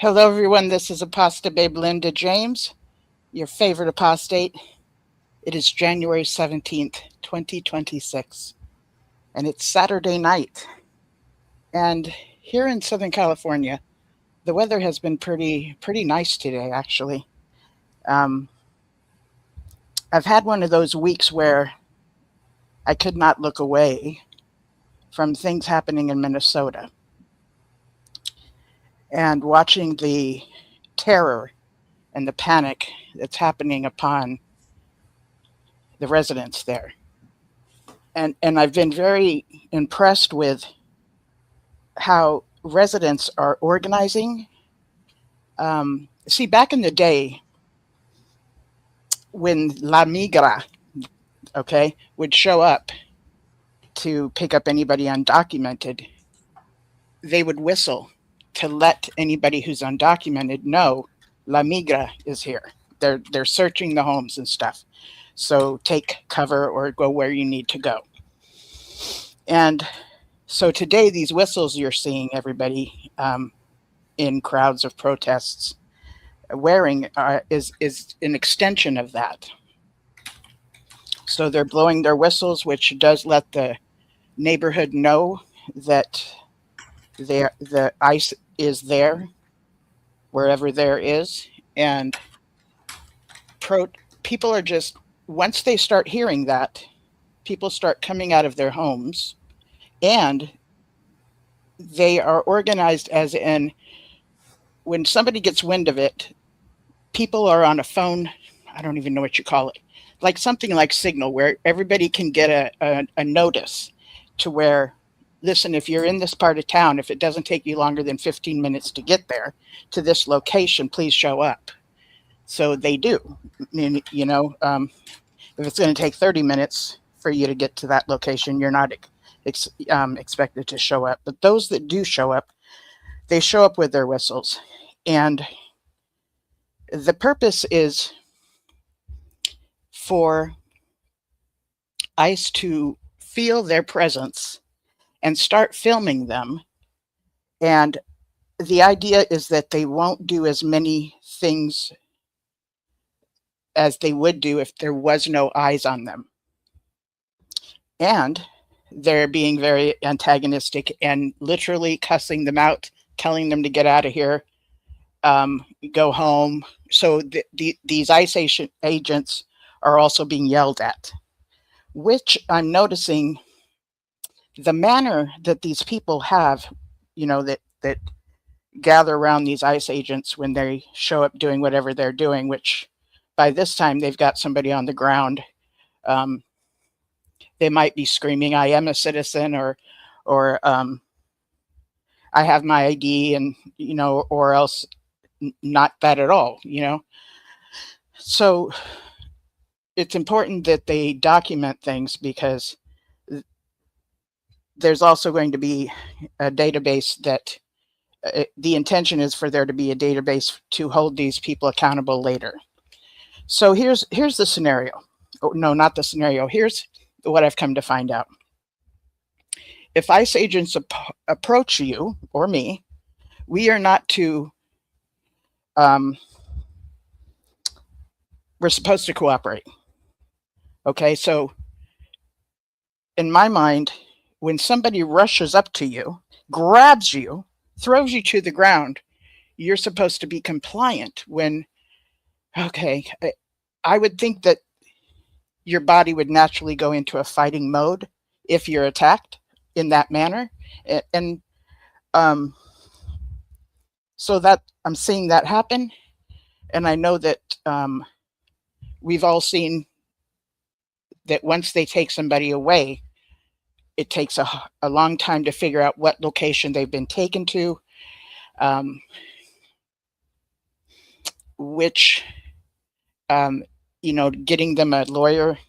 Hello, everyone. This is Apostate Babe Linda James, your favorite apostate. It is January 17th, 2026, and it's Saturday night. And here in Southern California, the weather has been pretty nice today, actually. Um, I've had one of those weeks where I could not look away from things happening in Minnesota and watching the terror and the panic that's happening upon the residents there. And I've been very impressed with how residents are organizing. See, back in the day when La Migra, okay, would show up to pick up anybody undocumented, they would whistle to let anybody who's undocumented know La Migra is here. They're searching the homes and stuff. So take cover or go where you need to go. And so today, these whistles you're seeing everybody in crowds of protests wearing is an extension of that. So they're blowing their whistles, which does let the neighborhood know that the ICE is there, wherever there is, and people are just, once they start hearing that, people start coming out of their homes, and they are organized as in, when somebody gets wind of it, people are on a phone. I don't even know what you call it, like something like Signal, where everybody can get a notice to where, listen, if you're in this part of town, if it doesn't take you longer than 15 minutes to get there to this location, please show up. So they do. If it's going to take 30 minutes for you to get to that location, you're not expected to show up. But those that do show up, they show up with their whistles. And the purpose is for ICE to feel their presence and start filming them. And the idea is that they won't do as many things as they would do if there was no eyes on them. And they're being very antagonistic and literally cussing them out, telling them to get out of here, go home. So these ICE agents are also being yelled at, which I'm noticing the manner that these people have, that gather around these ICE agents when they show up doing whatever they're doing, which by this time they've got somebody on the ground. They might be screaming, "I am a citizen," or "I have my ID," and or else not that at all. So it's important that they document things, because there's also going to be a database that the intention is for there to be a database to hold these people accountable later. So here's the scenario. Oh, no, not the scenario. Here's what I've come to find out. If ICE agents approach you or me, we are not to, we're supposed to cooperate. Okay, so in my mind, when somebody rushes up to you, grabs you, throws you to the ground, you're supposed to be compliant. Okay, I would think that your body would naturally go into a fighting mode if you're attacked in that manner. And so that I'm seeing that happen. And I know that we've all seen that once they take somebody away, it takes a long time to figure out what location they've been taken to, which, getting them a lawyer.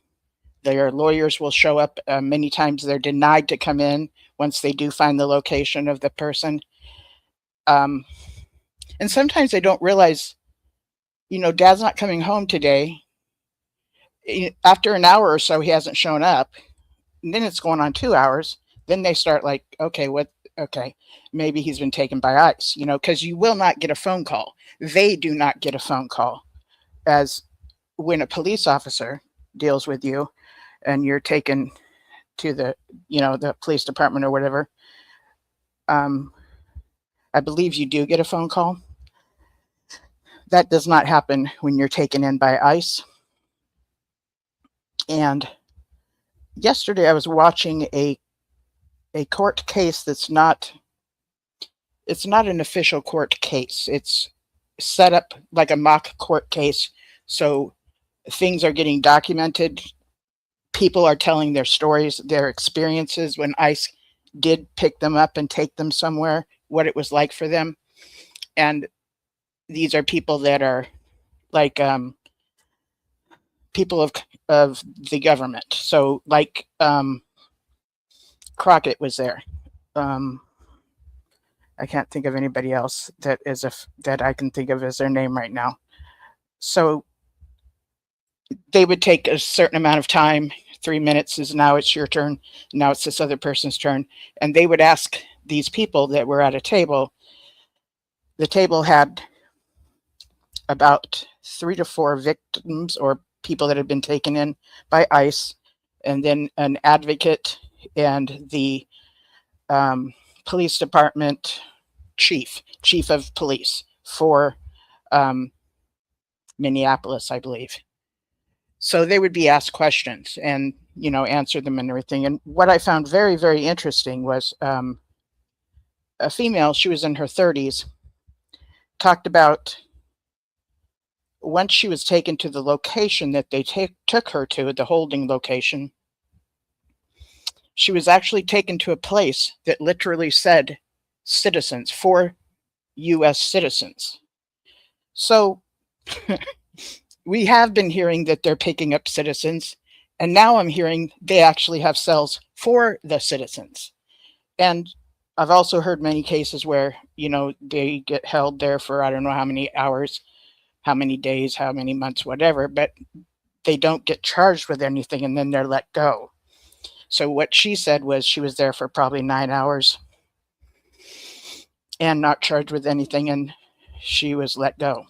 Their lawyers will show up. Many times they're denied to come in once they do find the location of the person. And sometimes they don't realize, Dad's not coming home today. After an hour or so, he hasn't shown up. And then it's going on 2 hours. Then they start like, okay, okay, maybe he's been taken by ICE, because you will not get a phone call. They do not get a phone call as when a police officer deals with you and you're taken to the police department or whatever. I believe you do get a phone call. That does not happen when you're taken in by ICE. And yesterday I was watching a court case it's not an official court case. It's set up like a mock court case. So things are getting documented. People are telling their stories, their experiences when ICE did pick them up and take them somewhere, what it was like for them. And these are people that are like people of the government. So like Crockett was there. I can't think of anybody else that I can think of as their name right now. So they would take a certain amount of time. 3 minutes is now it's your turn. Now it's this other person's turn. And they would ask these people that were at a table. The table had about 3 to 4 victims or people that had been taken in by ICE, and then an advocate and the police department chief of police for Minneapolis, I believe. So they would be asked questions and, answer them and everything. And what I found very, very interesting was a female, she was in her 30s, talked about once she was taken to the location that they took her to, the holding location, she was actually taken to a place that literally said citizens, for U.S. citizens. So we have been hearing that they're picking up citizens, and now I'm hearing they actually have cells for the citizens. And I've also heard many cases where, they get held there for I don't know how many hours, how many days, how many months, whatever, but they don't get charged with anything and then they're let go. So what she said was she was there for probably 9 hours and not charged with anything, and she was let go.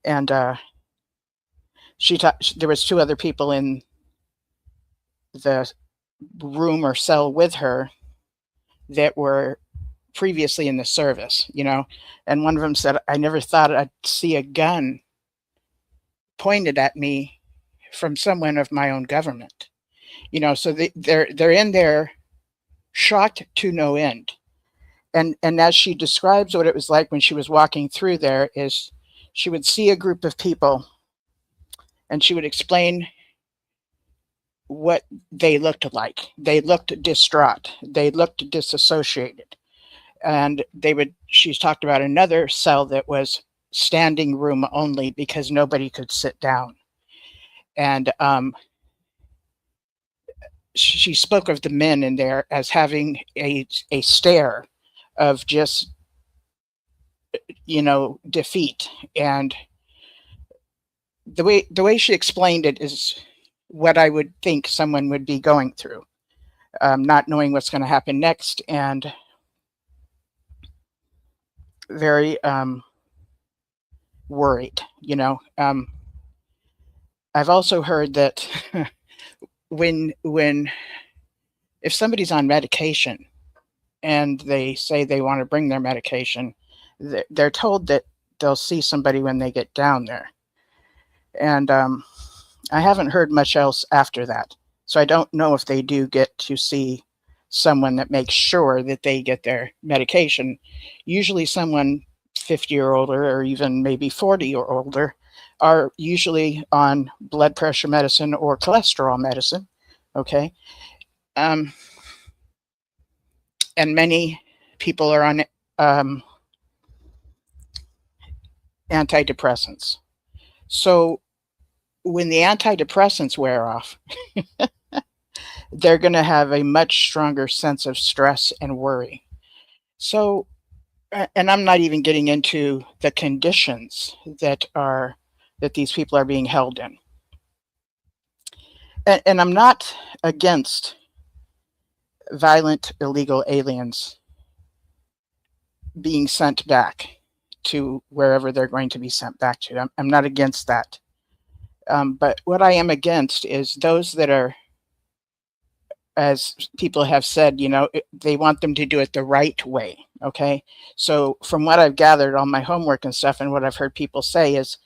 And there was 2 other people in the room or cell with her that were previously in the service, and one of them said, I never thought I'd see a gun pointed at me from someone of my own government. So they're in there shocked to no end. And as she describes what it was like when she was walking through there, is she would see a group of people and she would explain what they looked like. They looked distraught. They looked disassociated. And she's talked about another cell that was standing room only because nobody could sit down. And she spoke of the men in there as having a stare of just, defeat. And the way she explained it is what I would think someone would be going through, not knowing what's going to happen next, and very worried. I've also heard that if somebody's on medication and they say they want to bring their medication, they're told that they'll see somebody when they get down there. And I haven't heard much else after that. So I don't know if they do get to see someone that makes sure that they get their medication. Usually someone 50 or older, or even maybe 40 or older, are usually on blood pressure medicine or cholesterol medicine. Okay. And many people are on antidepressants. So when the antidepressants wear off, they're going to have a much stronger sense of stress and worry. So, and I'm not even getting into the conditions that these people are being held in. And I'm not against violent illegal aliens being sent back to wherever they're going to be sent back to. I'm not against that. But what I am against is those that are, as people have said, they want them to do it the right way. Okay. So from what I've gathered, all my homework and stuff, and what I've heard people say is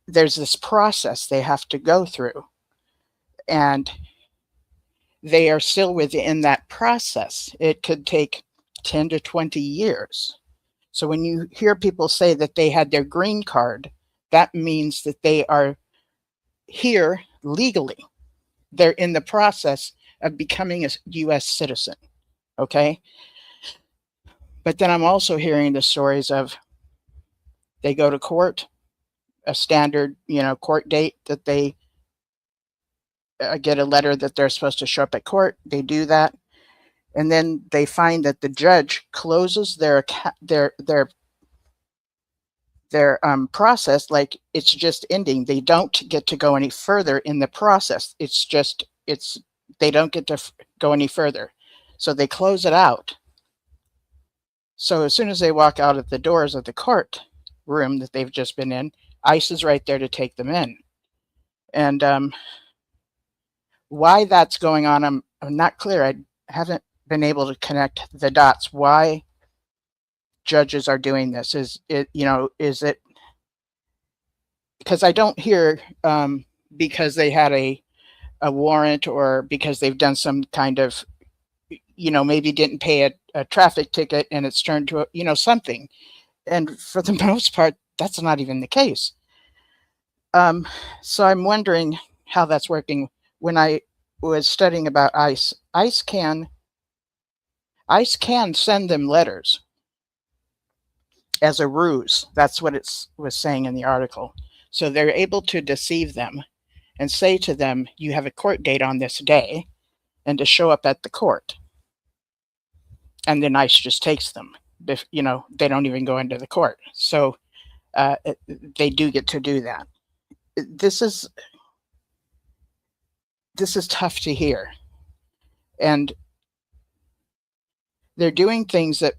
there's this process they have to go through, and they are still within that process. It could take 10 to 20 years. So when you hear people say that they had their green card, that means that they are here legally. They're in the process of becoming a US citizen. Okay. But then I'm also hearing the stories of they go to court, a standard, court date that they get a letter that they're supposed to show up at court. They do that. And then they find that the judge closes their process, like it's just ending. They don't get to go any further in the process. They don't get to go any further. So they close it out. So as soon as they walk out of the doors of the court room that they've just been in, ICE is right there to take them in. And why that's going on, I'm not clear. I haven't been able to connect the dots. Why judges are doing this? Is it because I don't hear because they had a warrant, or because they've done some kind of, maybe didn't pay a traffic ticket and it's turned to something. And for the most part, that's not even the case. So I'm wondering how that's working. When I was studying about ICE, ICE can send them letters as a ruse. That's what it was saying in the article. So they're able to deceive them and say to them, you have a court date on this day, and to show up at the court. And then ICE just takes them. They don't even go into the court. So they do get to do that. This is tough to hear. And they're doing things that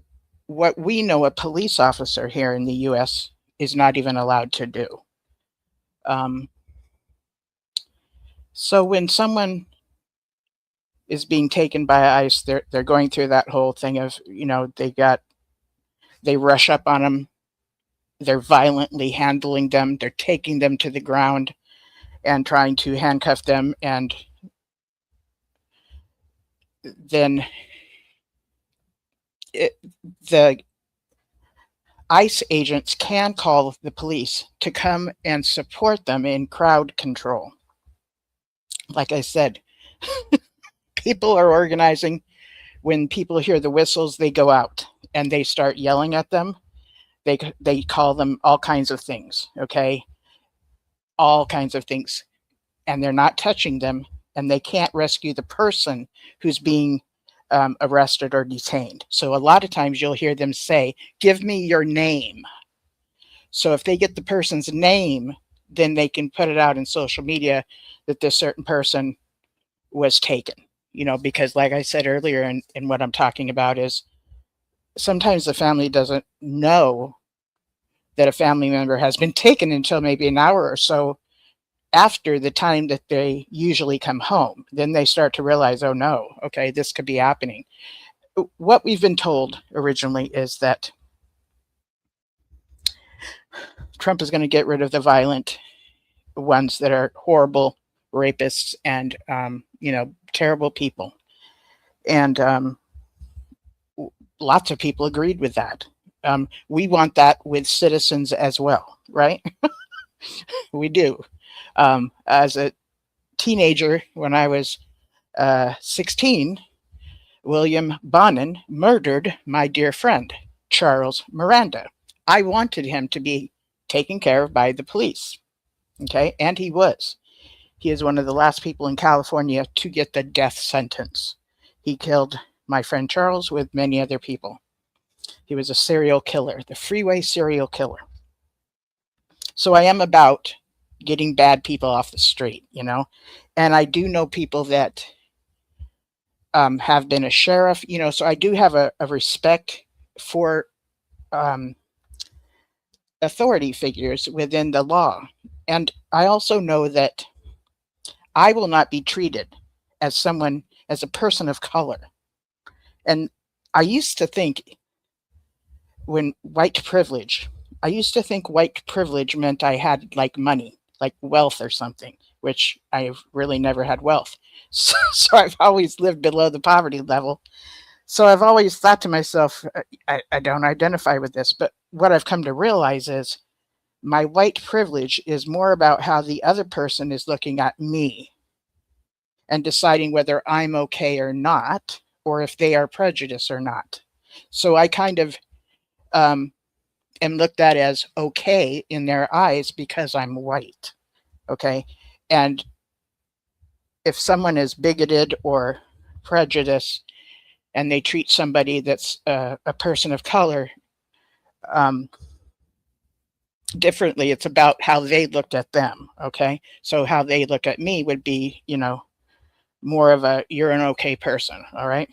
what we know a police officer here in the US is not even allowed to do. So when someone is being taken by ICE, they're going through that whole thing of, they rush up on them, they're violently handling them, they're taking them to the ground and trying to handcuff them, and then the ICE agents can call the police to come and support them in crowd control. Like I said, people are organizing. When people hear the whistles, they go out and they start yelling at them. They call them all kinds of things, okay? All kinds of things. And they're not touching them, and they can't rescue the person who's being arrested or detained. So a lot of times you'll hear them say, give me your name. So if they get the person's name, then they can put it out in social media that this certain person was taken. Because like I said earlier, and what I'm talking about is sometimes the family doesn't know that a family member has been taken until maybe an hour or so after the time that they usually come home. Then they start to realize, oh no, okay, this could be happening. What we've been told originally is that Trump is going to get rid of the violent ones that are horrible rapists and, terrible people. And lots of people agreed with that. We want that with citizens as well, right? We do. As a teenager, when I was 16, William Bonin murdered my dear friend, Charles Miranda. I wanted him to be taken care of by the police. Okay, and he was. He is one of the last people in California to get the death sentence. He killed my friend Charles with many other people. He was a serial killer, the freeway serial killer. So I am about getting bad people off the street, and I do know people that have been a sheriff, so I do have a respect for um, authority figures within the law. And I also know that I will not be treated as a person of color. And I used to think I used to think white privilege meant I had like money, like wealth or something, which I've really never had wealth. So I've always lived below the poverty level. So I've always thought to myself, I don't identify with this. But what I've come to realize is my white privilege is more about how the other person is looking at me and deciding whether I'm okay or not, or if they are prejudiced or not. So I kind of am looked at as okay in their eyes because I'm white. Okay. And if someone is bigoted or prejudiced and they treat somebody that's a person of color um, differently, it's about how they looked at them. Okay. So how they look at me would be, more of a, you're an okay person. All right.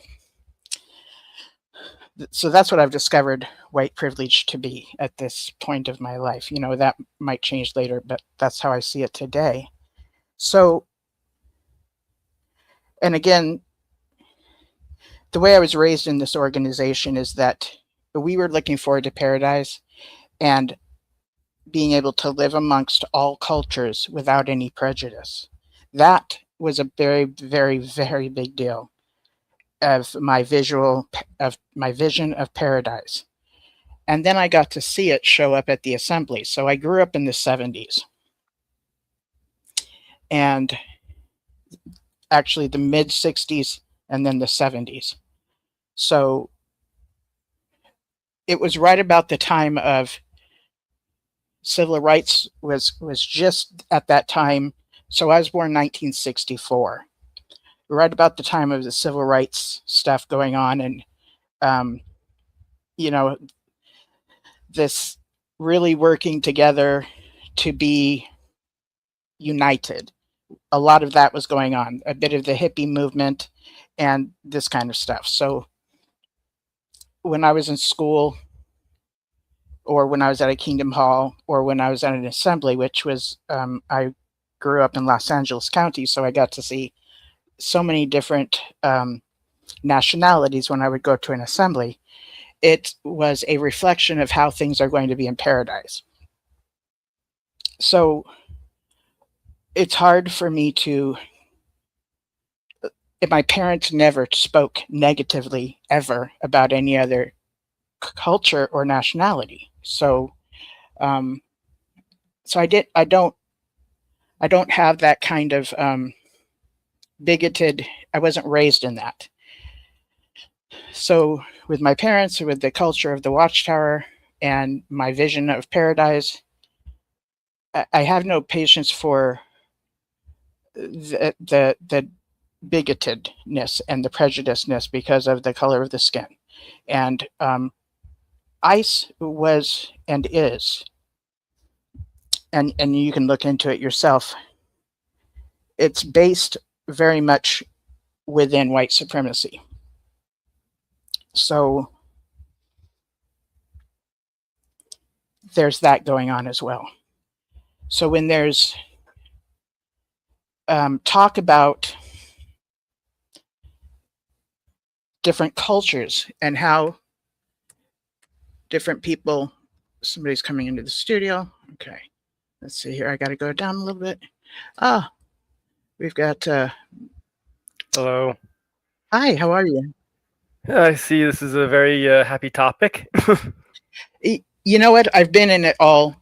So that's what I've discovered white privilege to be at this point of my life. That might change later, but that's how I see it today. So, and again, the way I was raised in this organization is that we were looking forward to paradise and being able to live amongst all cultures without any prejudice. That was a very, very, very big deal of my vision of paradise. And then I got to see it show up at the assembly. So I grew up in the 70s and actually the mid 60s and then the 70s. So it was right about the time of civil rights was just at that time. So I was born in 1964, right about the time of the civil rights stuff going on. And, this really working together to be united. A lot of that was going on, a bit of the hippie movement and this kind of stuff. So when I was in school, or when I was at a Kingdom Hall, or when I was at an assembly, which was, I grew up in Los Angeles County, so I got to see so many different nationalities when I would go to an assembly. It was a reflection of how things are going to be in paradise. So it's hard for me to, my parents never spoke negatively ever about any other culture or nationality. So, so I don't have that kind of bigoted, I wasn't raised in that. So with my parents, with the culture of the Watchtower and my vision of paradise, I have no patience for the bigotedness and the prejudiceness because of the color of the skin. And ICE was and is, and you can look into it yourself, it's based very much within white supremacy. So there's that going on as well. So when there's talk about different cultures and how different people, somebody's coming into the studio. Okay, let's see here. I got to go down a little bit. We've got. Hello. Hi, how are you? I see this is a very happy topic. You know what? I've been in it all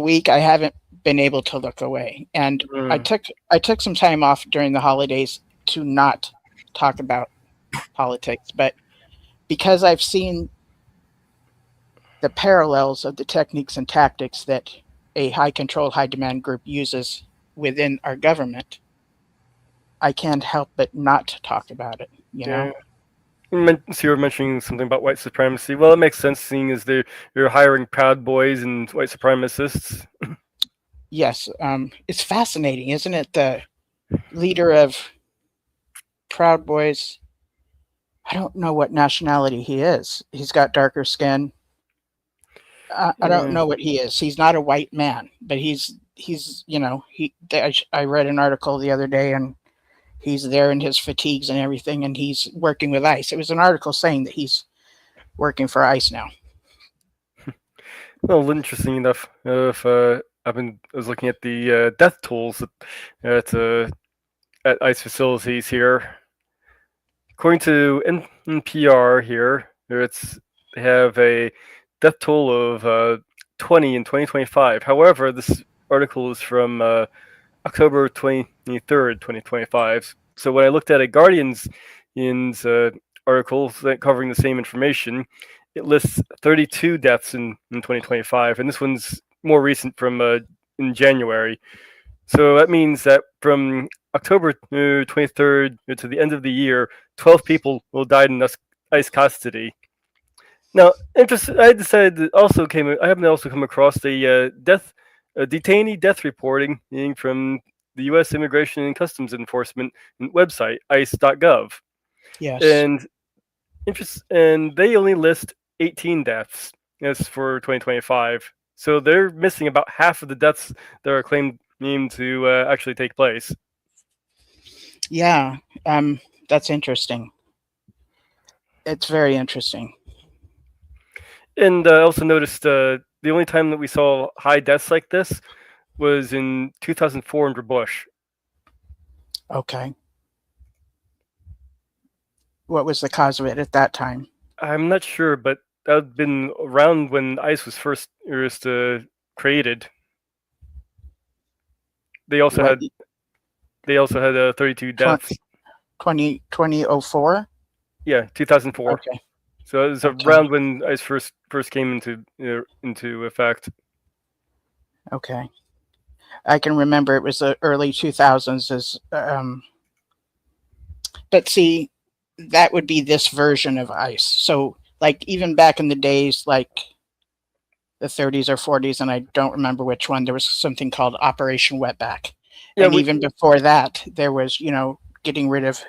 week. I haven't been able to look away, and I took some time off during the holidays to not talk about politics, but because I've seen the parallels of the techniques and tactics that a high control, high demand group uses within our government, I can't help but not talk about it, know? So you were mentioning something about white supremacy. Well, it makes sense seeing as you're hiring Proud Boys and white supremacists. Yes, it's fascinating, isn't it? The leader of Proud Boys I don't know what nationality he is. He's got darker skin. I don't Yeah. know what he is. He's not a white man, but he's I read an article the other day, and he's there in his fatigues and everything, and he's working with ICE. It was an article saying that he's working for ICE now. Well, interesting enough. If I was looking at the death tolls at ICE facilities here. According to NPR here, they have a death toll of 20 in 2025. However, this article is from October 23rd, 2025. So when I looked at a Guardian's article covering the same information, it lists 32 deaths in 2025, and this one's more recent from in January. So that means that from October 23rd to the end of the year, 12 people will die in ICE custody. Now, I decided that I happen to also come across the detainee death reporting from the U.S. Immigration and Customs Enforcement website, ICE.gov, Yes. and they only list 18 deaths as for 2025. So they're missing about half of the deaths that are claimed to actually take place. Yeah, that's interesting. It's very interesting. And I also noticed the only time that we saw high deaths like this was in 2004 under Bush. Okay. What was the cause of it at that time? I'm not sure, but that had been around when ICE was first created. They also What, had 32 deaths. 2004? Yeah, 2004. Okay. So it was around when ICE first came into effect. Okay. I can remember it was the early 2000s. But see, that would be this version of ICE. So, like, even back in the days, like the 30s or 40s, and I don't remember which one, there was something called Operation Wetback. Yeah, and even before that, there was, getting rid of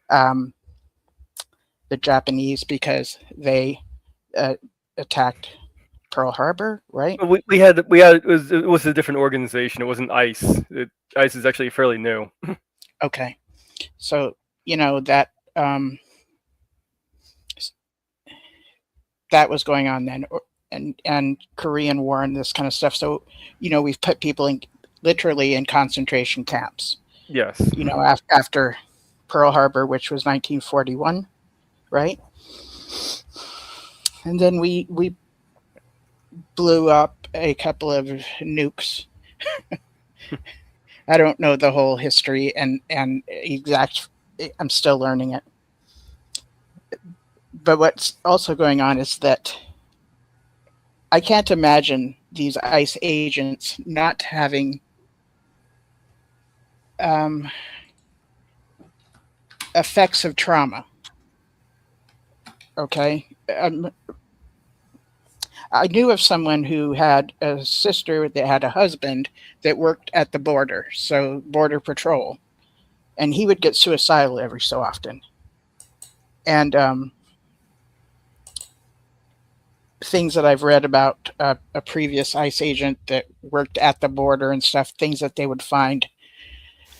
the Japanese because they attacked Pearl Harbor, right? We had it was a different organization. It wasn't ICE. ICE is actually fairly new. Okay, so that that was going on then, and Korean War and this kind of stuff. So we've put people literally in concentration camps. Yes. After Pearl Harbor, which was 1941, right? And then we blew up a couple of nukes. I don't know the whole history and exact. I'm still learning it. But what's also going on is that I can't imagine these ICE agents not having effects of trauma. Okay. I knew of someone who had a sister that had a husband that worked at the border, so border patrol, and he would get suicidal every so often. And things that I've read about a previous ICE agent that worked at the border and stuff, things that they would find,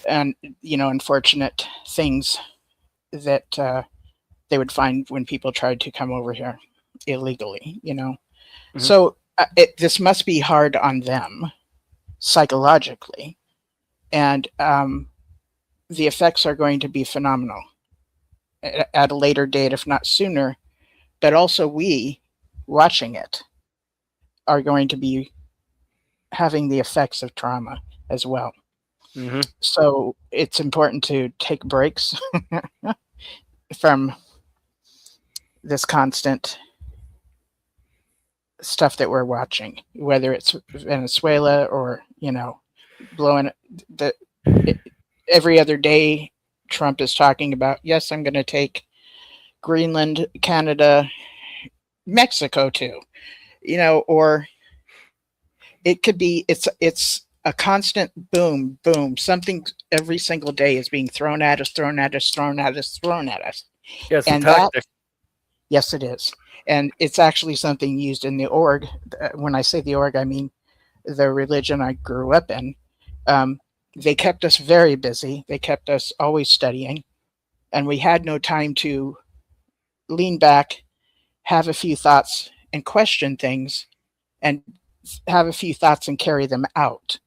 and unfortunate things that they would find when people tried to come over here illegally. Mm-hmm. So this must be hard on them psychologically, and the effects are going to be phenomenal at a later date, if not sooner. But also we watching it are going to be having the effects of trauma as well. Mm-hmm. So it's important to take breaks from this constant stuff that we're watching, whether it's Venezuela or blowing every other day. Trump is talking about, yes, I'm going to take Greenland, Canada, Mexico too, or it could be it's a constant boom. Something every single day is being thrown at us. Yes, a And that, tactic. yes, it is. And it's actually something used in the org. When I say the org, I mean the religion I grew up in. Um, they kept us very busy. They kept us always studying, and we had no time to lean back, have a few thoughts, and question things, and have a few thoughts and carry them out.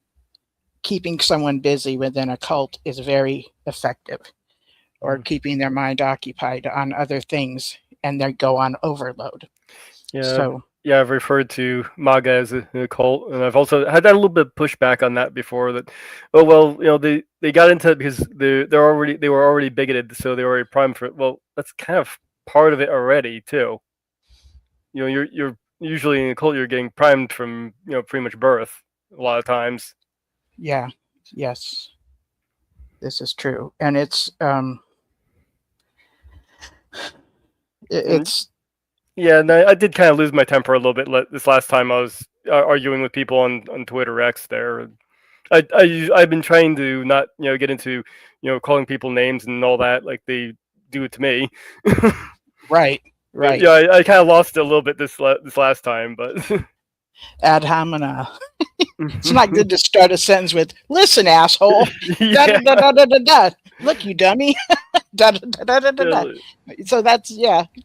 Keeping someone busy within a cult is very effective, or keeping their mind occupied on other things and they go on overload. Yeah, So, yeah, I've referred to MAGA as a cult, and I've also had that a little bit of pushback on that before. That, oh well, they got into it because they were already bigoted, so they were already primed for it. Well, that's kind of part of it already too. You're usually in a cult, you're getting primed from pretty much birth a lot of times. yeah, yes, this is true. And And it's yeah, and I did kind of lose my temper a little bit this last time I was arguing with people on Twitter X there. I've been trying to not get into calling people names and all that like they do it to me. right, But right. yeah, I kind of lost it a little bit this last time, but Ad hominem. It's not good to start a sentence with "Listen, asshole." Da da yeah, da da da da da. Look, you dummy. Da da da da da da da. So that's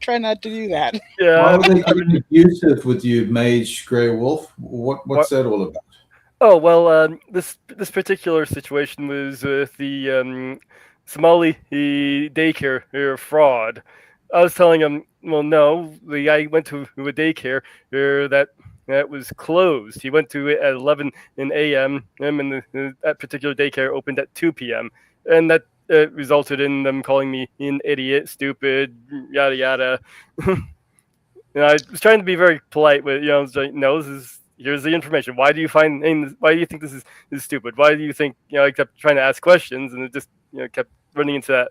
Try not to do that. yeah. Why were they getting abusive with you, Mage Grey Wolf? What's that all about? Oh well, this particular situation was with the Somali daycare fraud. I was telling him, well, no, the guy went to a daycare that was closed. He went to it at 11 a.m. and that particular daycare opened at 2 p.m. and that resulted in them calling me an idiot, stupid, yada yada. And I was trying to be very polite, but I was like, no, here's the information. Why do you why do you think this is stupid? Why do you think I kept trying to ask questions and it just kept running into that.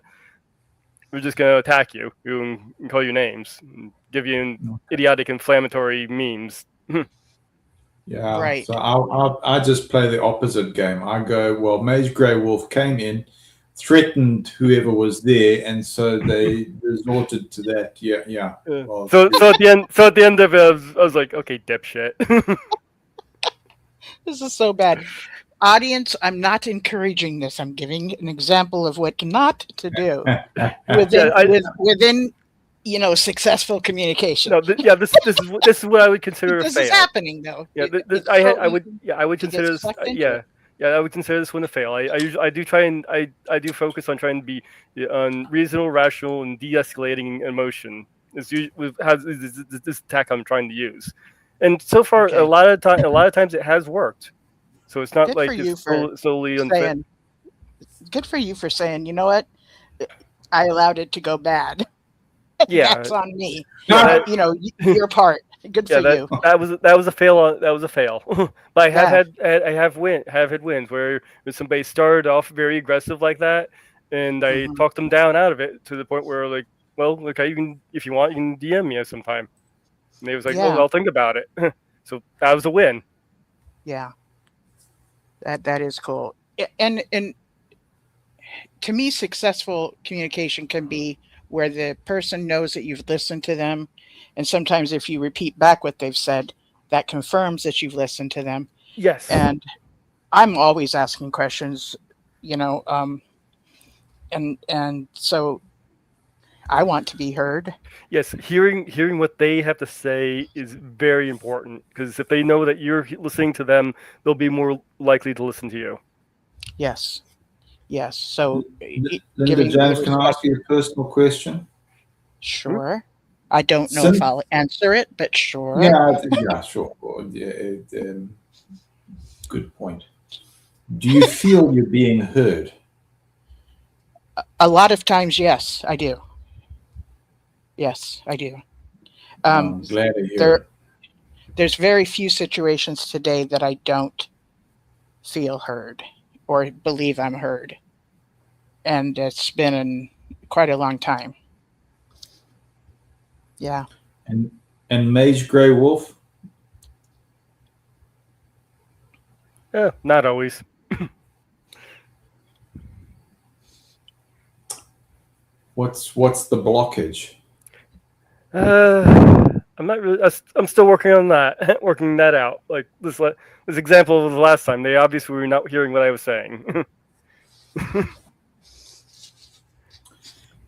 We're just gonna attack you and call you names, and give you idiotic inflammatory memes. Yeah, Right. so I just play the opposite game. I go, well, Mage Grey Wolf came in, threatened whoever was there, and so they resorted to that. Yeah, yeah. Well, So at the end of it, I was like, okay, dipshit. This is so bad. Audience, I'm not encouraging this. I'm giving an example of what not to do within successful communication. No, this is what I would consider a This fail. is happening though. Yeah, I would to get consider this. sucked into Yeah, it. yeah, I would consider this one a fail. I do try and I do focus on trying to be on reasonable, rational, and de-escalating emotion. This tack I'm trying to use, and so far Okay. a lot of times it has worked. So it's not Good like for you it's for solely unfit. saying. Good for you for saying. You know what? I allowed it to go bad. Yeah, That's on me. yeah, Your part. Good for yeah. you. That was a fail. That was a fail. But I have Yeah. had wins where somebody started off very aggressive like that, and I Mhm. talked them down out of it to the point where like, well, okay, you can if you want, you can DM me at some time. And they was like, well, Yeah. I'll think about it. So that was a win. Yeah. That is cool. And to me, successful communication can be where the person knows that you've listened to them, and sometimes if you repeat back what they've said, that confirms that you've listened to them. Yes. And I'm always asking questions, you know, and so I want to be heard. Yes, hearing what they have to say is very important because if they know that you're listening to them, they'll be more likely to listen to you. Yes. Yes. So Linda giving the James, can I respect. ask you a personal question? Sure. I don't know if Since, I'll answer it, but sure. yeah, sure. Well, good point. Do you feel you're being heard? A lot of times, yes, I do. Yes, I do. I'm glad to hear it. There's very few situations today that I don't feel heard or believe I'm heard. And it's been in quite a long time. Yeah. And Mage Grey Wolf? Not always. What's the blockage? I'm not really. I'm still working on that, working that out. Like this example of the last time, they obviously were not hearing what I was saying.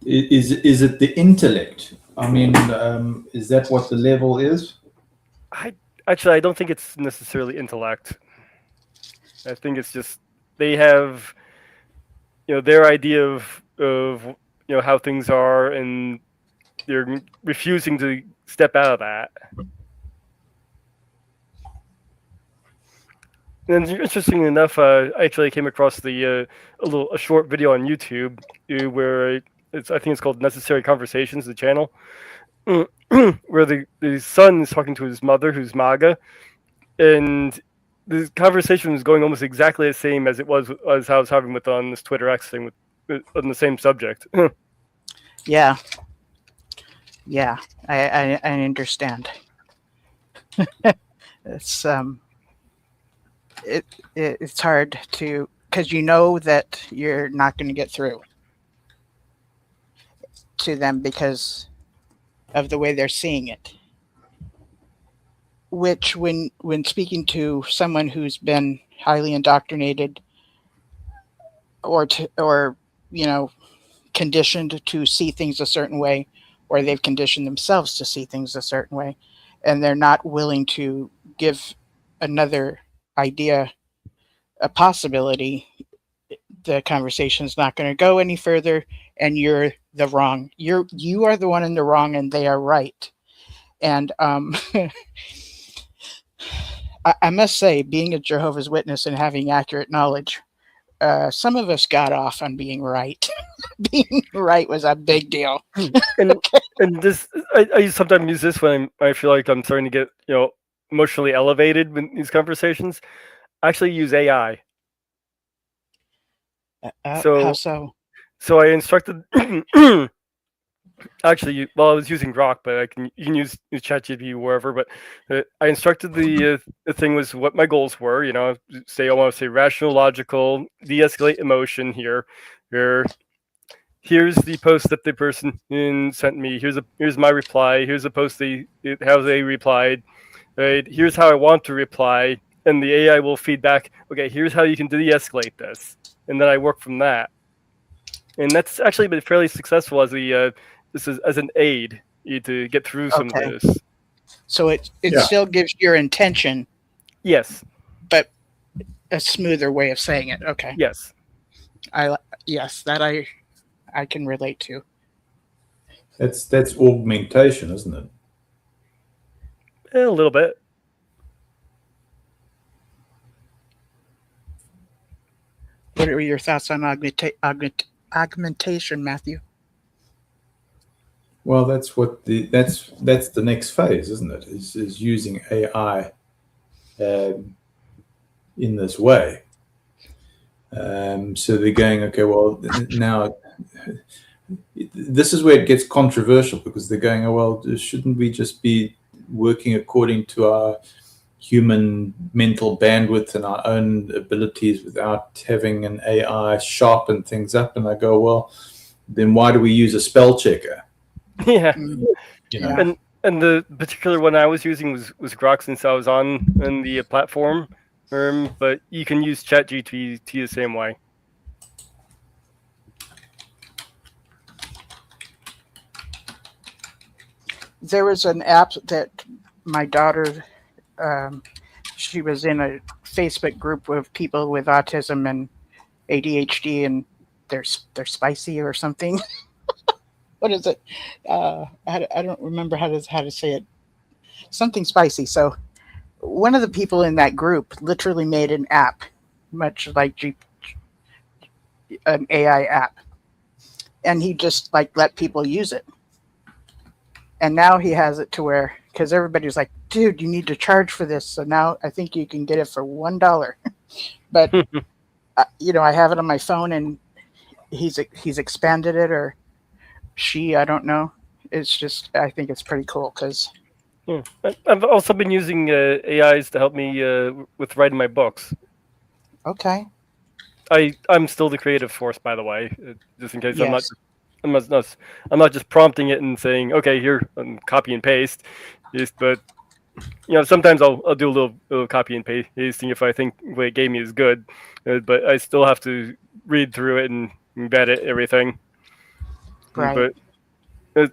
Is it the intellect? I mean, is that what the level is? I don't think it's necessarily intellect. I think it's just they have, their idea of how things are, and they're refusing to step out of that. And interestingly enough, I actually came across a short video on YouTube where I think it's called Necessary Conversations, the channel, where the son is talking to his mother, who's MAGA, and the conversation was going almost exactly the same as it was as I was having with on this Twitter X thing on the same subject. Yeah. Yeah, I understand. It's it's hard to, because you know that you're not going to get through to them because of the way they're seeing it. Which, when speaking to someone who's been highly indoctrinated or conditioned to see things a certain way, or they've conditioned themselves to see things a certain way, and they're not willing to give another idea a possibility, the conversation's not going to go any further, and you are the one in the wrong and they are right. And I must say, being a Jehovah's Witness and having accurate knowledge, some of us got off on being right. Being right was a big deal. And this, I sometimes use this when I feel like I'm starting to get emotionally elevated in these conversations. I actually use AI. How so? So I instructed. Actually, well, I was using Grok, but you can use ChatGPT wherever. But I instructed the thing was what my goals were. I want to say rational, logical, de-escalate emotion here. Here's the post that the person sent me. Here's my reply. Here's the post how they replied. Right. Here's how I want to reply, and the AI will feed back. Okay, here's how you can de-escalate this, and then I work from that. And that's actually been fairly successful as this is as an aid to get through some of this. So it still gives your intention. Yes. But a smoother way of saying it. Okay. Yes. That I can relate to. That's augmentation, isn't it? A little bit. What are your thoughts on augmentation, Matthew? Well, that's the next phase, isn't it? Is using AI in this way. So they're going, okay, well, now this is where it gets controversial, because they're going, oh, well, shouldn't we just be working according to our human mental bandwidth and our own abilities without having an AI sharpen things up? And I go, well, then why do we use a spell checker? Yeah. Yeah. And the particular one I was using was Grok, since I was on the platform. But you can use ChatGPT the same way. There was an app that my daughter, she was in a Facebook group of people with autism and ADHD, and they're spicy or something. What is it? I don't remember how to say it. Something spicy. So one of the people in that group literally made an app, much like an AI app, and he just let people use it. And now he has it to where, because everybody's like, dude, you need to charge for this. So now I think you can get it for $1. But I have it on my phone, and he's expanded it, or she, I don't know. It's just, I think it's pretty cool because. I've also been using AIs to help me with writing my books. Okay. I'm still the creative force, by the way, just in case. Yes. I'm not just prompting it and saying, okay, here, copy and paste. But sometimes I'll do a little copy and pasting if I think what it gave me is good, but I still have to read through it and vet everything. Right. But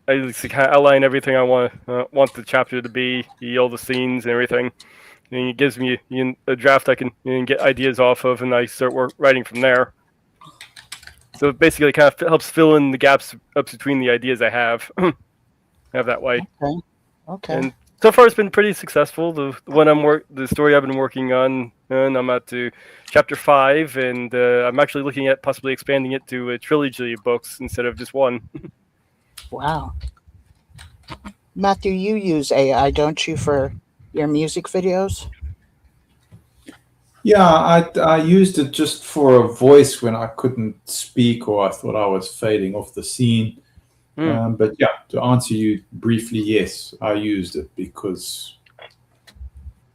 I just kind of outline everything I want the chapter to be, all the scenes and everything. And it gives me a draft I can get ideas off of, and I start writing from there. So it basically kind of helps fill in the gaps up between the ideas I have. Have that way. Okay. And so far, it's been pretty successful. The story I've been working on, and I'm at to chapter 5, and I'm actually looking at possibly expanding it to a trilogy of books instead of just one. Wow. Matthew, you use AI, don't you, for your music videos? Yeah, I used it just for a voice when I couldn't speak or I thought I was fading off the scene. But yeah, to answer you briefly, yes, I used it because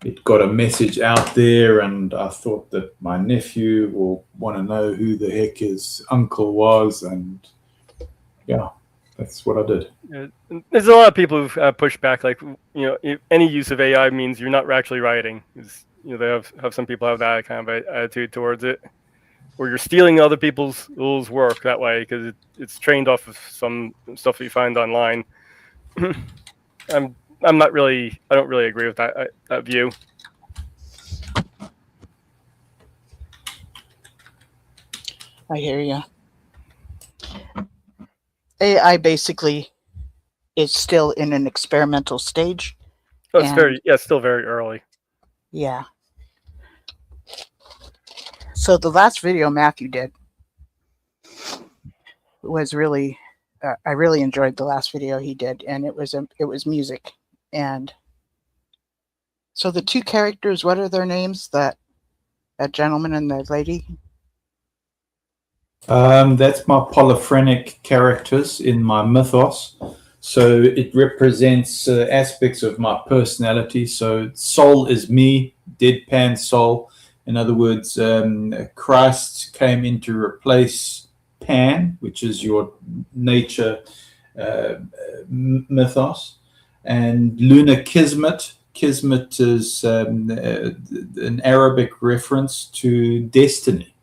it got a message out there, and I thought that my nephew will want to know who the heck his uncle was, and yeah, that's what I did. There's a lot of people who push back, like any use of AI means you're not actually writing. They have some people have that kind of attitude towards it, or you're stealing other people's work that way because it's trained off of some stuff you find online. I don't really agree with that view. I hear you. AI basically is still in an experimental stage. Oh, it's still very early. Yeah. So the last video Matthew did was really, I really enjoyed the last video he did, and it was music. And so the two characters, what are their names? That gentleman and the lady? That's my polyphrenic characters in my mythos. So it represents aspects of my personality. So soul is me, deadpan soul. In other words, Christ came in to replace Pan, which is your nature mythos, and Luna Kismet. Kismet is an Arabic reference to destiny.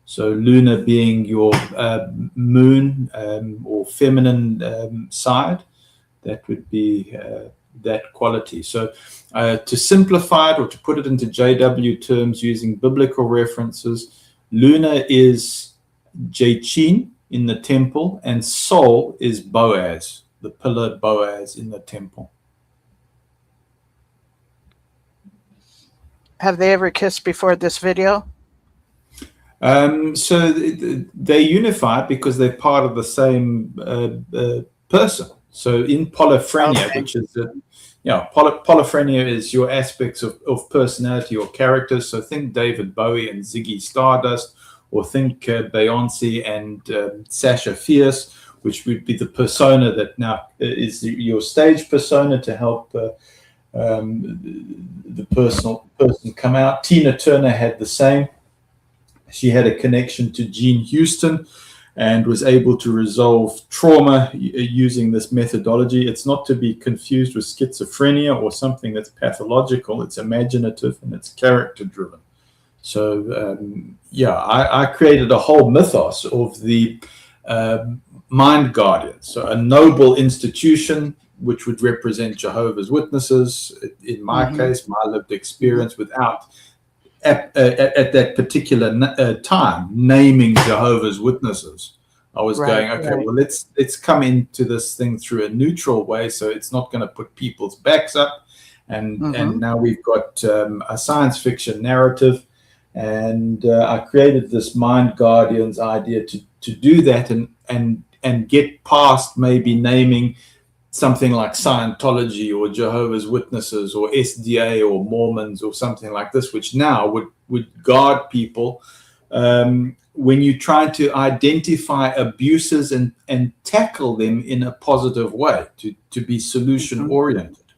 So Luna being your moon or feminine side, that would be that quality. So to simplify it or to put it into JW terms using biblical references, Luna is Jachin in the temple, and Sol is Boaz, the pillar Boaz in the temple. Have they ever kissed before this video? So they unified because they're part of the same person. So in polyphrenia, Okay. which is polyphrenia is your aspects of personality or characters. So think David Bowie and Ziggy Stardust, or think Beyonce and Sasha Fierce, which would be the persona that now is your stage persona to help the person come out. Tina Turner had the same. She had a connection to Gene Houston and was able to resolve trauma using this methodology. It's not to be confused with schizophrenia or something that's pathological. It's imaginative and it's character driven. So I created a whole mythos of the Mind Guardians. So a noble institution which would represent Jehovah's Witnesses. In my case, my lived experience without at that particular time naming Jehovah's Witnesses. I was going, okay, well, let's come into this thing through a neutral way, so it's not going to put people's backs up. And now we've got a science fiction narrative, and I created this Mind Guardians idea to do that and get past maybe naming something like Scientology or Jehovah's Witnesses or SDA or Mormons or something like this, which now would guard people when you try to identify abuses and tackle them in a positive way, to be solution oriented.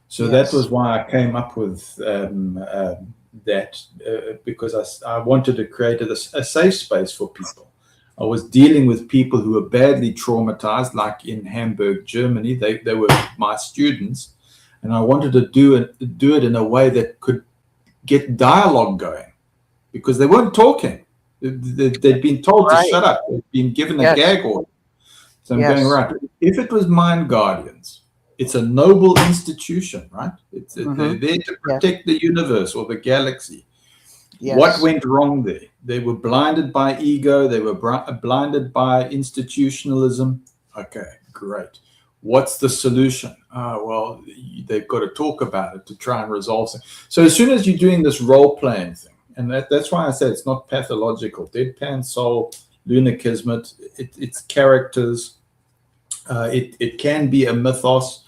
So that was why I came up with that, because I wanted to create a safe space for people. I was dealing with people who were badly traumatized, like in Hamburg, Germany. They were my students, and I wanted to do it in a way that could get dialogue going, because they weren't talking. They'd been told to shut up. They'd been given a gag order. So I'm going, right, if it was Mind Guardians, it's a noble institution, right? They're there to protect the universe or the galaxy. Yes. What went wrong there? They were blinded by ego. They were blinded by institutionalism. Okay, great. What's the solution? Well, they've got to talk about it to try and resolve it. So as soon as you're doing this role-playing thing, and that's why I say it's not pathological. Deadpan Soul, Lunar Kismet, it's characters. It can be a mythos.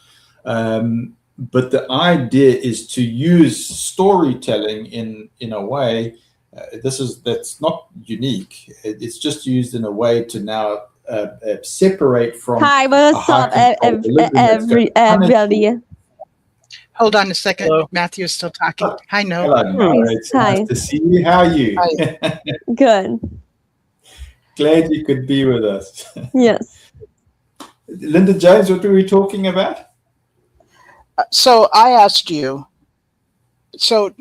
But the idea is to use storytelling in a way that's not unique. It's just used in a way to now separate from. Hi, what's up, everybody? Hold on a second. Hello. Matthew is still talking. Hi, No. Hello. It's nice to see you. How are you? Good. Glad you could be with us. Yes. Linda Jones, what were we talking about? So I asked you. So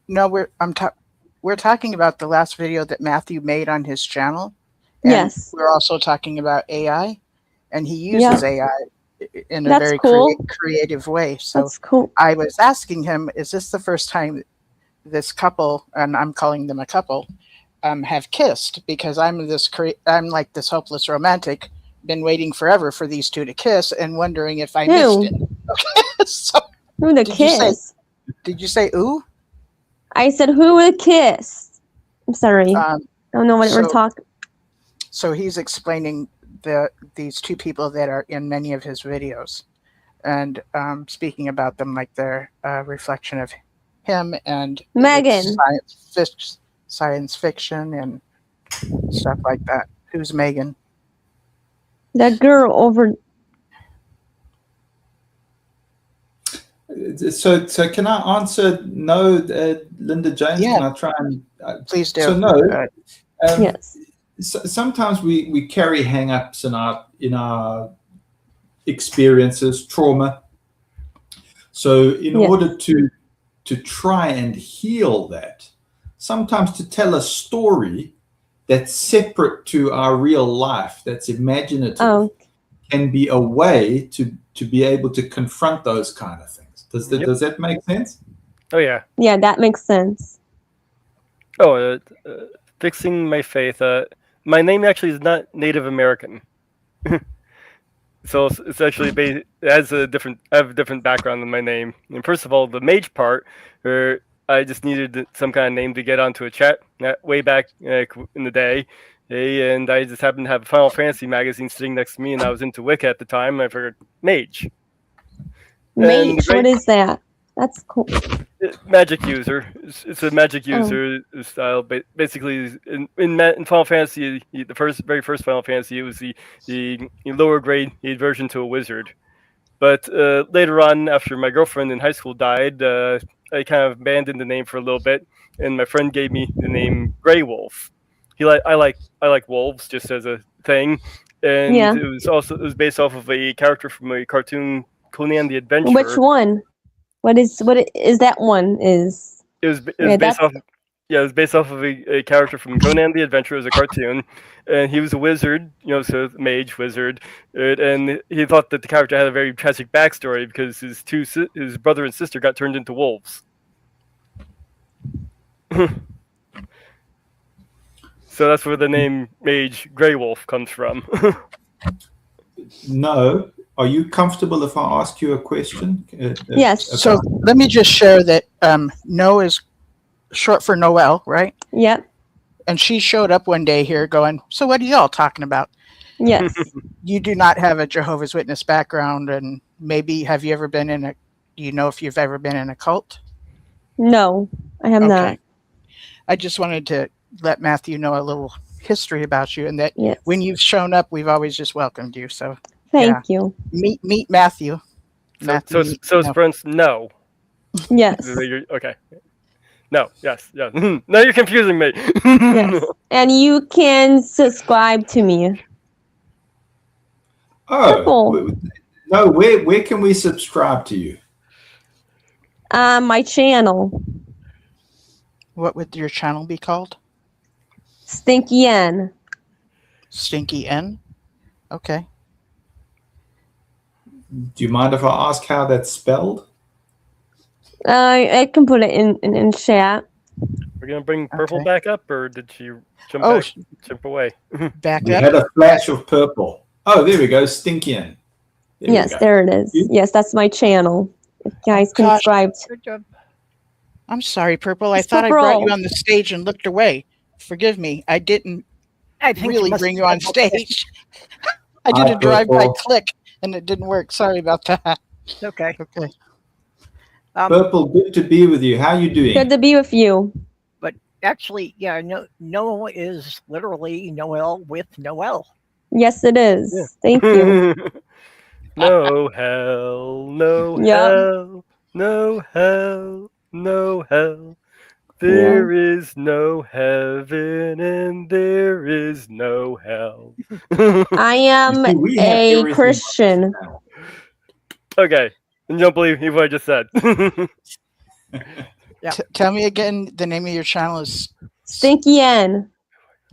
no, we're talking about the last video that Matthew made on his channel. And yes. We're also talking about AI, and he uses AI in a That's very cool. creative way. So that's cool. I was asking him, is this the first time this couple, and I'm calling them a couple, have kissed? Because I'm like this hopeless romantic, been waiting forever for these two to kiss and wondering if I missed it. Okay. So, who the kiss? Did you say ooh? I said who would kiss? I'm sorry. I don't know what we're talking. So he's explaining these two people that are in many of his videos, and speaking about them like they're a reflection of him and Megan. Science fiction and stuff like that. Who's Megan? That girl over. So can I answer no, Linda Jones? Yeah. Can I try and please do? So no. Yes. Sometimes we carry hang-ups in our experiences, trauma. So in order to try and heal that, sometimes to tell a story that's separate to our real life, that's imaginative, can be a way to be able to confront those kind of things. Does that make sense? Oh yeah. Yeah, that makes sense. Oh, fixing my faith. My name actually is not Native American, so it's actually it has I have a different background than my name. And first of all, the mage part, where I just needed some kind of name to get onto a chat way back in the day. And I just happened to have a Final Fantasy magazine sitting next to me, and I was into Wicca at the time. And I figured mage. Mage, what is that? That's cool. Magic user. It's a magic user style. Basically, in Final Fantasy, the very first Final Fantasy, it was the lower grade version to a wizard. But later on, after my girlfriend in high school died, I kind of abandoned the name for a little bit, and my friend gave me the name Grey Wolf. I like wolves just as a thing, and it was based off of a character from a cartoon, Conan the Adventurer. Which one? What is that one? It was based off of a character from Conan the Adventurer as a cartoon, and he was a wizard, so mage wizard, and he thought that the character had a very tragic backstory because his brother and sister got turned into wolves. So that's where the name Mage Grey Wolf comes from. No. Are you comfortable if I ask you a question? Yes. So let me just share that No is short for Noel, right? Yep. And she showed up one day here going, so what are y'all talking about? Yes. You do not have a Jehovah's Witness background, and maybe do you know if you've ever been in a cult? No, I have not. I just wanted to let Matthew know a little history about you, and that when you've shown up, we've always just welcomed you. So thank you. Meet Matthew. So it's pronounced no. Yes. Okay. No, yes, yes. Now you're confusing me. Yes. And you can subscribe to me. Oh, Purple. no. Where can we subscribe to you? My channel. What would your channel be called? Stinky N. Stinky N? Okay. Do you mind if I ask how that's spelled? I can put it in chat. We're gonna bring Purple Okay. back up, or did she jump Oh, jump away? back We up. had a flash of purple. Oh, there we go. Stinkian. Yes, there it is. Yes, that's my channel. If you guys can gosh. subscribe. Good job. I'm sorry, Purple. I It's thought I brought you Purple. on the stage and looked away. Forgive me. I didn't I think really must bring have you on double clicked. stage. I did Hi, a drive-by Purple. click and it didn't work. Sorry about that. It's okay. Okay. Purple, good to be with you. How are you doing? Good to be with you. Actually, yeah, no is literally Noel with Noel. Yes, it is. Yeah. Thank you. No hell, no Yep. hell, no hell, no hell. There is no heaven and there is no hell. I am You see, we have a everything on this Christian. channel. Okay, and you don't believe me what I just said. Yeah. Tell me again, the name of your channel is... Stinky N.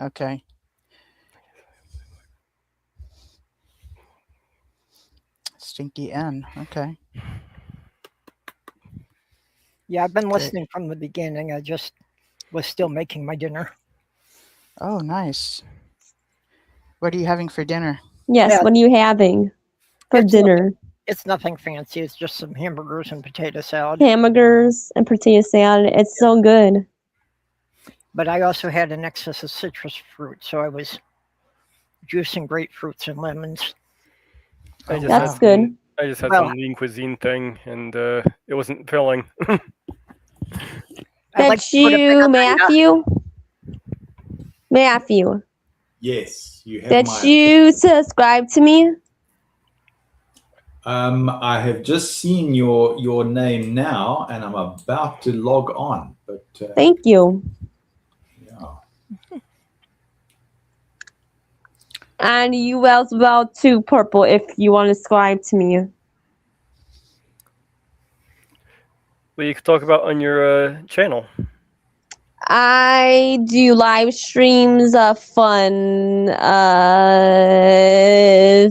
Okay. Stinky N. Okay. Yeah, I've been Okay. listening from the beginning. I just was still making my dinner. Oh, nice. What are you having for dinner? Yes, Yeah. what are you having for It's dinner? It's nothing fancy. It's just some hamburgers and potato salad. Hamburgers and potato salad. It's so good. But I also had an excess of citrus fruit, so I was juicing grapefruits and lemons. I just That's had good. I just had Well- some lean cuisine thing, and it wasn't filling. I That's like to put it you, bigger than Matthew. Matthew. Yes, you have Did my you subscribe to me? I have just seen your name now, and I'm about to log on. But Thank you. yeah. And you as well too, Purple, if you want to subscribe to me. What you could talk about on your channel. I do live streams of fun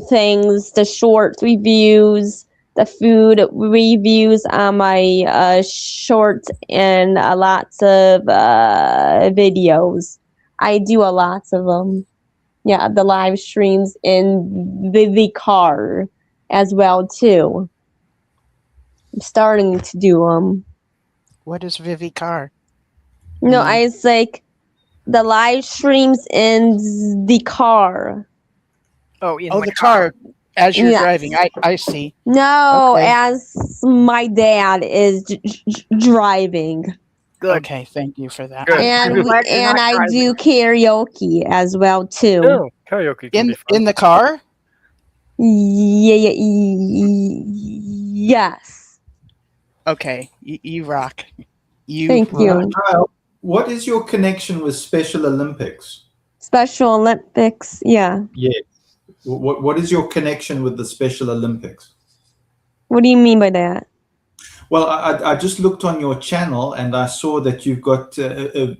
things, the short reviews, the food reviews on my short and lots of videos. I do a lots of them. Yeah, the live streams in the car as well too. I'm starting to do them. What is Vivi Car? No, I was like the live streams in the car. Oh, in Oh, my the car as you're Yes. driving. I see. No, Okay. as my dad is driving, Good. Okay, thank you for that. Good. and I'm glad you're not I do driving. karaoke as well too. Oh, karaoke can be fun. In the car? Yes. Okay, you rock. You Thank rock. you. Kyle, what is your connection with Special Olympics? Special Olympics. Yeah. Yes. What is your connection with the Special Olympics? What do you mean by that? Well, I just looked on your channel and I saw that you've got a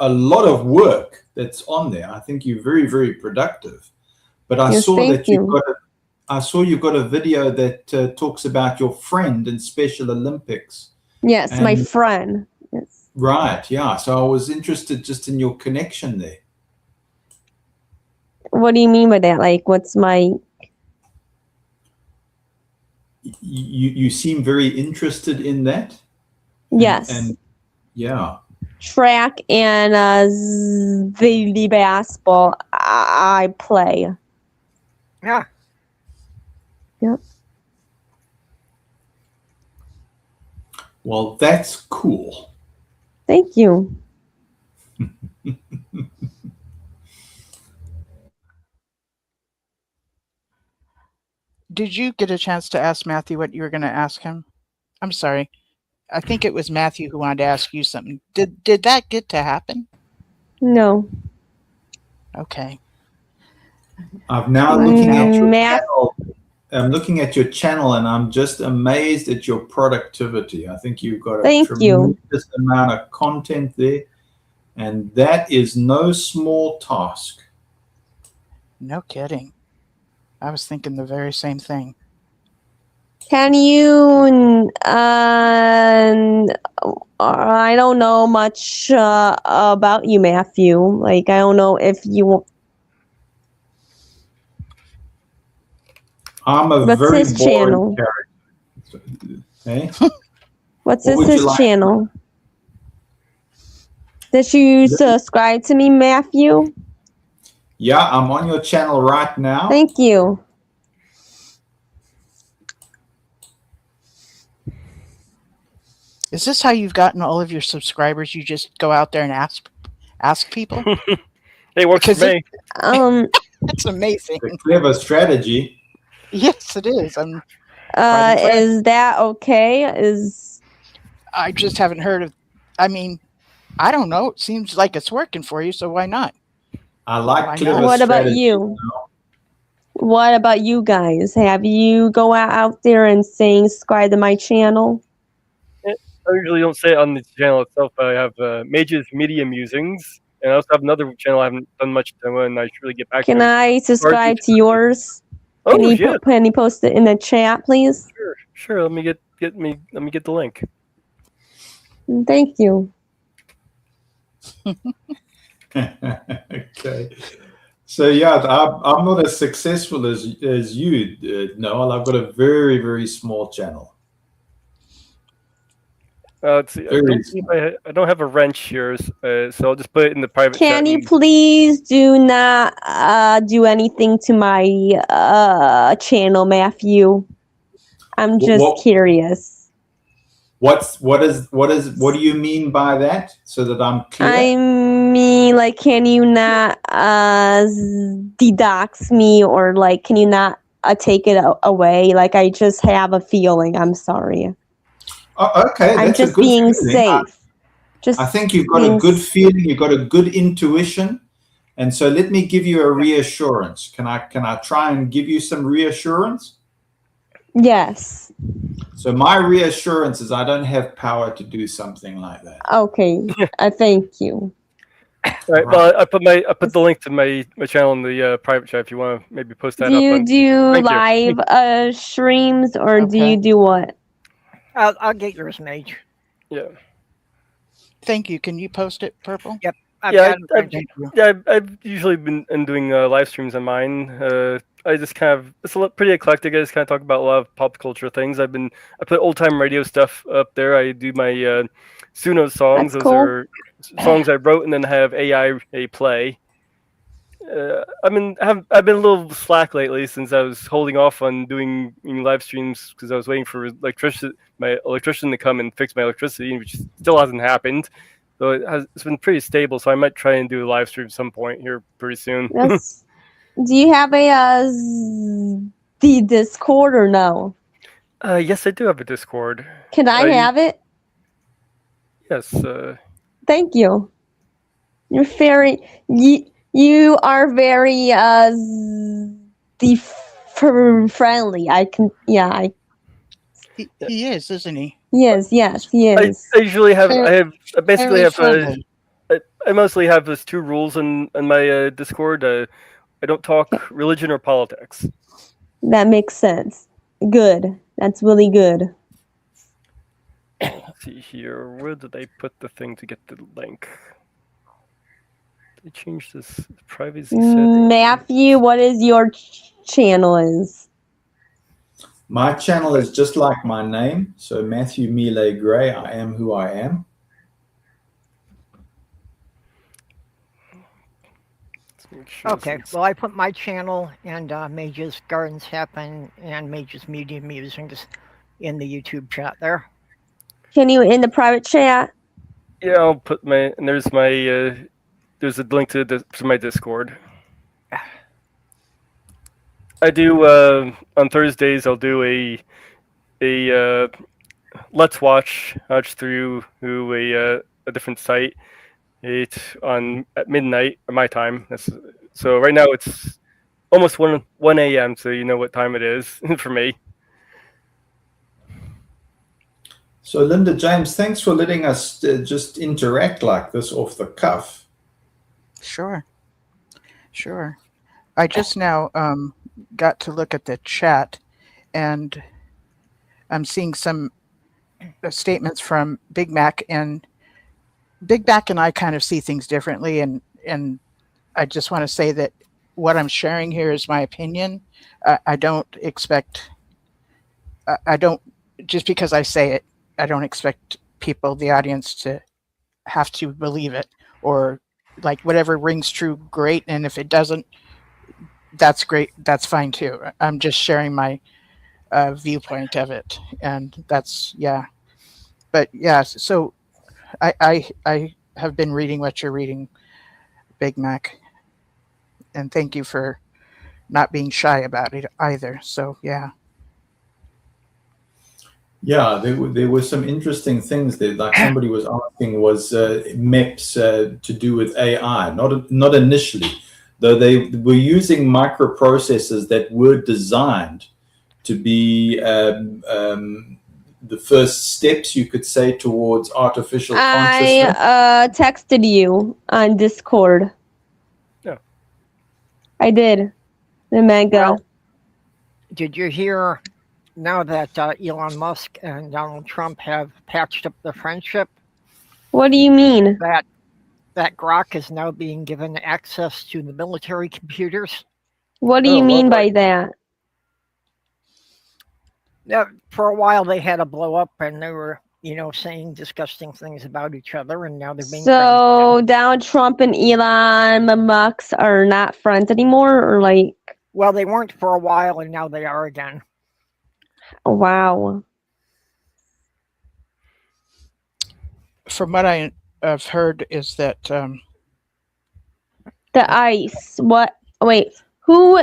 lot of work that's on there. I think you're very, very productive. But I Yes, saw thank that you've you. got a video that talks about your friend in Special Olympics. Yes, my And- friend. Yes. Right. Yeah. So I was interested just in your connection there. What do you mean by that? Like, what's my? You seem very interested in that. Yes. And yeah. Track and the basketball I play. Yeah. Yep. Well, that's cool. Thank you. Did you get a chance to ask Matthew what you were going to ask him? I'm sorry. I think it was Matthew who wanted to ask you something. Did that get to happen? No. Okay. I'm now looking at your Math. channel. I'm looking at your channel, and I'm just amazed at your productivity. I think you've got a Thank you. tremendous amount of content there, and that is no small task. No kidding. I was thinking the very same thing. Can you? I don't know much about you, Matthew. Like, I don't know if you. I'm a What's very his boring channel? character. Eh? What's What would his you like? channel? Did you subscribe to me, Matthew? Yeah, I'm on your channel right now. Thank you. Is this how you've gotten all of your subscribers? You just go out there and ask people? Hey, works Because for me. That's amazing. It's a clever strategy. Yes, it is. I'm quite impressed. Is that okay? I just haven't heard of. I mean, I don't know. It seems like it's working for you, so why not? I like Why clever not? What about strategy. you? What about you guys? Have you go out there and saying subscribe to my channel? I usually don't say it on the channel itself. I have Mage's Media Musings, and I also have another channel I haven't done much to, and I should really get back Can to it. I subscribe to yours? Oh, Can you yeah, can you post it in the chat, please? sure. Let me get the link. Thank you. Okay. So yeah, I'm not as successful as you, Noel. I've got a very, very small channel. Let's see. I don't have a wrench here, so I'll just put it in the private chat. Can you please do not do anything to my channel, Matthew? I'm just curious. What do you mean by that? So that I'm clear. I mean, like, can you not dedox me, or like, can you not take it away? Like, I just have a feeling. I'm sorry. Oh, okay, I'm that's a just good being feeling. safe. I think you've got a good feeling. You've got a good intuition, and so let me give you a reassurance. Can I try and give you some reassurance? Yes. So my reassurance is I don't have power to do something like that. Okay. Thank you. All right. Well, I put the link to my channel in the private chat if you want to maybe post that Do up. you do Thank you. live streams, or do Okay. you do what? I'll get yours, Mage. Yeah. Thank you. Can you post it, Purple? Yep. I've Yeah, got it right Thank you. Yeah, I've usually been doing live streams on mine. I just kind of it's pretty eclectic. I just kind of talk about a lot of pop culture things. I put old time radio stuff up there. I do my Suno songs. That's Those cool. are songs I wrote and then have AI play. I've been a little slack lately since I was holding off on doing live streams because I was waiting for my electrician to come and fix my electricity, which still hasn't happened. So it's been pretty stable. So I might try and do a live stream some point here pretty soon. Yes. Do you have a the Discord or no? Yes, I do have a Discord. Can I have it? Yes. Thank you. You're very you are very friendly. He is, isn't he? Yes, he is. I usually have. I basically Very have. friendly. I mostly have those two rules in my Discord. I don't talk religion or politics. That makes sense. Good. That's really good. Let's see here. Where did I put the thing to get the link? Did I change this privacy setting? Matthew, what is your channel is? My channel is just like my name. So Matthew Mile Gray. I am who I am. Sure Okay. Well, I put my channel and Mage's Gardens Happen and Mage's Media Musings in the YouTube chat there. Can you in the private chat? Yeah, I'll put and there's there's a link to my Discord. I do on Thursdays. I'll do a Let's watch through a different site. At midnight my time. So right now it's almost 1 a.m. So you know what time it is for me. So, Linda James, thanks for letting us just interact like this off the cuff. Sure. I just now got to look at the chat, and I'm seeing some statements from Big Mac, and Big Mac and I kind of see things differently, and I just want to say that what I'm sharing here is my opinion. I don't expect. I don't, just because I say it, I don't expect people, the audience, to have to believe it, or like whatever rings true, great. And if it doesn't, that's great. That's fine too. I'm just sharing my viewpoint of it, and that's, yeah. But yeah, so I have been reading what you're reading, Big Mac, and thank you for not being shy about it either. So yeah. Yeah, there were some interesting things there. Like somebody was asking, was MEPS to do with AI? Not initially, though they were using microprocessors that were designed to be the first steps, you could say, towards artificial consciousness. I texted you on Discord. Yeah. I did. The mega. Well, did you hear now that Elon Musk and Donald Trump have patched up the friendship? What do you mean? That Grok is now being given access to the military computers. What do you mean by that? Now, for a while they had a blow up and they were, saying disgusting things about each other, and now they're being So Donald Trump and Elon Musk are not friends anymore, or like? Well, they weren't for a while, and now they are again. Wow. From what I have heard is that The ICE. What? Wait. Who?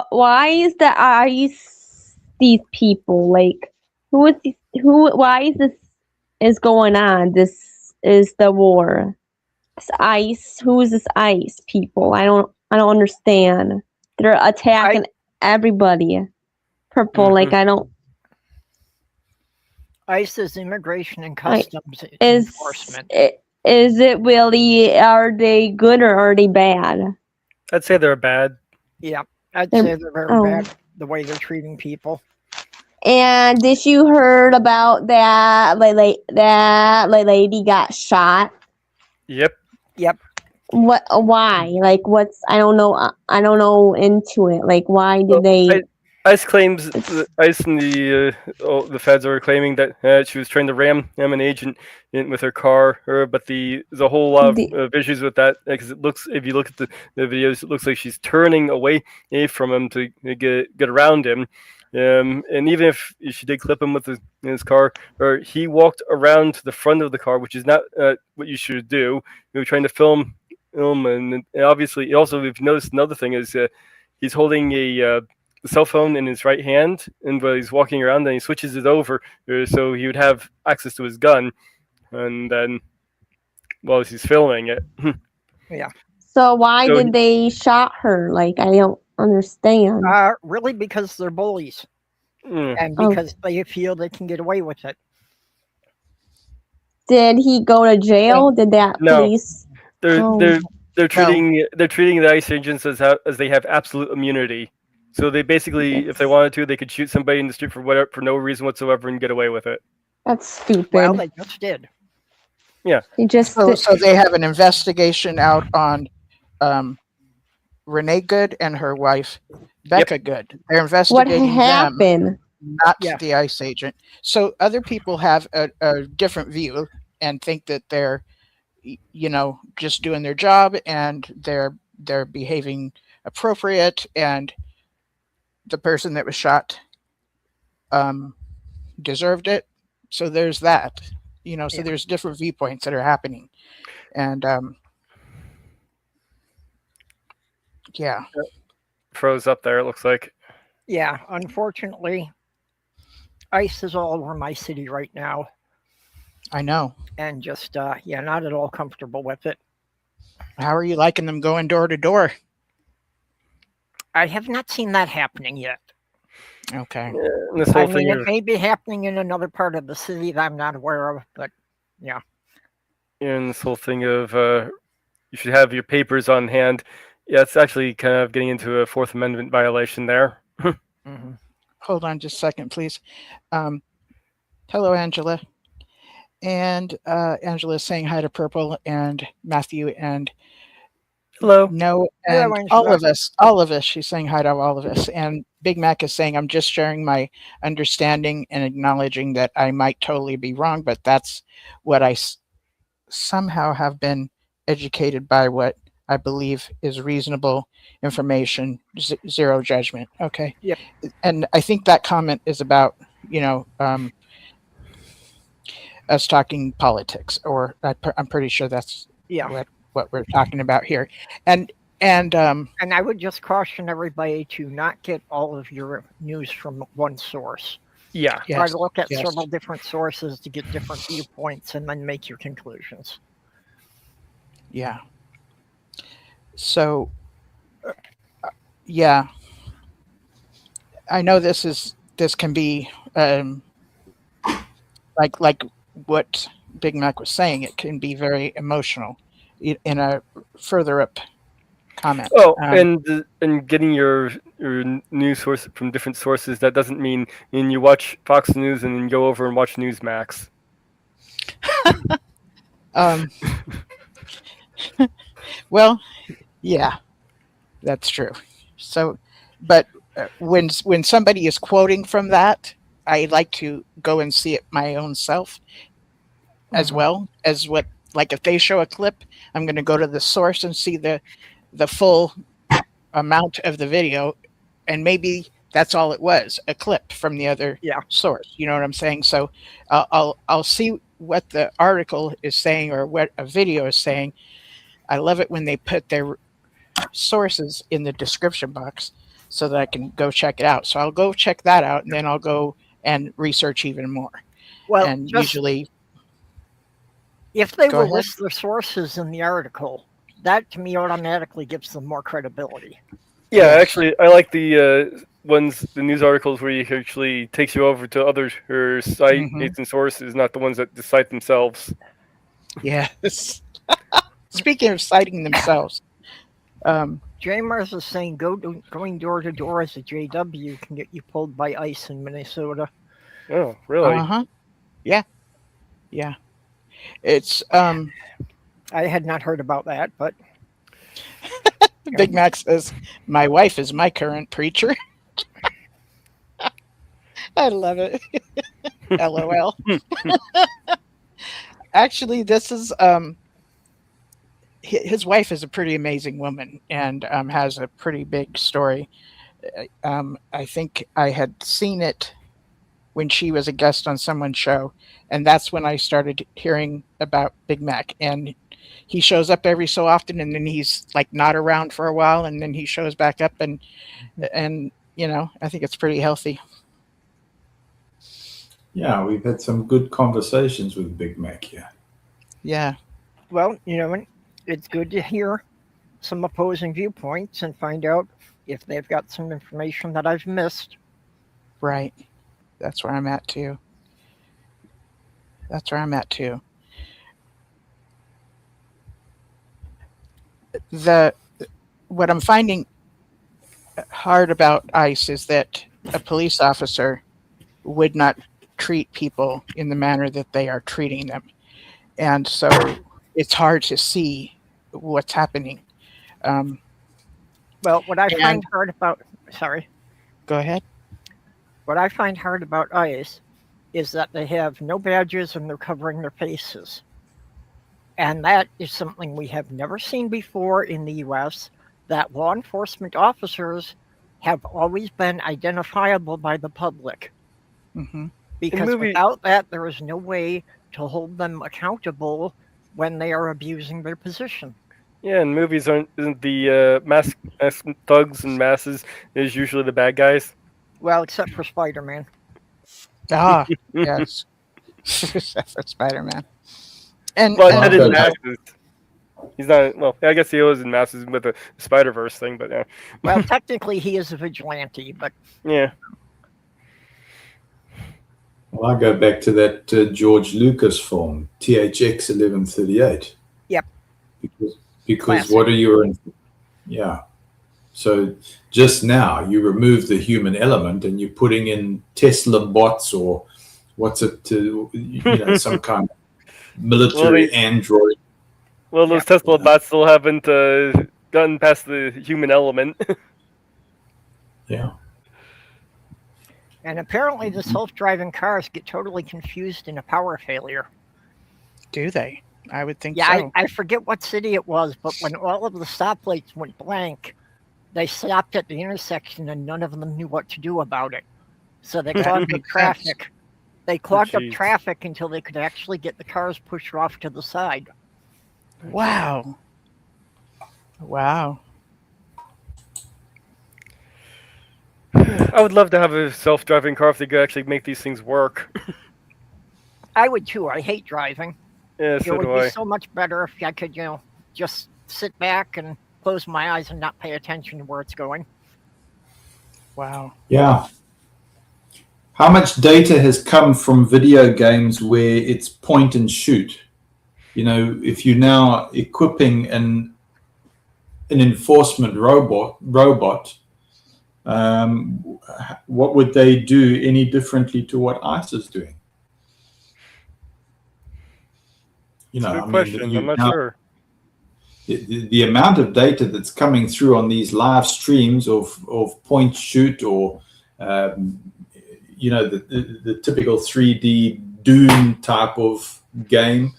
Why is the ICE these people? Like, who is these, who? Why is this is going on? This is the war. This ICE. Who is this ICE people? I don't understand. They're attacking everybody. Purple. Like, I don't. ICE is Immigration and Customs Enforcement. Is it really? Are they good or are they bad? I'd say they're bad. Yeah, I'd say they're very bad. The way they're treating people. And did you heard about that? That lady got shot. Yep. What? Why? Like, what's? I don't know. I don't know into it. Like, why did they? ICE claims ICE and the feds are claiming that she was trying to ram an agent in with her car, but there's a whole lot of issues with that, because it looks, if you look at the videos, it looks like she's turning away from him to get around him. And even if she did clip him with his car, or he walked around to the front of the car, which is not what you should do. We were trying to film, and obviously, also, if you notice, another thing is he's holding a cell phone in his right hand, and while he's walking around, then he switches it over so he would have access to his gun, and then while he's filming it. Yeah. So why did they shot her? Like, I don't understand. Really, because they're bullies, and because they feel they can get away with it. Did he go to jail? Did that police? They're treating the ICE agents as they have absolute immunity. So they basically, if they wanted to, they could shoot somebody in the street for no reason whatsoever and get away with it. That's stupid. Well, they just did. Yeah. So they have an investigation out on Renee Good and her wife Becca Good. They're investigating what happened? them, not the ICE agent. So other people have a different view and think that they're, just doing their job and they're behaving appropriate, and the person that was shot deserved it. So there's that, so there's different viewpoints that are happening. And froze up there, it looks like. Yeah, unfortunately, ICE is all over my city right now, I know. and just not at all comfortable with it. How are you liking them going door to door? I have not seen that happening yet. Okay. And this whole I thing mean, it of, may be happening in another part of the city that I'm not aware of, but and this whole thing of you should have your papers on hand. Yeah, it's actually kind of getting into a Fourth Amendment violation there. mhm. Hold on just a second, please. Hello, Angela. And Angela is saying hi to Purple and Matthew and Hello. No, Hello, and all Angela. of us. She's saying hi to all of us. And Big Mac is saying, I'm just sharing my understanding and acknowledging that I might totally be wrong, but that's what I somehow have been educated by what I believe is reasonable information, zero judgment. Okay. Yep. And I think that comment is about, us talking politics, or I'm pretty sure that's Yeah. what we're talking about here. And And I would just caution everybody to not get all of your news from one source. Yeah. Try yes, to look at yes. several different sources to get different viewpoints and then make your conclusions. Yeah. So, yeah, I know this can be like what Big Mac was saying. It can be very emotional in a further up comment. Oh, and getting your news source from different sources, that doesn't mean you watch Fox News and then go over and watch Newsmax. Well, yeah, that's true. So, but when somebody is quoting from that, I like to go and see it my own self, as Mhm. well as what, like if they show a clip, I'm going to go to the source and see the full amount of the video, and maybe that's all it was, a clip from the other Yeah. source. You know what I'm saying? So I'll see what the article is saying or what a video is saying. I love it when they put their sources in the description box so that I can go check it out. So I'll go check that out, and then I'll go and research even more. Well, And just usually, if they Go will ahead. list their sources in the article, that to me automatically gives them more credibility. Yeah, Yes. actually, I like the the news articles where he actually takes you over to other sites Mhm. and sources, not the ones that just cite themselves. yes. Speaking of citing themselves, J Mars is saying going door to door as a JW can get you pulled by ICE in Minnesota. Oh, really? uh-huh. Yeah. It's I had not heard about that, but Big Mac says, my wife is my current preacher. I love it. LOL. Actually, this is his wife is a pretty amazing woman, and has a pretty big story. I think I had seen it when she was a guest on someone's show, and that's when I started hearing about Big Mac. And he shows up every so often, and then he's like not around for a while, and then he shows back up, and I think it's pretty healthy. Yeah, we've had some good conversations with Big Mac here. Yeah. well, it's good to hear some opposing viewpoints and find out if they've got some information that I've missed. Right. That's where I'm at too. What I'm finding hard about ICE is that a police officer would not treat people in the manner that they are treating them. And so it's hard to see what's happening. Well, what I And- find hard about Go ahead. what I find hard about ICE is that they have no badges and they're covering their faces. And that is something we have never seen before in the US, that law enforcement officers have always been identifiable by the public. Hmm. Because movie- without that, there is no way to hold them accountable when they are abusing their position. Yeah, in movies, isn't the mask thugs and masses is usually the bad guys? Well, except for Spider-Man. Ah, yes. Spider-Man. And, Well, I that did is not- masses. He's not. Well, I guess he was in masses with the Spider-Verse thing, but yeah, Well, technically, he is a vigilante, but yeah. Well, I go back to that George Lucas film, THX 1138. Yep. Because Classic. what are your, yeah. So just now you remove the human element and you're putting in Tesla bots or what's it to, some kind of military android. Well, those Tesla bots still haven't gotten past the human element. Yeah. and apparently the self-driving cars get totally confused in a power failure. do they? I would think Yeah, so. I forget what city it was, but when all of the stoplights went blank, they stopped at the intersection and none of them knew what to do about it. So they That clogged up makes sense. traffic. They clogged up jeez. traffic until they could actually get the cars pushed off to the side. Wow. Wow. I would love to have a self-driving car if they could actually make these things work. I would too. I hate driving. Yeah, It so would do be I. so much better if I could, just sit back and close my eyes and not pay attention to where it's going. Wow. Yeah. How much data has come from video games where it's point and shoot? If you're now equipping an enforcement robot, what would they do any differently to what ICE is doing? It's a good question. I'm not sure. The amount of data that's coming through on these live streams of point shoot or the typical 3D Doom type of game.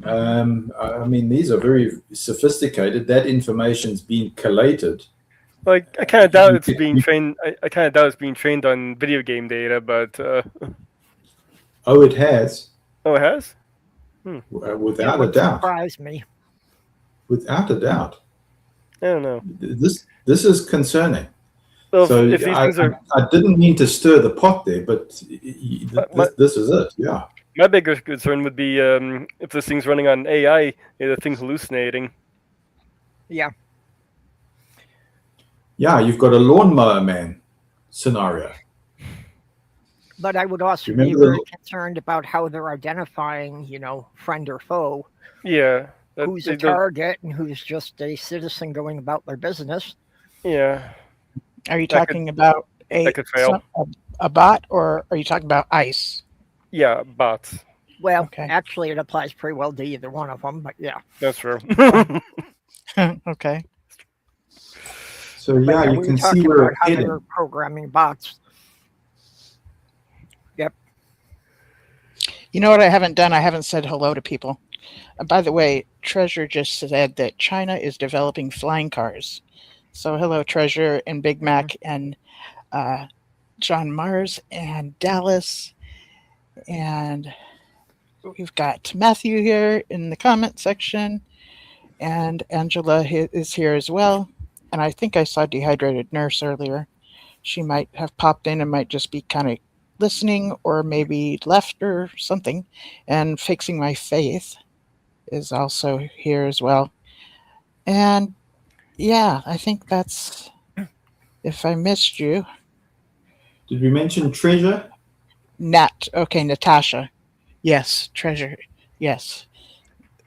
These are very sophisticated. That information's being collated. Like, I kind of doubt it's being trained. I kind of doubt it's being trained on video game data, but Oh, it has, oh, it has. without It a would doubt. surprise me. Without a doubt. I don't know. This is concerning. Well, So if these things are, I didn't mean to stir the pot there, but this is it. Yeah. my bigger concern would be if this thing's running on AI, the thing's hallucinating. Yeah. Yeah, you've got a lawnmower man scenario. But I would also be Remember very concerned about how they're identifying, friend or foe, Yeah. who's they a don't- target and who's just a citizen going about their business. Yeah. Are you That could- talking about that could fail. a bot, or are you talking about ICE? Yeah, bots. Well, Okay. actually, it applies pretty well to either one of them, but yeah. That's true. Okay. So But yeah, we you were can see talking where about it's how heading. they're programming bots. You know what I haven't done? I haven't said hello to people. By the way, Treasure just said that China is developing flying cars. So hello, Treasure and Big Mac and John Mars and Dallas. And we've got Matthew here in the comment section. And Angela is here as well. And I think I saw Dehydrated Nurse earlier. She might have popped in and might just be kind of listening or maybe left or something. And Fixing My Faith is also here as well. And yeah, I think that's, if I missed you, Did we mention Treasure? okay, Natasha. Yes, Treasure. Yes.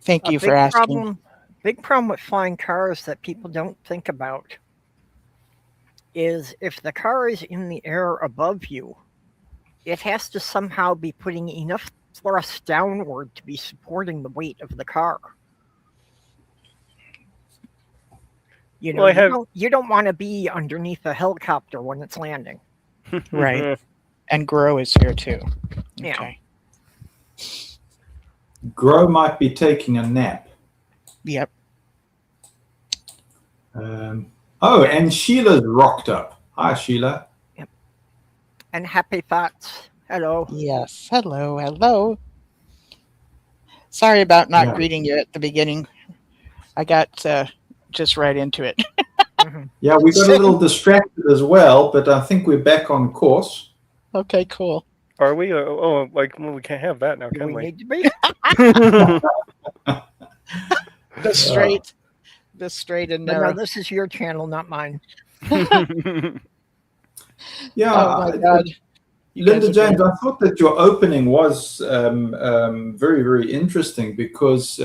Thank you for asking. Big problem with flying cars that people don't think about is if the car is in the air above you, it has to somehow be putting enough thrust downward to be supporting the weight of the car. Well, you don't want to be underneath a helicopter when it's landing. Right. And Grow is here too. Yeah. Okay. Grow might be taking a nap. Yep. And Sheila's rocked up. Hi, Sheila. And Happy Thoughts. Hello. Yes. Hello. Hello. Sorry about not Yeah. greeting you at the beginning. I got just right into it. Yeah, we got a little distracted as well, but I think we're back on course. Okay, cool. Are we? Oh, like well, we can't have that now, Do can we we? need to be? The straight and But no, narrow. this is your channel, not mine. Yeah, Oh my God. You guys Linda are James, great. I thought that your opening was very, very interesting because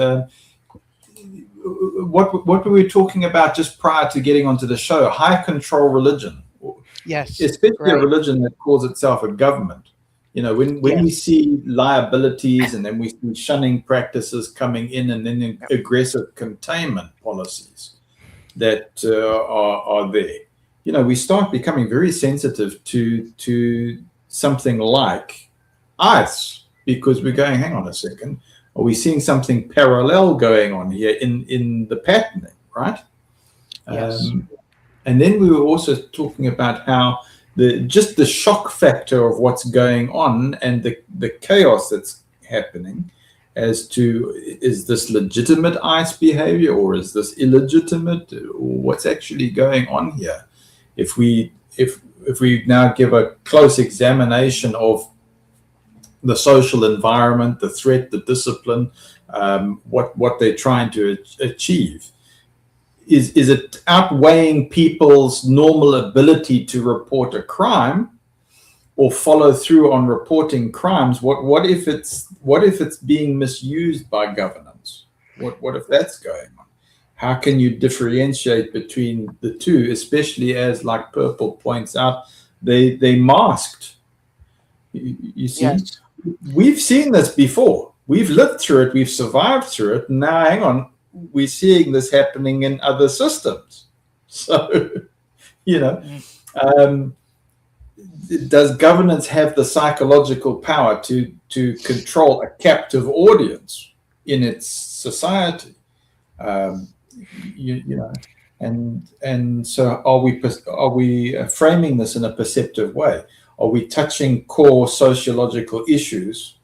what were we talking about just prior to getting onto the show? High control religion, Yes. especially a right. religion that calls itself a government. You know, when we Yes. see liabilities and then we see shunning practices coming in and then aggressive containment policies that are there, you know, we start becoming very sensitive to something like ICE because we're going, hang on a second, are we seeing something parallel going on here in the patterning, right? Yes. And then we were also talking about how just the shock factor of what's going on and the chaos that's happening as to is this legitimate ICE behavior or is this illegitimate or what's actually going on here? If we now give a close examination of the social environment, the threat, the discipline, what they're trying to achieve, is it outweighing people's normal ability to report a crime or follow through on reporting crimes? What if it's being misused by governance? What if that's going on? How can you differentiate between the two, especially as, like Purple points out, they masked? You see, Yes. we've seen this before. We've lived through it. We've survived through it. Now, hang on, we're seeing this happening in other systems. So, you know, does governance have the psychological power to control a captive audience in its society? You know, and so are we framing this in a perceptive way? Are we touching core sociological issues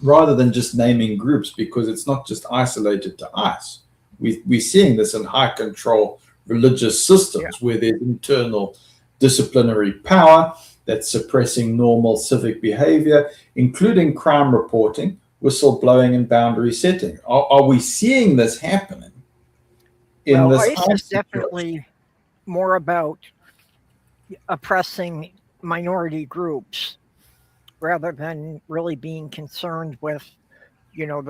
rather than just naming groups, because it's not just isolated to ICE? We're seeing this in high control religious systems where there's internal disciplinary power that's suppressing normal civic behavior, including crime reporting, whistleblowing, and boundary setting. Are we seeing this happening in Well, this ICE is situation? definitely more about oppressing minority groups rather than really being concerned with, you know,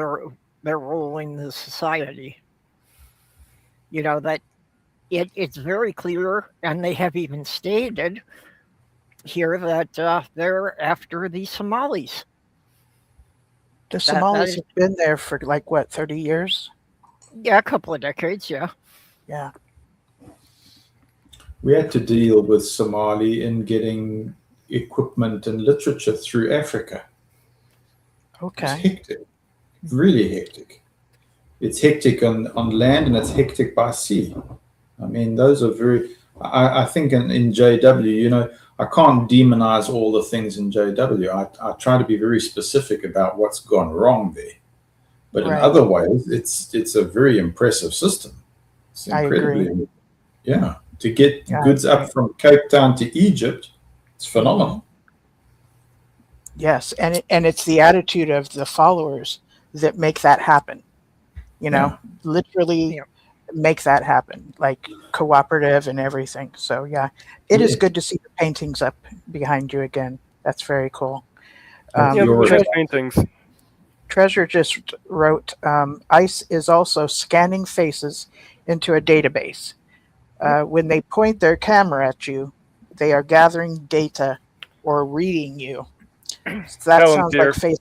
their role in the society. You know, that it's very clear, and they have even stated here that they're after the Somalis. The that Somalis is- have been there for like what, 30 years? Yeah, a couple of decades, yeah. Yeah. We had to deal with Somali in getting equipment and literature through Africa. It's Okay. hectic, really hectic. It's hectic on land and it's hectic by sea. I mean, those are very, I think in JW, you know, I can't demonize all the things in JW. I try to be very specific about what's gone wrong there. But in Right. other ways, it's a very impressive system. It's I agree. incredibly, yeah. To get Yeah, I goods agree. up from Cape Town to Egypt, it's phenomenal. Yes, and it's the attitude of the followers that make that happen. You know, literally Yeah. make that happen, like cooperative and everything. So yeah, it is Yeah. good to see the paintings up behind you again. That's very cool. That's Yeah, your- nice paintings. Treasure just wrote, ICE is also scanning faces into a database. When they point their camera at you, they are gathering data or reading you. So that sounds Palantir. like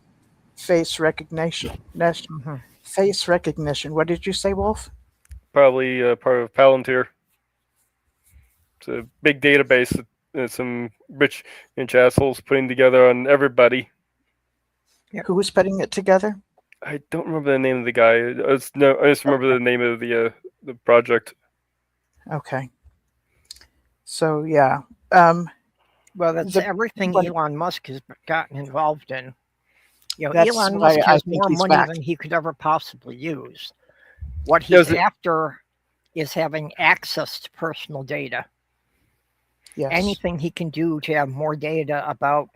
face recognition. Mhm. Face recognition. What did you say, Wolf? Probably part of Palantir. It's a big database that some rich assholes putting together on everybody. Who was putting it together? I don't remember the name of the guy. I just remember the name of the project. Okay. So yeah. Well, that's The- everything but- Elon Musk has gotten involved in. You know, That's Elon why Musk I has think more he's money back. than he could ever possibly use. What Yeah, he's is it- after is having access to personal data. Yes. Anything he can do to have more data about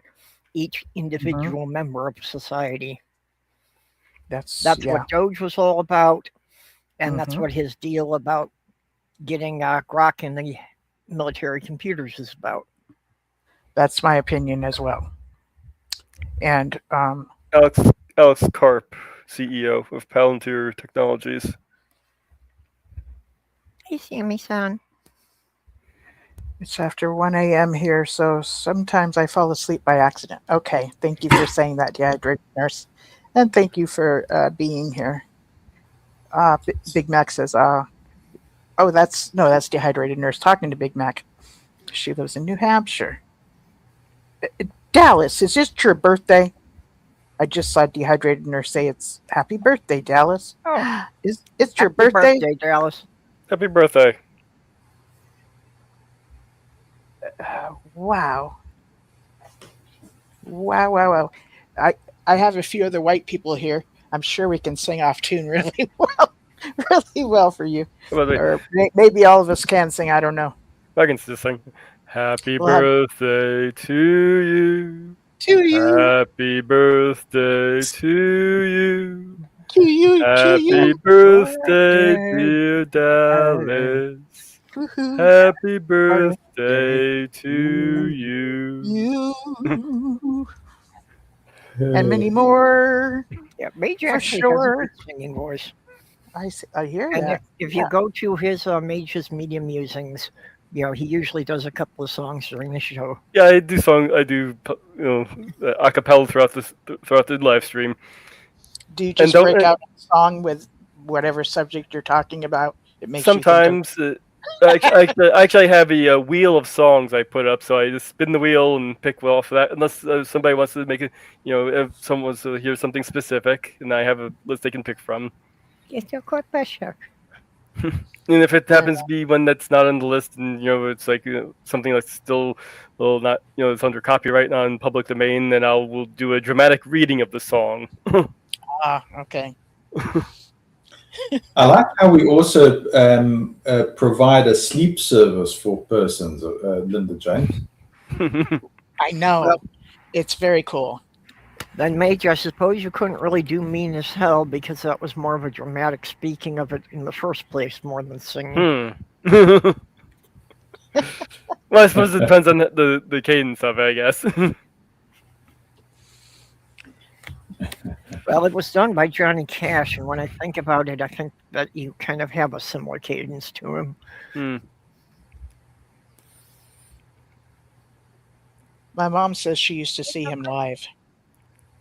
each individual member of society. That's That's yeah. what Doge was all about, and that's Mhm. what his deal about getting Grok in the military computers is about. That's my opinion as well. And Alex Karp, CEO of Palantir Technologies. Hey, Sammy-san. it's after 1 a.m. here, so sometimes I fall asleep by accident. Okay, thank you for saying that, dehydrated nurse, and thank you for being here. Big Mac says, oh, that's dehydrated nurse talking to Big Mac. She lives in New Hampshire. Dallas, is this your birthday? I just saw dehydrated nurse say it's happy birthday, Dallas. Oh, It's your happy birthday? Dallas. Happy birthday. Wow. Wow. I have a few other white people here. I'm sure we can sing off tune really well for you. By the way, Or maybe all of us can sing. I don't know. I can still sing. Happy We'll have- birthday to you. To you, Happy birthday to you. to you, to Happy you. birthday, Birthday. dear Dallas. Woohoo. Happy birthday to you. You and many more. Yeah, Major For actually has a sure. good singing voice. I hear And that. if you go to his Mage's Media Musings, he usually does a couple of songs during the show. Yeah, I do a cappella throughout the live stream. Do you just don't- break out a song with whatever subject you're talking about? It makes Sometimes, I actually have a wheel of songs I put up, so I just spin the wheel and pick off of that. Unless somebody wants to make it, if someone wants to hear something specific, and I have a list they can pick from. It's a good question. And if it happens to be one that's not on the list, and it's like something that's still, not it's under copyright, not in public domain, then we'll do a dramatic reading of the song. Okay. I like how we also provide a sleep service for persons, Linda James. I know. It's very cool. Then, Major, I suppose you couldn't really do Mean as Hell because that was more of a dramatic speaking of it in the first place more than singing. Well, I suppose it depends on the cadence of it, I guess. Well, it was done by Johnny Cash, and when I think about it, I think that you kind of have a similar cadence to him. My mom says she used to see him live.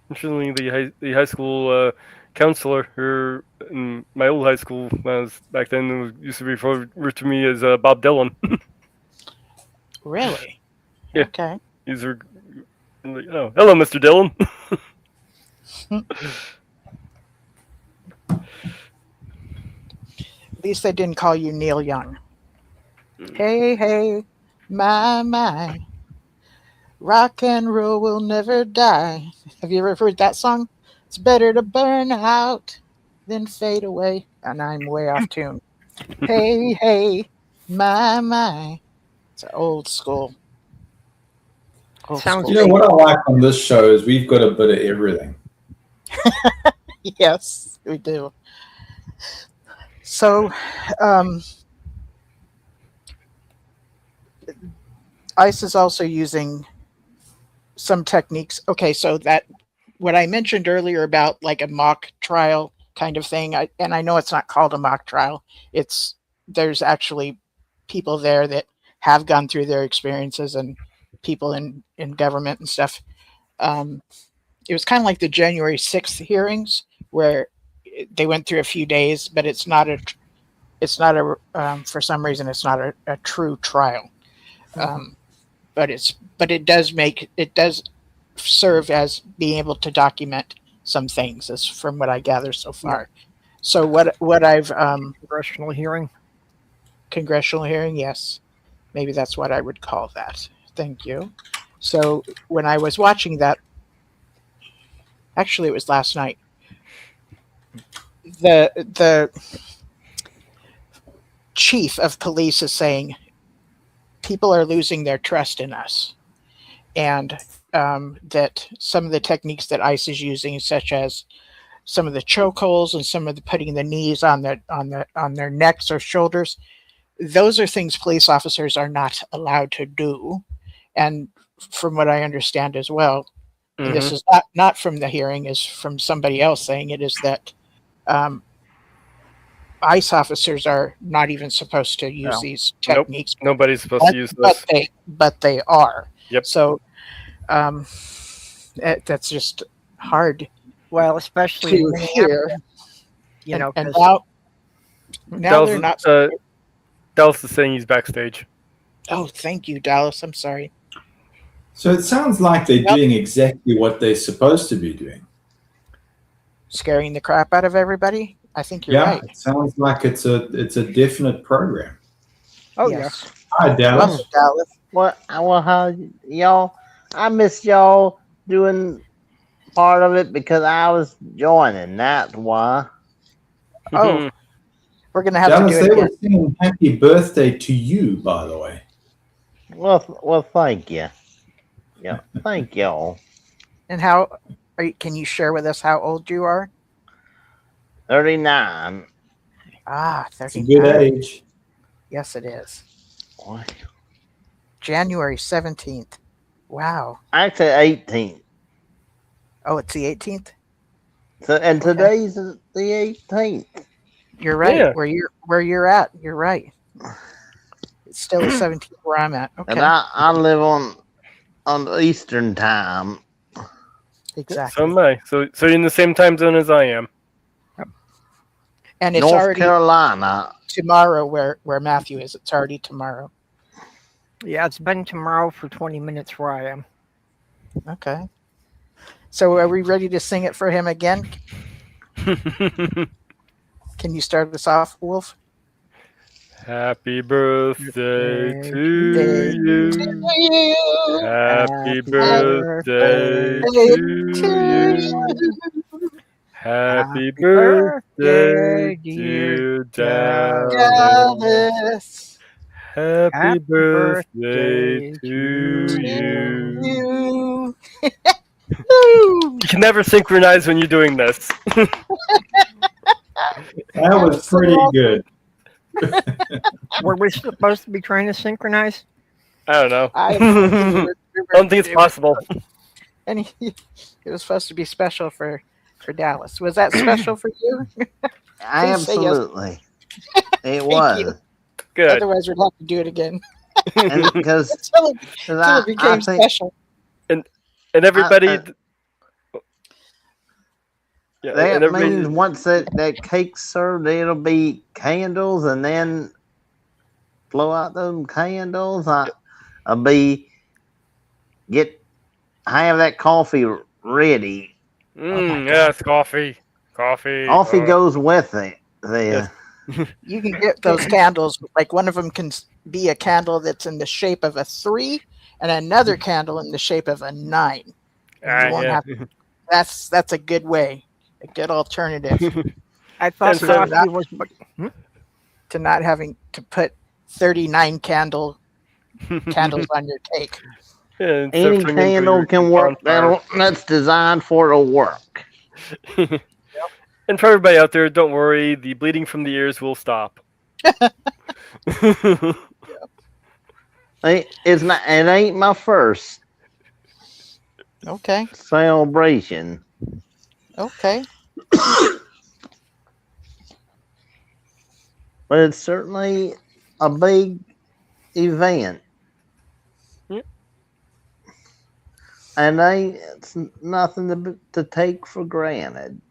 Interestingly, the high school counselor here in my old high school when I was back then used to be referred to me as Bob Dylan. Really? Yeah. Okay. He's like, oh, hello, Mr. Dylan. At least they didn't call you Neil Young. Hey, my. Rock and roll will never die. Have you ever heard that song? It's better to burn out than fade away. And I'm way off tune. Hey, my. It's old school. Sounds You know what I like on this show is we've got a bit of everything. Yes, we do. So, ICE is also using some techniques. Okay, so that what I mentioned earlier about like a mock trial kind of thing, and I know it's not called a mock trial. There's actually people there that have gone through their experiences and people in government and stuff. It was kind of like the January 6th hearings where they went through a few days, but it's not a for some reason it's not a true trial. But it does serve as being able to document some things, as from what I gather so far. So what I've congressional hearing. Congressional hearing, yes, maybe that's what I would call that. Thank you. So when I was watching that, actually it was last night, the chief of police is saying people are losing their trust in us, and that some of the techniques that ICE is using, such as some of the chokeholds and some of the putting the knees on their necks or shoulders, those are things police officers are not allowed to do. And from what I understand as well, and this is not from the hearing, is from somebody else saying it, is that ICE officers are not even supposed to use these Nope. techniques. Nobody's supposed to use this. But they are. Yep. So that's just hard Well, especially in to hear. Minneapolis, you know, And 'cause now they're not. Dallas is saying he's backstage. Oh, thank you, Dallas. I'm sorry. So it sounds like they're doing exactly what they're supposed to be doing. Scaring the crap out of everybody. I think you're right. It sounds like it's a definite program. oh Yes. Hi, Dallas. Welcome, Dallas. Well, how y'all? I miss y'all doing part of it because I was joining. That's why. Oh, we're gonna have Dallas, to do they it were again. singing happy birthday to you, by the way. Well, thank you. Yeah, thank y'all. And how can you share with us how old you are? 39. Ah, It's a 39. good age. Yes, it is. What? January 17th. Wow. Actually, 18. Oh, it's the 18th. So, and Okay. today's the 18th. You're right. Yeah. Where you're at. You're right. It's still the 17th where I'm at. Okay. And I live on the Eastern time. Exactly. So am I. So you're in the same time zone as I am. And it's North already Carolina. tomorrow where Matthew is. It's already tomorrow. yeah, it's been tomorrow for 20 minutes where I am. Okay. So are we ready to sing it for him again? Can you start us off, Wolf? Happy birthday to Birthday you. you. Happy birthday to you. Happy birthday, dear Dallas. Dallas. Happy Happy birthday birthday to you. You. You can never synchronize when you're doing this. That was pretty good. Were we supposed to be trying to synchronize? I don't know. I I don't think it's possible. And it was supposed to be special for Dallas. Was that special for you? Please say yes. Absolutely. It was. you. Good. Otherwise, we'd have to do it again And because until it became I think special. And everybody. I- Yeah, that and everybody. means once that cake's served, it'll be candles, and then blow out those candles. I'll have that coffee ready. Yes, coffee. Coffee. Coffee goes with it. Yes. You can get those candles. Like one of them can be a candle that's in the shape of a 3, and another candle in the shape of a 9. You won't Yeah. That's a good way, a good alternative I thought And so coffee that- was. to not having to put 39 candles on your cake. Yeah, instead of Any turning into candle your can work. bonfire. That's designed for to work. And for everybody out there, don't worry. The bleeding from the ears will stop. It's not. It ain't my first Okay. celebration. Okay. But it's certainly a big event. Yep. And it's nothing to take for granted.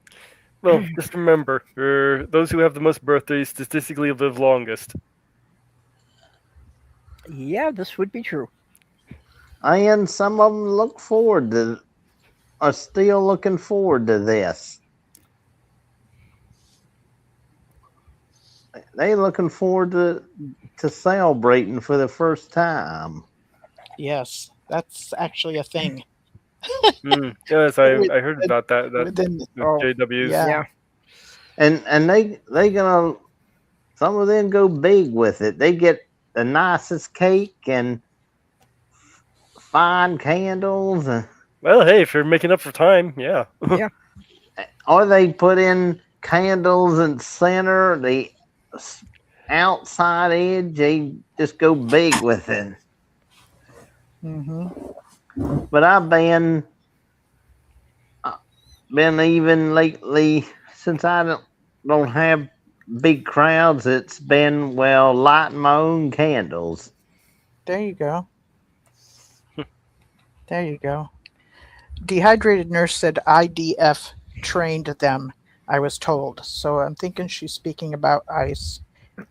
Well, just remember, those who have the most birthdays statistically live longest. Yeah, this would be true. And some of them are still looking forward to this. They looking forward to celebrating for the first time. Yes, that's actually a thing. Yes, I heard about that. Within The Oh, JWs. yeah. And they gonna, some of them go big with it. They get the nicest cake and find candles? Well, hey, if you're making up for time, yeah. Or they put in candles in center, the outside edge, they just go big with it. Hmm. But I've been even lately, since I don't have big crowds, it's been, well, lighting my own candles. There you go. There you go. Dehydrated nurse said IDF trained them, I was told. So I'm thinking she's speaking about ICE.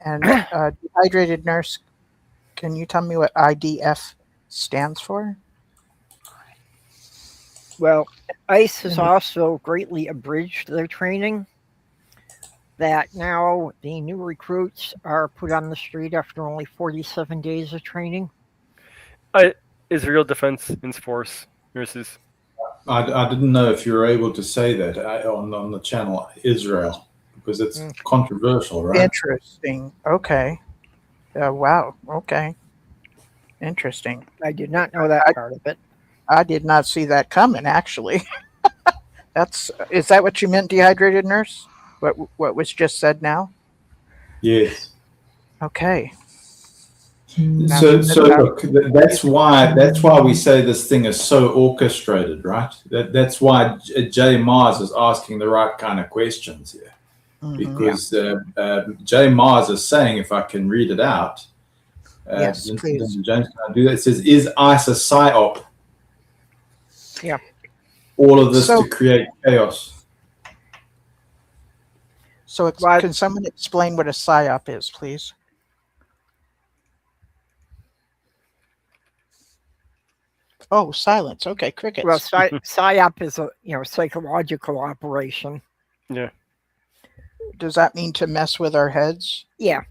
And dehydrated nurse, can you tell me what IDF stands for? Well, ICE has also greatly abridged their training. That now the new recruits are put on the street after only 47 days of training. Israel Defense Force nurses. I didn't know if you were able to say that on the channel Israel, because it's controversial, right? Interesting. Okay. Wow. Okay. Interesting. I did not know that part of it. I did not see that coming, actually. Is that what you meant, dehydrated nurse? What was just said now? Yes. Okay. So look, that's why we say this thing is so orchestrated, right? That's why Jay Mars is asking the right kind of questions here, because Jay Mars is saying, if I can read it out, yes, please. James, can I do that? It says, "Is ICE a psyop?" Yeah. All of this to create chaos. So can someone explain what a psyop is, please? Oh, silence. Okay, crickets. Well, PSYOP is a psychological operation. Yeah. Does that mean to mess with our heads? Yeah.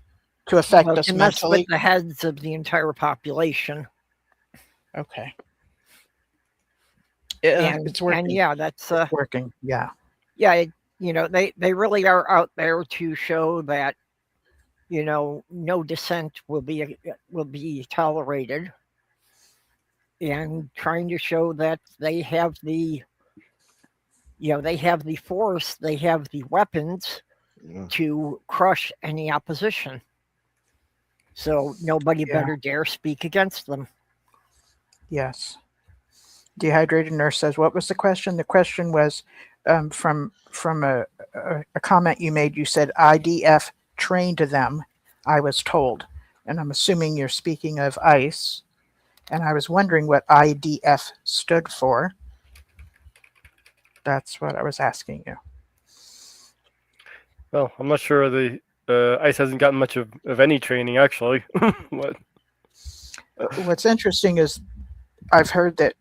To affect us to mess mentally? with the heads of the entire population. Okay. It's working. And yeah, that's it's working. Yeah. Yeah, they really are out there to show that no dissent will be tolerated, and trying to show that they have the force, they have the weapons to crush any opposition. So nobody better dare speak against them. Yes. Dehydrated nurse says, what was the question? The question was from a comment you made. You said IDF trained them, I was told. And I'm assuming you're speaking of ICE. And I was wondering what IDF stood for. That's what I was asking you. Well, I'm not sure the ICE hasn't gotten much of any training, actually. What's interesting is I've heard that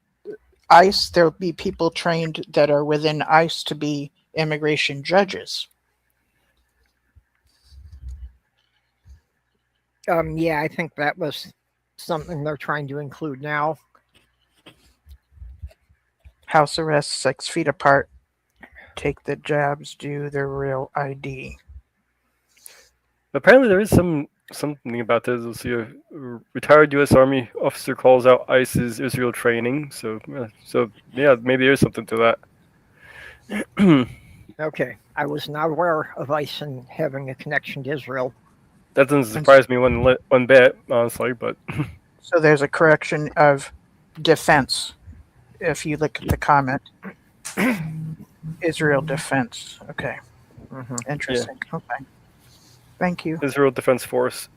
ICE, there'll be people trained that are within ICE to be immigration judges. Yeah, I think that was something they're trying to include now. House arrest, 6 feet apart, take the jabs, do their real ID. Apparently, there is something about this. We'll see a retired U.S. Army officer calls out ICE's Israel training. So yeah, maybe there's something to that. Okay, I was not aware of ICE and having a connection to Israel. That doesn't surprise me one bit, honestly. But so there's a correction of defense. If you look at the comment, Israel defense. Okay, interesting. Yeah. Okay, thank you. Israel Defense Force.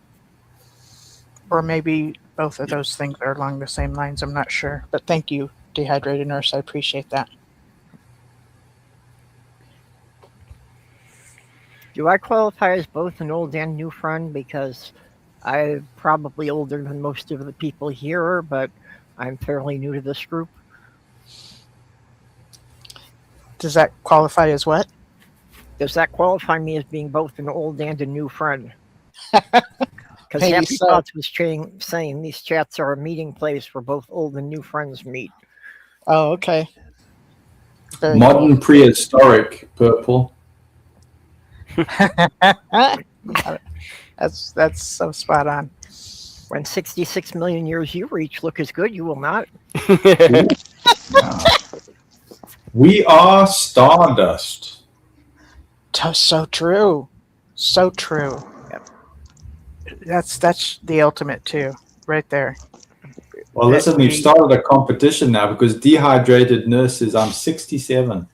Or maybe both of those things are along the same lines. I'm not sure, but thank you, dehydrated nurse. I appreciate that. Do I qualify as both an old and new friend? Because I'm probably older than most of the people here, but I'm fairly new to this group. Does that qualify as what? Does that qualify me as being both an old and a new friend? Because Happy Thoughts was saying these chats are a meeting place where both old and new friends meet. Oh, okay. Very modern, cool. Prehistoric, purple. That's so spot on. When 66 million years you reach look as good, you will not. Yeah. We are stardust. So true. So true. That's the ultimate too, right there. Well, listen, we've started a competition now because dehydrated nurses. I'm 67.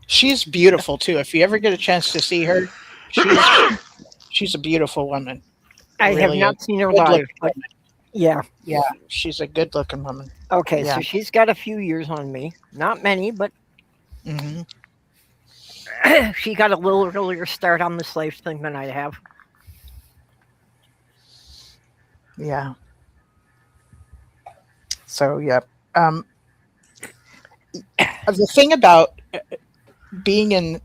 She's beautiful too. If you ever get a chance to see her, she's a beautiful woman. I have Really not seen her good live, looking but woman. yeah. Yeah, she's a good looking woman. Okay, Yeah. so she's got a few years on me. Not many, but Hmm. she got a little earlier start on the slave thing than I have. Yeah. So yeah. The thing about being in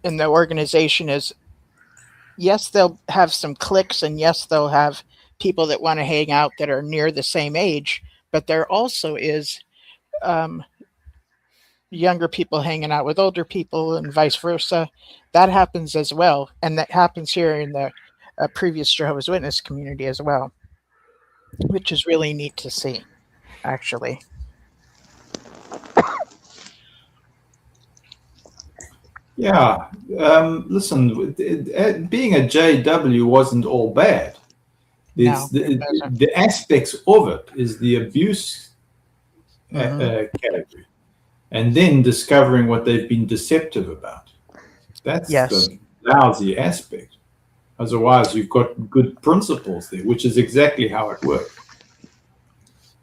the organization is, yes, they'll have some cliques, and yes, they'll have people that want to hang out that are near the same age, but there also is younger people hanging out with older people and vice versa. That happens as well, and that happens here in the previous Jehovah's Witness community as well, which is really neat to see, actually. Yeah. Listen, being a JW wasn't all bad. No, it doesn't. The aspects of it is the abuse Mhm. category, and then discovering what they've been deceptive about. That's Yes. the lousy aspect. Otherwise, you've got good principles there, which is exactly how it works.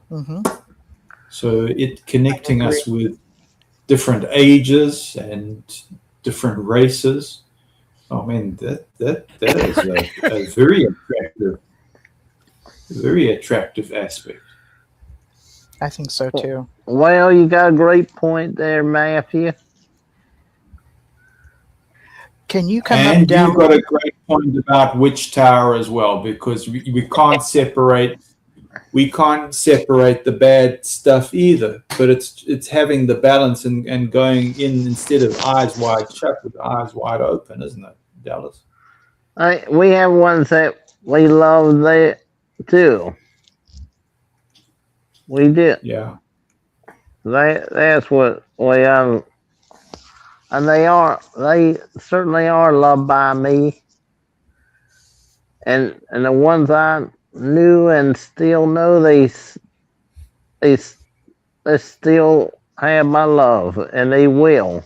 Hmm. So it connecting us with different ages and different races. I mean, that is a very attractive aspect. I think so too. Well, you got a great point there, Matthew. Can you come up And down? you've got a great point about Witch Tower as well, because we can't separate the bad stuff either. But it's having the balance and going in instead of eyes wide shut with eyes wide open, isn't it, Dallas? We have ones that we love there too. We do. Yeah. That's what we and they certainly are loved by me. And the ones I knew and still know, they still have my love, and they will.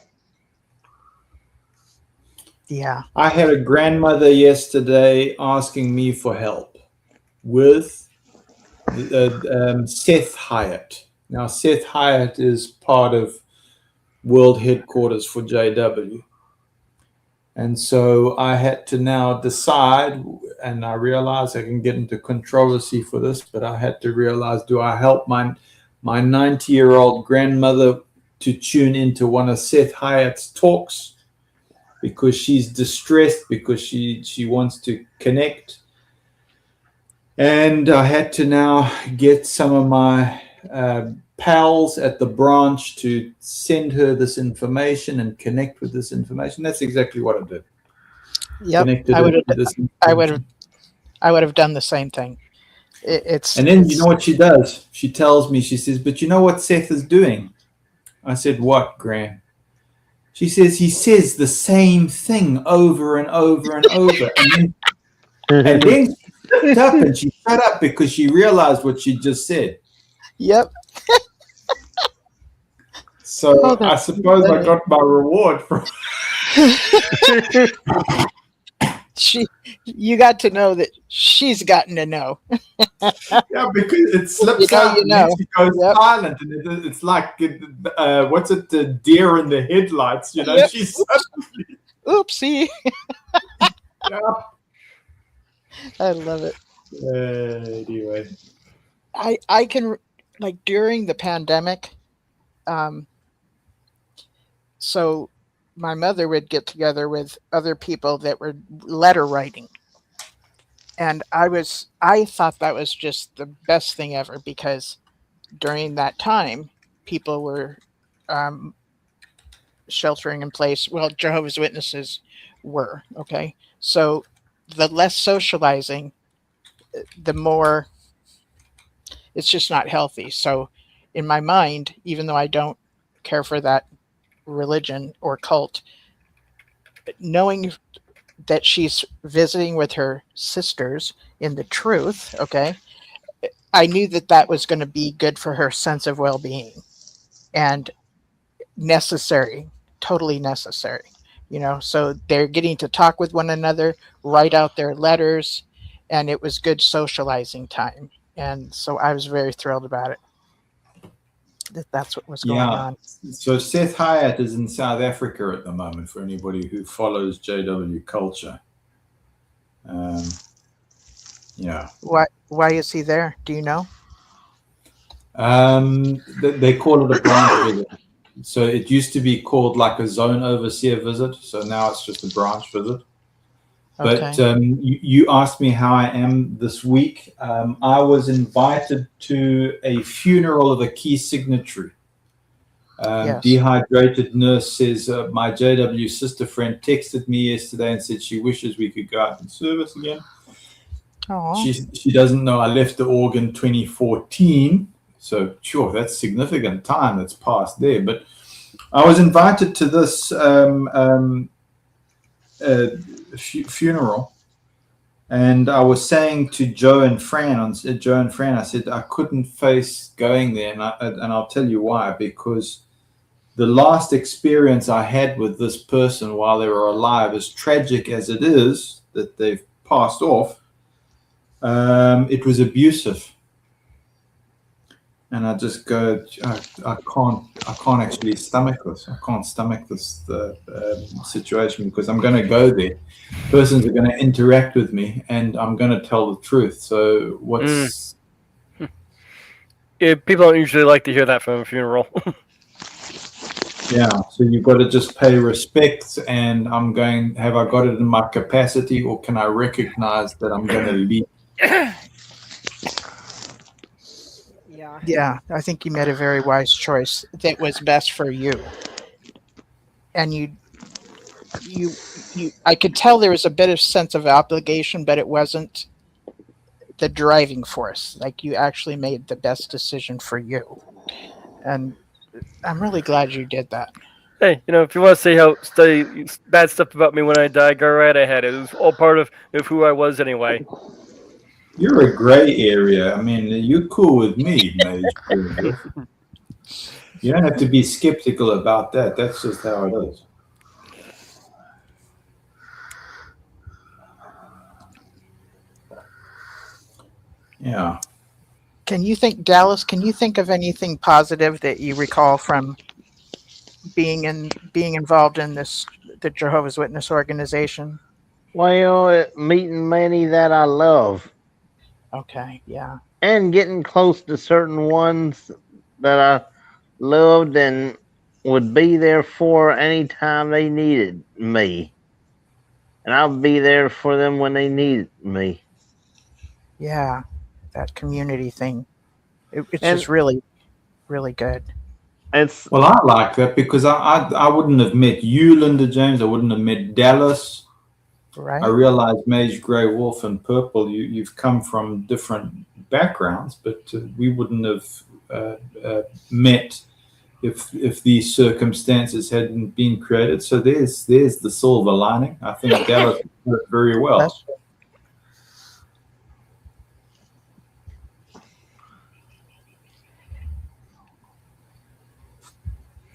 Yeah. I had a grandmother yesterday asking me for help with Seth Hyatt. Now, Seth Hyatt is part of world headquarters for JW. And so I had to now decide, and I realized I can get into controversy for this, but I had to realize, do I help my 90-year-old grandmother to tune into one of Seth Hyatt's talks because she's distressed, because she wants to connect? And I had to now get some of my pals at the branch to send her this information and connect with this information. That's exactly what I did. Yep. Connected I would her to this information. I would have done the same thing. And then you know what she does? She tells me, she says, but you know what Seth is doing? I said, what, Gran? She says, he says the same thing over and over and over. And then she flipped up and she shut up because she realized what she just said. Yep. So Oh, I that's suppose I funny. got my reward from You got to know that she's gotten to know. yeah, because it slips You know, out you and then know. she goes Yep. silent, and it's like what's it, the deer in the headlights? You know, Yep. she's Oopsie. yeah. I love it. Anyway, I can, like, during the pandemic, so my mother would get together with other people that were letter writing. And I thought that was just the best thing ever, because during that time, people were sheltering in place. Well, Jehovah's Witnesses were, okay? So the less socializing the more it's just not healthy. So in my mind, even though I don't care for that religion or cult, knowing that she's visiting with her sisters in the truth, okay, I knew that that was going to be good for her sense of well-being and necessary, totally necessary, so they're getting to talk with one another, write out their letters, and it was good socializing time. And so I was very thrilled about it, that's what was going on. So Seth Hyatt is in South Africa at the moment, for anybody who follows JW culture. Why is he there? Do you know? They call it a branch visit. So it used to be called like a zone overseer visit. So now it's just a branch visit. But you asked me how I am this week. I was invited to a funeral of a key signatory. Yes. Dehydrated nurse says, my JW sister friend texted me yesterday and said she wishes we could go out in service again. She doesn't know I left the org in 2014. So sure, that's significant time that's passed there. But I was invited to this funeral, and I was saying to Joe and Fran, I said I couldn't face going there, and I'll tell you why. Because the last experience I had with this person while they were alive, as tragic as it is that they've passed off, it was abusive. And I just go, I can't actually stomach this. I can't stomach this situation, because I'm going to go there. Persons are going to interact with me, and I'm going to tell the truth. So what's... Yeah, people don't usually like to hear that from a funeral. Yeah, so you've got to just pay respect, and have I got it in my capacity, or can I recognize that I'm going to leave? Yeah, I think you made a very wise choice that was best for you. And I could tell there was a bit of sense of obligation, but it wasn't the driving force. Like, you actually made the best decision for you. And I'm really glad you did that. Hey, if you want to say bad stuff about me when I die, go right ahead. It was all part of who I was anyway. You're a gray area. I mean, you're cool with me, Mage. You don't have to be skeptical about that. That's just how it is. Yeah. Dallas, can you think of anything positive that you recall from being involved in the Jehovah's Witness organization? Well, meeting many that I love. Okay, yeah. And getting close to certain ones that I loved and would be there for anytime they needed me. And I'll be there for them when they need me. Yeah, that community thing. It's just really, really good. Well, I like that, because I wouldn't have met you, Linda James. I wouldn't have met Dallas. Right. I realize Mage, Grey Wolf, and Purple, you've come from different backgrounds, but we wouldn't have met if these circumstances hadn't been created. So there's the silver lining. I think Dallas did it very well.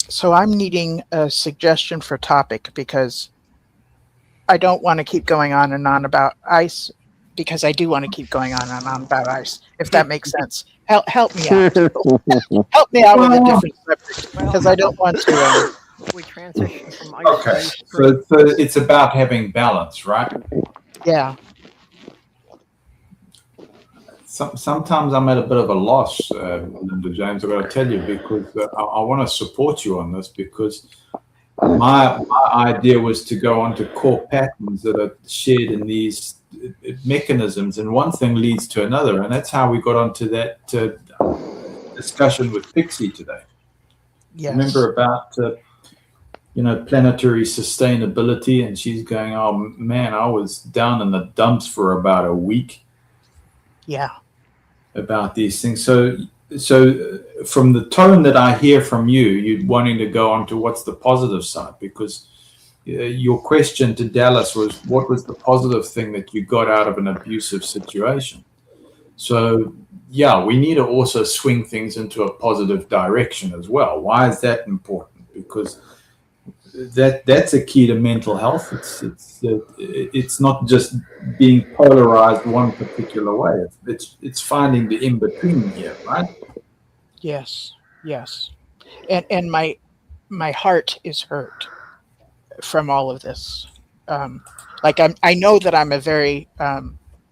So I'm needing a suggestion for topic, because I don't want to keep going on and on about ICE, because I do want to keep going on and on about ICE, if that makes sense. Help me out. Help me out with a different subject, because I don't want to... We transition from ICE. Okay, so it's about having balance, right? Yeah. Sometimes I'm at a bit of a loss, Linda James, I've got to tell you, because I want to support you on this, because my idea was to go on to core patterns that are shared in these mechanisms, and one thing leads to another, and that's how we got onto that discussion with Pixie today. Yes. Remember about planetary sustainability, and she's going, oh man, I was down in the dumps for about a week. Yeah. about these things. So from the tone that I hear from you, you're wanting to go on to what's the positive side, because your question to Dallas was, what was the positive thing that you got out of an abusive situation? So yeah, we need to also swing things into a positive direction as well. Why is that important? Because that's a key to mental health. It's not just being polarized one particular way. It's finding the in between here, right? Yes. Yes. And my heart is hurt from all of this. Like I know that I'm a very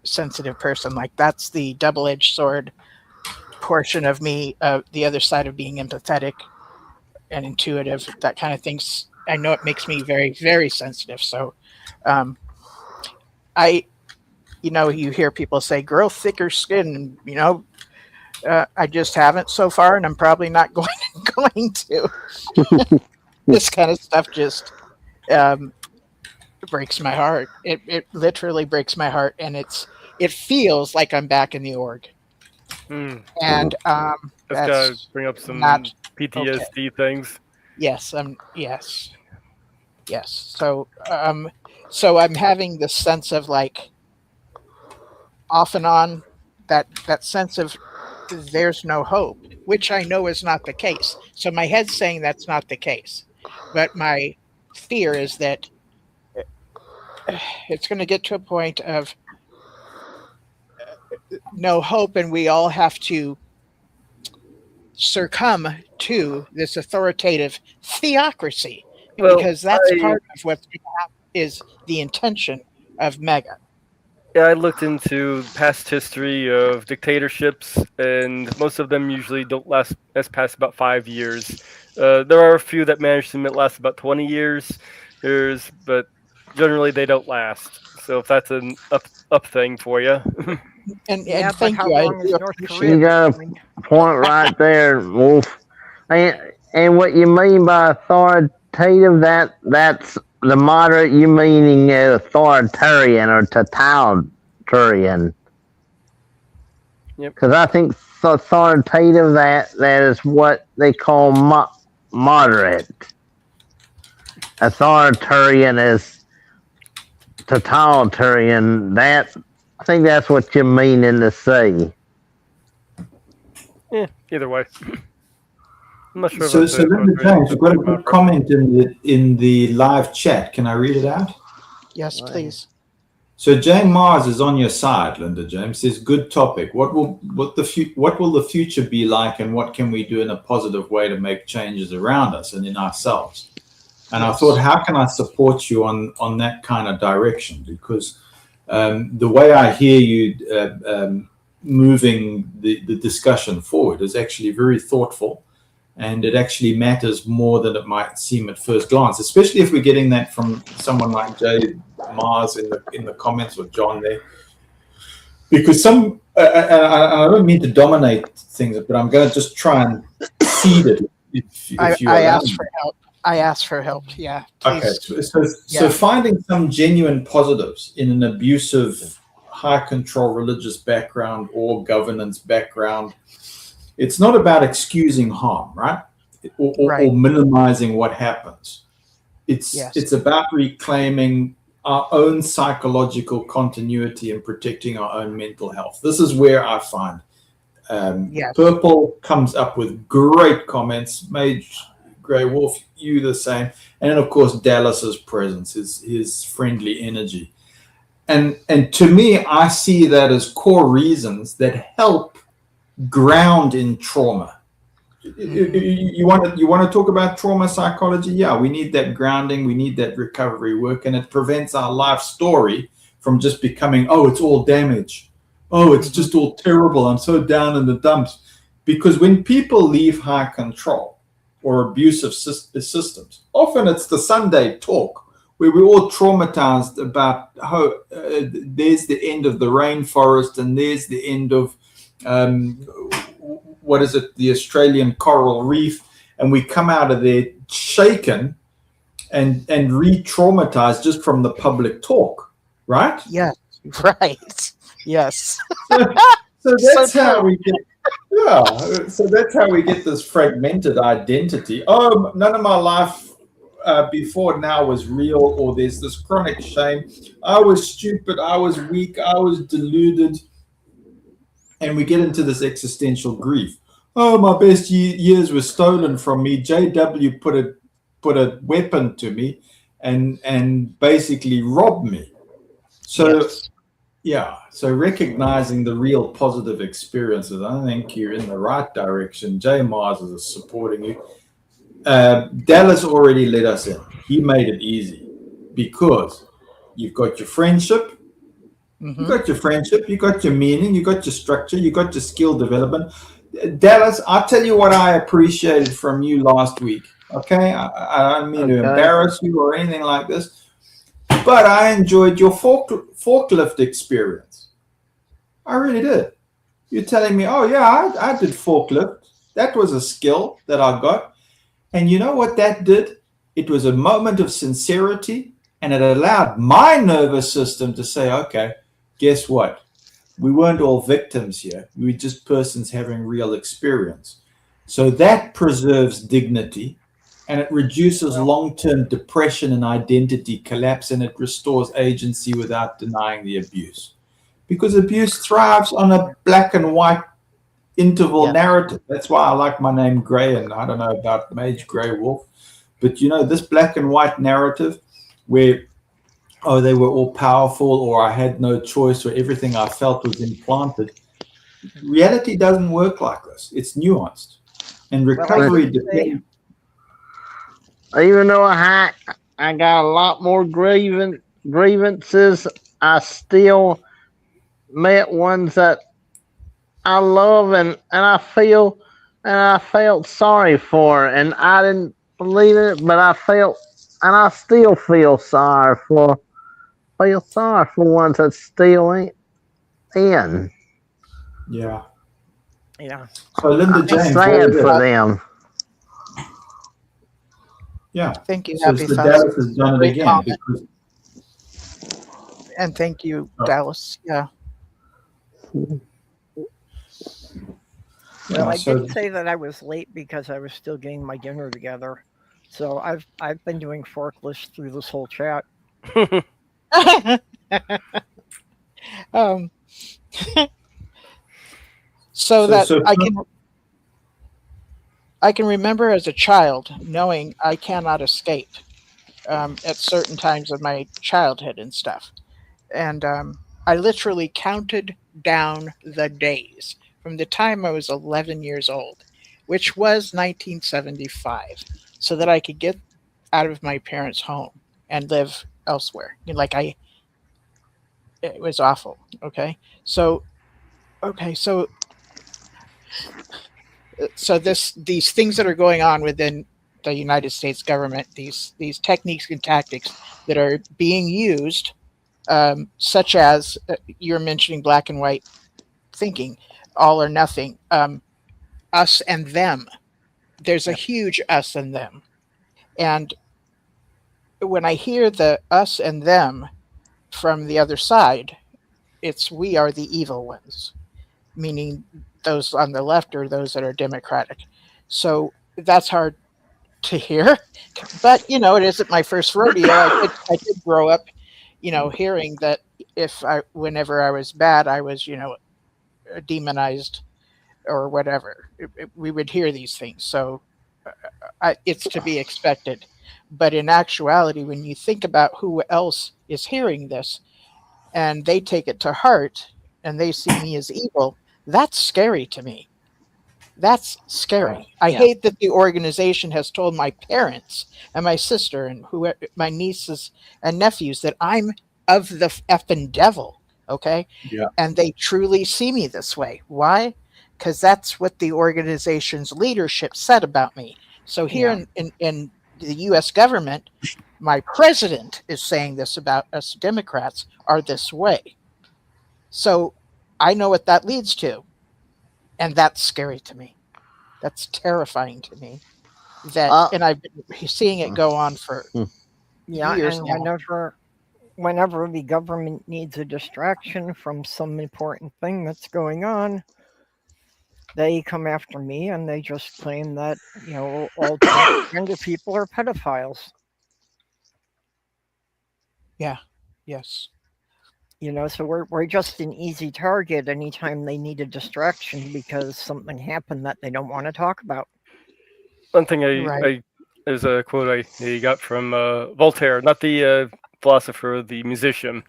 sensitive person. Like that's the double-edged sword portion of me. The other side of being empathetic and intuitive, that kind of things. I know it makes me very, very sensitive. So, you hear people say, grow thicker skin, I just haven't so far, and I'm probably not going to. This kind of stuff just breaks my heart. It literally breaks my heart, and it feels like I'm back in the org. And That's gotta bring up some not PTSD things. Yes, yes. So I'm having this sense of like off and on, that sense of there's no hope, which I know is not the case. So my head's saying that's not the case, but my fear is that it's going to get to a point of no hope, and we all have to succumb to this authoritative theocracy, because that's part of what is the intention of MAGA. Yeah, I looked into past history of dictatorships, and most of them usually don't last past about 5 years. There are a few that manage to last about 20 years, but generally they don't last. So if that's an up thing for you. And Yeah, but thank how you. I long is do North appreciate Korea You got going? a point right there, Wolf. And what you mean by authoritative, that's the moderate, you meaning authoritarian or totalitarian. Yep. Because I think authoritative, that is what they call moderate. Authoritarian is totalitarian. I think that's what you're meaning to say. Yeah, either way. I'm not sure. So Linda James, I've got a good comment in the live chat. Can I read it out? Yes, please. So Jane Mars is on your side, Linda James. Says, good topic. What will the future be like, and what can we do in a positive way to make changes around us and in ourselves? And I thought, how can I support you on that kind of direction? Because the way I hear you moving the discussion forward is actually very thoughtful, and it actually matters more than it might seem at first glance, especially if we're getting that from someone like Jay Mars in the comments, or John there. Because and I don't mean to dominate things, but I'm going to just try and seed it. If you I asked for help. I asked for help. Yeah. Please. Okay. So finding some genuine positives in an abusive, high control religious background or governance background, it's not about excusing harm, right? Or minimizing what happens. It's about reclaiming our own psychological continuity and protecting our own mental health. This is where I find Purple comes up with great comments. Mage Grey Wolf, you the same. And then, of course, Dallas's presence, his friendly energy. And to me, I see that as core reasons that help ground in trauma. You want to talk about trauma psychology? Yeah, we need that grounding. We need that recovery work, and it prevents our life story from just becoming, oh, it's all damage. Oh, it's just all terrible. I'm so down in the dumps. Because when people leave high control or abusive systems, often it's the Sunday talk where we're all traumatized about how there's the end of the rainforest and there's the end of the Australian coral reef, and we come out of there shaken and re-traumatized just from the public talk, right? Yeah, right. Yes. So that's So how true. we get. Yeah, so that's how we get this fragmented identity. Oh, none of my life before now was real, or there's this chronic shame. I was stupid. I was weak. I was deluded, and we get into this existential grief. Oh, my best years were stolen from me. JW put a weapon to me, and basically robbed me. So. Yes. Yeah, so recognizing the real positive experiences, I think you're in the right direction. Jay Mars is supporting you. Dallas already let us in. He made it easy because you've got your friendship, Mhm. you got your friendship, you got your meaning, you got your structure, you got your skill development. Dallas, I'll tell you what I appreciated from you last week. Okay, I don't mean to Okay. embarrass you or anything like this, but I enjoyed your forklift experience. I really did. You're telling me, oh, yeah, I did forklift. That was a skill that I got. And you know what that did? It was a moment of sincerity, and it allowed my nervous system to say, okay, guess what? We weren't all victims here. We were just persons having real experience. So that preserves dignity, and it reduces long-term depression and identity collapse, and it restores agency without denying the abuse. Because abuse thrives on a black and white interval Yes. narrative. That's why I like my name Gray, and I don't know about Mage Grey Wolf, but you know, this black and white narrative where, oh, they were all powerful, or I had no choice, or everything I felt was implanted. Reality doesn't work like this. It's nuanced. And recovery depends. Even though I got a lot more grievances, I still met ones that I love and I felt sorry for, and I didn't believe it, but I still feel sorry for ones that still ain't in. Yeah. Yeah. So Linda I'm James, sad for them. yeah. Thank you, So Happy Thoughts. Dallas has done it Great again. comment. Because, And thank you, Oh. Dallas. Yeah. yeah, Well, I so did say that I was late because I was still getting my dinner together. So I've been doing forklifts through this whole chat. um, so that I can remember as a child knowing I cannot escape at certain times of my childhood and stuff. And I literally counted down the days from the time I was 11 years old, which was 1975, so that I could get out of my parents' home and live elsewhere. It was awful. Okay, so these things that are going on within the United States government, these techniques and tactics that are being used, such as you're mentioning black and white thinking, all or nothing, us and them. There's a huge us and them, and when I hear the us and them from the other side, it's we are the evil ones, meaning those on the left or those that are democratic. So that's hard to hear, but it isn't my first rodeo. I did grow up, hearing that whenever I was bad, I was, demonized or whatever. We would hear these things, so it's to be expected. But in actuality, when you think about who else is hearing this and they take it to heart and they see me as evil, that's scary to me. That's scary. I hate that the organization has told my parents and my sister and my nieces and nephews that I'm of the effing devil. Okay. Yeah. And they truly see me this way. Why? Because that's what the organization's leadership said about me. So here in the US government, my president is saying this about us Democrats are this way. So I know what that leads to. And that's scary to me. That's terrifying to me. And I've been seeing it go on for Yeah, years and now. whenever the government needs a distraction from some important thing that's going on, they come after me and they just claim that, all transgender people are pedophiles. Yes. So we're just an easy target anytime they need a distraction because something happened that they don't want to talk about. One thing Right. there's a quote I got from Voltaire, not the philosopher, the musician.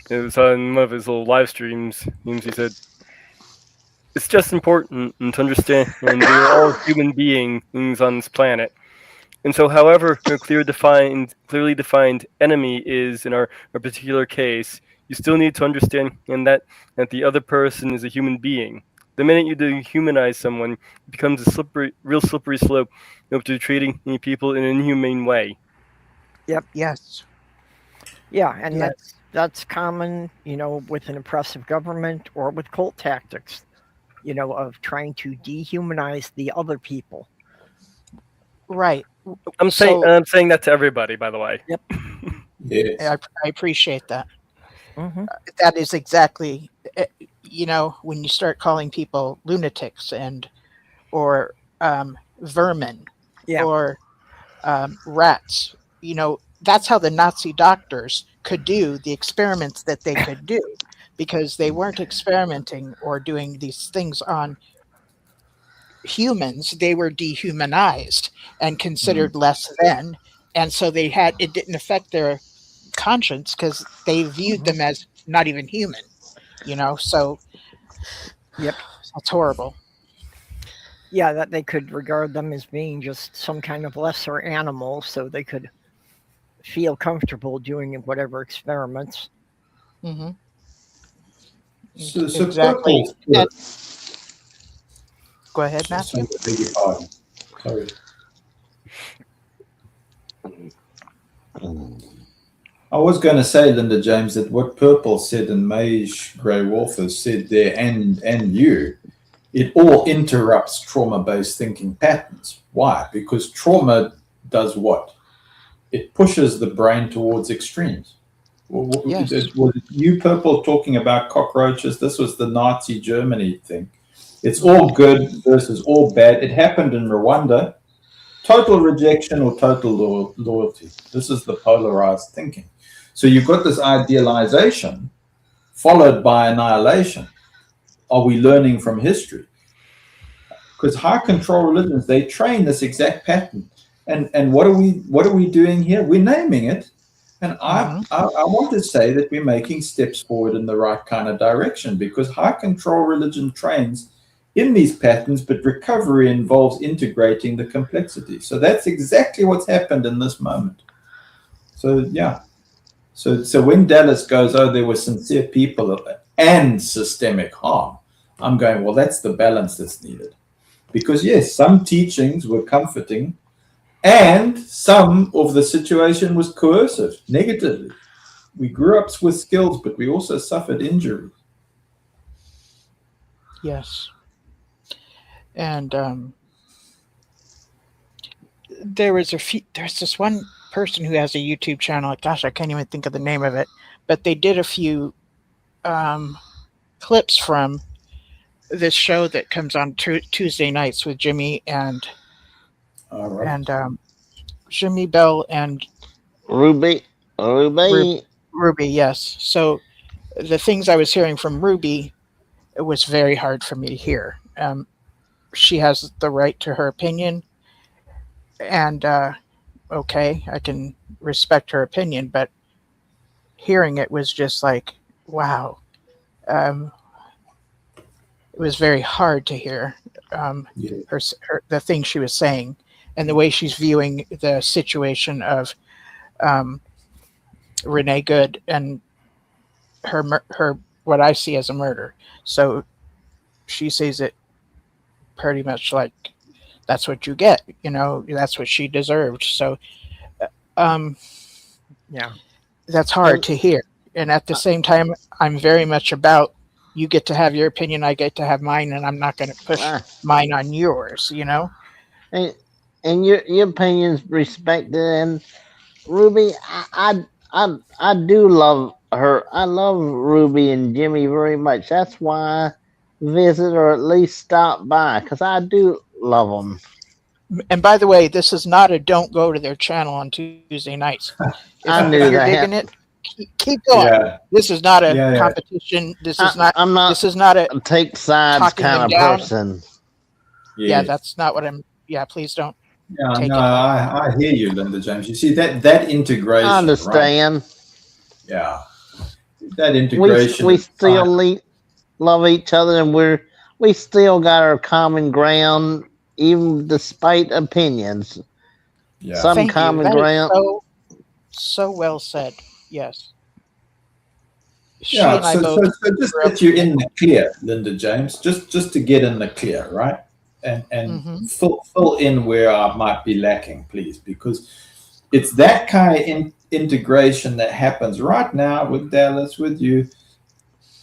It was on one of his little live streams. He said, "It's just important to understand, and we're all human beings on this planet. And so, however clearly defined enemy is in our particular case, you still need to understand and that the other person is a human being. The minute you dehumanize someone, it becomes a real slippery slope to treating people in an inhumane way." Yes. Yeah, and Yeah. that's common, with an oppressive government or with cult tactics, of trying to dehumanize the other people. Right. I'm saying that to everybody, by the way. Yes. I appreciate that. Mm-hmm. That is exactly, when you start calling people lunatics or vermin Yeah. or rats, that's how the Nazi doctors could do the experiments that they could do, because they weren't experimenting or doing these things on humans. They were dehumanized and considered less than, and so it didn't affect their conscience because they viewed them as not even human, so Yep. that's horrible. Yeah, that they could regard them as being just some kind of lesser animal so they could feel comfortable doing whatever experiments. Mm-hmm. So Exactly. purple- Go ahead, Matthew. Beg your pardon. Sorry. I was going to say, Linda James, that what Purple said and Mage Grey Wolf has said there, and you, it all interrupts trauma-based thinking patterns. Why? Because trauma does what? It pushes the brain towards extremes. Yes. Was it you, Purple, talking about cockroaches? This was the Nazi Germany thing. It's all good versus all bad. It happened in Rwanda. Total rejection or total loyalty. This is the polarized thinking. So you've got this idealization followed by annihilation. Are we learning from history? Because high control religions, they train this exact pattern. And what are we doing here? We're naming it. And I want to say that we're making steps forward in the right kind of direction, because high control religion trains in these patterns, but recovery involves integrating the complexity. So that's exactly what's happened in this moment. So yeah. So when Dallas goes, oh, there were sincere people and systemic harm, I'm going, well, that's the balance that's needed. Because yes, some teachings were comforting, and some of the situation was coercive, negatively. We grew up with skills, but we also suffered injury. Yes. And there's this one person who has a YouTube channel. Gosh, I can't even think of the name of it. But they did a few clips from this show that comes on Tuesday nights with Jimmy and Jimmy Bell and Ruby. Ruby. Yes. So the things I was hearing from Ruby, it was very hard for me to hear. She has the right to her opinion, and okay, I can respect her opinion, but hearing it was just like, wow. It was very hard to hear the things she was saying and the way she's viewing the situation of Renee Good and her what I see as a murder. So she sees it pretty much like that's what you get, that's what she deserved. So Yeah, that's hard to hear. And at the same time, I'm very much about, you get to have your opinion, I get to have mine, and I'm not going to push mine on yours, And your opinion's respected. And Ruby, I do love her. I love Ruby and Jimmy very much. That's why I visit or at least stop by because I do love them. And by the way, this is not a don't go to their channel on Tuesday nights. I If knew you're that. digging it, keep going. Yeah, This is not a Yeah, yeah. competition. This is not. I'm not This is not a. a take sides talking them kind of down. person. Yeah, yes. that's not what I'm. Yeah, please don't. Yeah, Take no, it. I hear you, Linda James. You see that integration, I right? understand. Yeah, that We integration. we is still fine. love each other, and we still got our common ground, even despite opinions. Yeah. Some Thank you. common That is ground. so well said. Yes. She Yeah, and I so, both. so, so just grew up that you're in the clear, Linda James, just to get in the clear, right? And Mhm. fill in where I might be lacking, please, because it's that kind of integration that happens right now with Dallas, with you.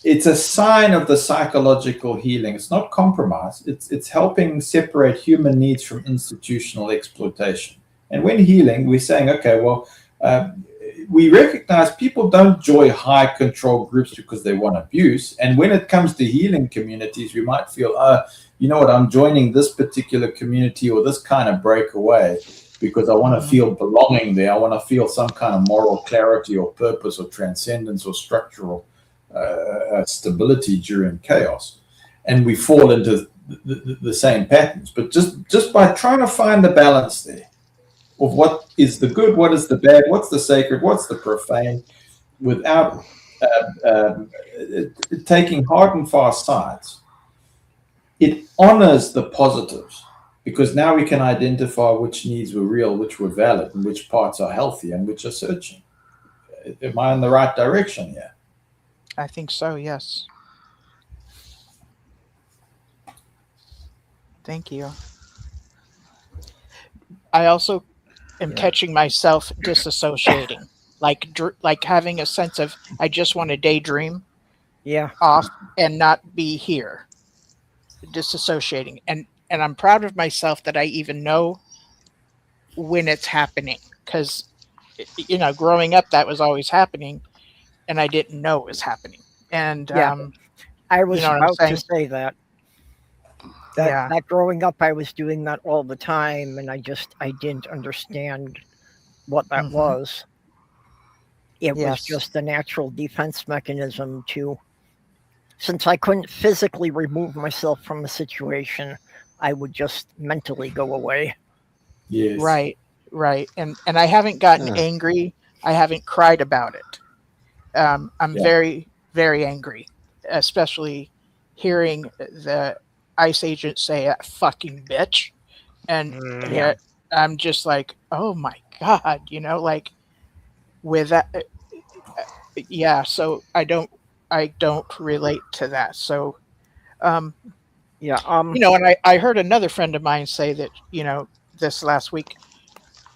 It's a sign of the psychological healing. It's not compromise. It's helping separate human needs from institutional exploitation. And when healing, we're saying, okay, well, we recognize people don't join high control groups because they want abuse. And when it comes to healing communities, we might feel, you know what, I'm joining this particular community or this kind of breakaway because I want to feel belonging there. I want to feel some kind of moral clarity or purpose or transcendence or structural stability during chaos. And we fall into the same patterns. But just by trying to find the balance there, of what is the good, what is the bad, what's the sacred, what's the profane, without taking hard and fast sides. It honors the positives because now we can identify which needs were real, which were valid, and which parts are healthy and which are searching. Am I in the right direction here? I think so. Yes. Thank you. I also am catching myself disassociating, like having a sense of I just want to daydream Yeah. off and not be here. Disassociating, and I'm proud of myself that I even know when it's happening because growing up that was always happening, and I didn't know it was happening. And Yeah. I was know what I'm about to saying? say that. Yeah. That growing up, I was doing that all the time, and I didn't understand what that Mhm. was. It was Yes. just a natural defense mechanism since I couldn't physically remove myself from a situation, I would just mentally go away. Yes. Right. And I haven't gotten angry. I haven't cried about it. I'm very, very angry, especially hearing the ICE agent say that fucking bitch. And Yeah. I'm just like, oh my God, like with that. Yeah. So I don't relate to that. So, Yeah. and I heard another friend of mine say that, this last week,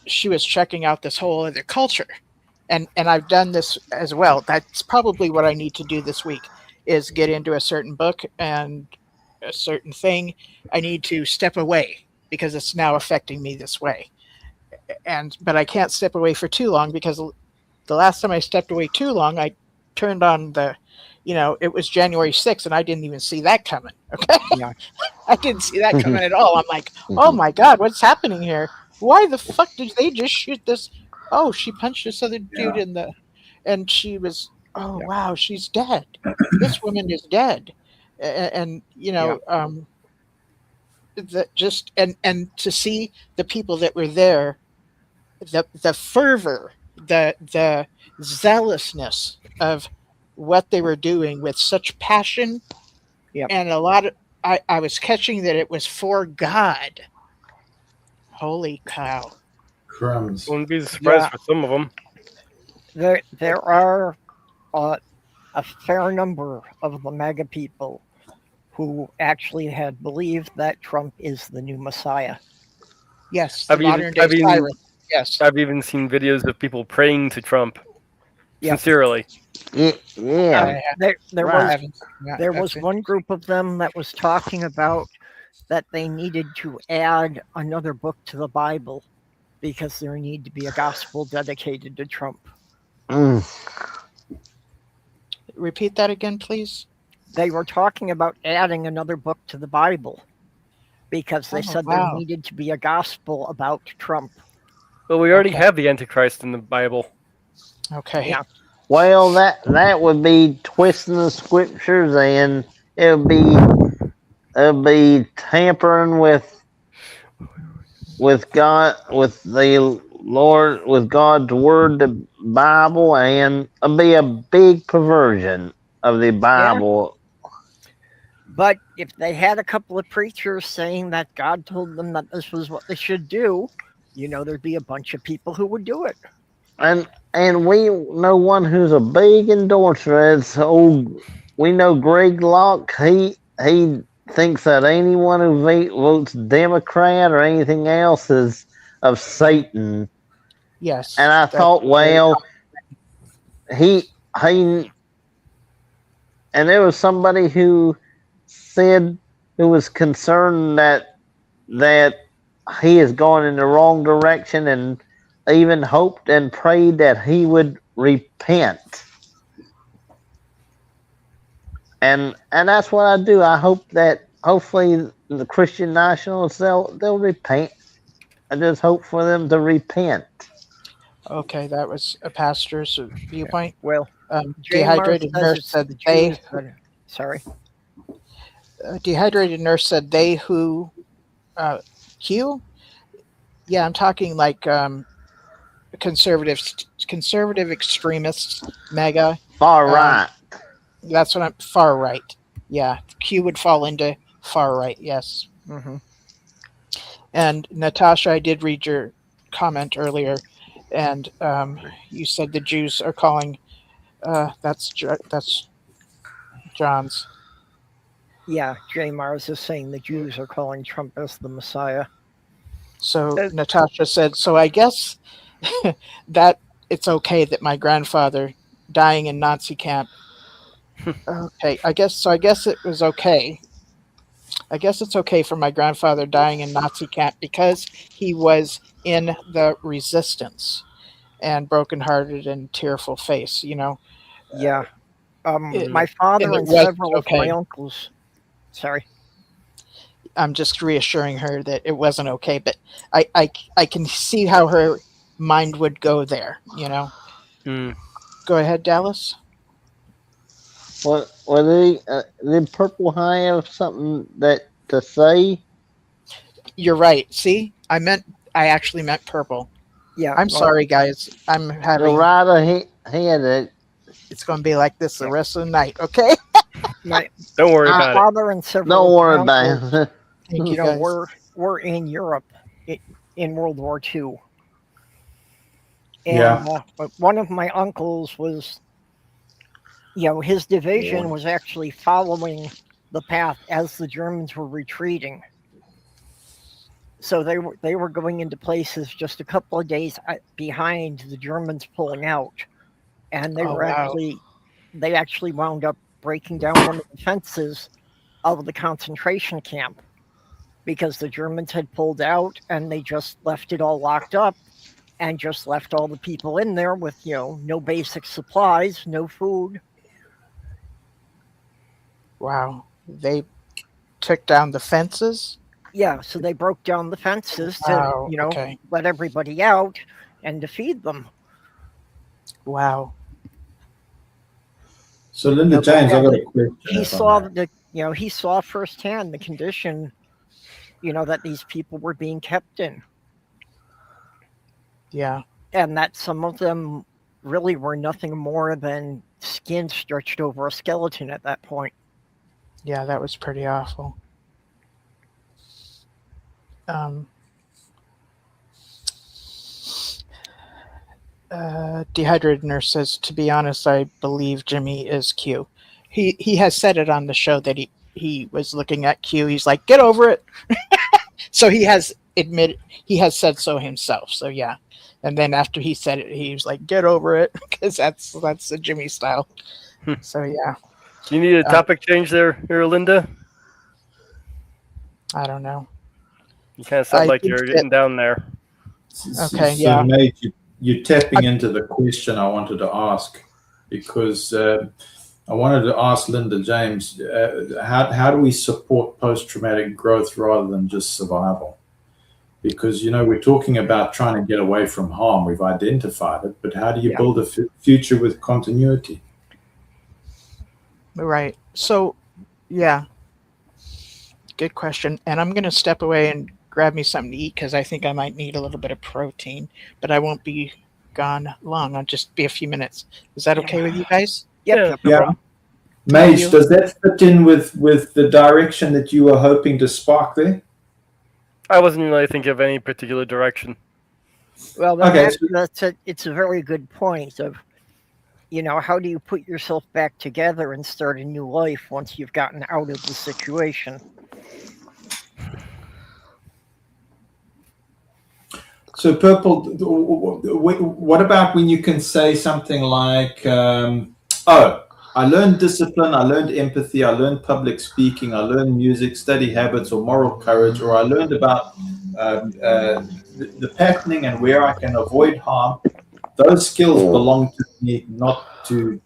she was checking out this whole other culture. And I've done this as well. That's probably what I need to do this week is get into a certain book and a certain thing. I need to step away because it's now affecting me this way. But I can't step away for too long because the last time I stepped away too long, I turned on it was January 6th and I didn't even see that coming. Okay. Yeah. I didn't see that coming at all. I'm like, oh my God, what's happening here? Why the fuck did they just shoot this? Oh, she punched this other dude and she was, wow, she's dead. This woman is dead. And and to see the people that were there, the fervor, the zealousness of what they were doing with such passion. Yep. And a lot of I was catching that it was for God. Holy cow. Crumbs. Wouldn't be surprised for some of them. There are a fair number of the MAGA people who actually had believed that Trump is the new Messiah. Yes, the modern day tyrant. Yes. I've even seen videos of people praying to Trump. Yeah. Sincerely. Yeah. There was one group of them that was talking about that they needed to add another book to the Bible because there needed to be a gospel dedicated to Trump. Mm. Repeat that again, please. They were talking about adding another book to the Bible because they Oh, said wow. there needed to be a gospel about Trump. Well, we already Okay. have the Antichrist in the Bible. Okay. Yeah. Well, that would be twisting the scriptures, and it would be tampering with God, with the Lord, with God's word, the Bible, and it'd be a big perversion of the Bible. But if they had a couple of preachers saying that God told them that this was what they should do, there'd be a bunch of people who would do it. And we know one who's a big endorser. We know Greg Locke. He thinks that anyone who votes Democrat or anything else is of Satan. Yes. And I that's thought, very well, he and there was somebody who was concerned that he is going in the wrong direction, and even hoped and prayed that he would repent. And that's what I do. I hope that hopefully the Christian Nationals they'll repent. I just hope for them to repent. Okay, that was a pastor's viewpoint. Well, Dehydrated nurse said they. Sorry. Dehydrated nurse said they who. Q. Yeah, I'm talking like conservative extremists, mega. Far right. That's what I'm far right. Yeah, Q would fall into far right. Yes. Mm-hmm. And Natasha, I did read your comment earlier, and you said the Jews are calling. That's John's. Yeah, Jay Mars is saying the Jews are calling Trump as the Messiah. So Natasha said, so I guess that it's okay that my grandfather dying in Nazi camp. Okay, I guess it was okay. I guess it's okay for my grandfather dying in Nazi camp because he was in the resistance and brokenhearted and tearful face, Yeah. It- My father and it and was several of my okay. uncles. Sorry. I'm just reassuring her that it wasn't okay, but I can see how her mind would go there, Mm. Go ahead, Dallas. What did Purple High have something to say? You're right. See, I actually meant purple. Yeah. I'm sorry, guys. I'm The having. rider had It's going to be like this the rest of the night. Okay. My Don't worry about it. father and several Don't of worry my about uncles, it. Thank you, guys. were in Europe in World War II. And Yeah. but one of my uncles was, his division was actually following the path as the Germans were retreating. So they were going into places just a couple of days behind the Germans pulling out, and they Oh, were wow. they actually wound up breaking down one of the fences of the concentration camp because the Germans had pulled out and they just left it all locked up and just left all the people in there with no basic supplies, no food. Wow. They took down the fences. Yeah, so they broke down the fences to Wow. Okay. let everybody out and to feed them. Wow. So Linda No, James, yeah, I've got a question. He if I saw may. he saw firsthand the condition that these people were being kept in, Yeah. and that some of them really were nothing more than skin stretched over a skeleton at that point. Yeah, that was pretty awful. Dehydrated nurse says, to be honest, I believe Jimmy is Q. He has said it on the show that he was looking at Q. He's like, get over it. So he has said so himself. So yeah. And then after he said it, he was like, get over it, because that's the Jimmy style. So yeah, Do you need a topic change there, Linda? I don't know. You kind of sound I like think you're that- getting down there. Okay, So yeah. Nate, you're tapping into the question I wanted to ask, because I wanted to ask Linda James, how do we support post-traumatic growth rather than just survival? Because, we're talking about trying to get away from harm. We've identified it, but how do you build a future with continuity? Right. So, yeah, good question. And I'm going to step away and grab me something to eat because I think I might need a little bit of protein, but I won't be gone long. I'll just be a few minutes. Is that okay with you guys? Yep. Yeah. Mage, does that fit in with the direction that you were hoping to spark there? I wasn't really thinking of any particular direction. Well, Okay, it's a very good point of, how do you put yourself back together and start a new life once you've gotten out of the situation? So, Purple, what about when you can say something like, I learned discipline, I learned empathy, I learned public speaking, I learned music, study habits, or moral courage, or I learned about the patterning and where I can avoid harm. Those skills belong to me, not to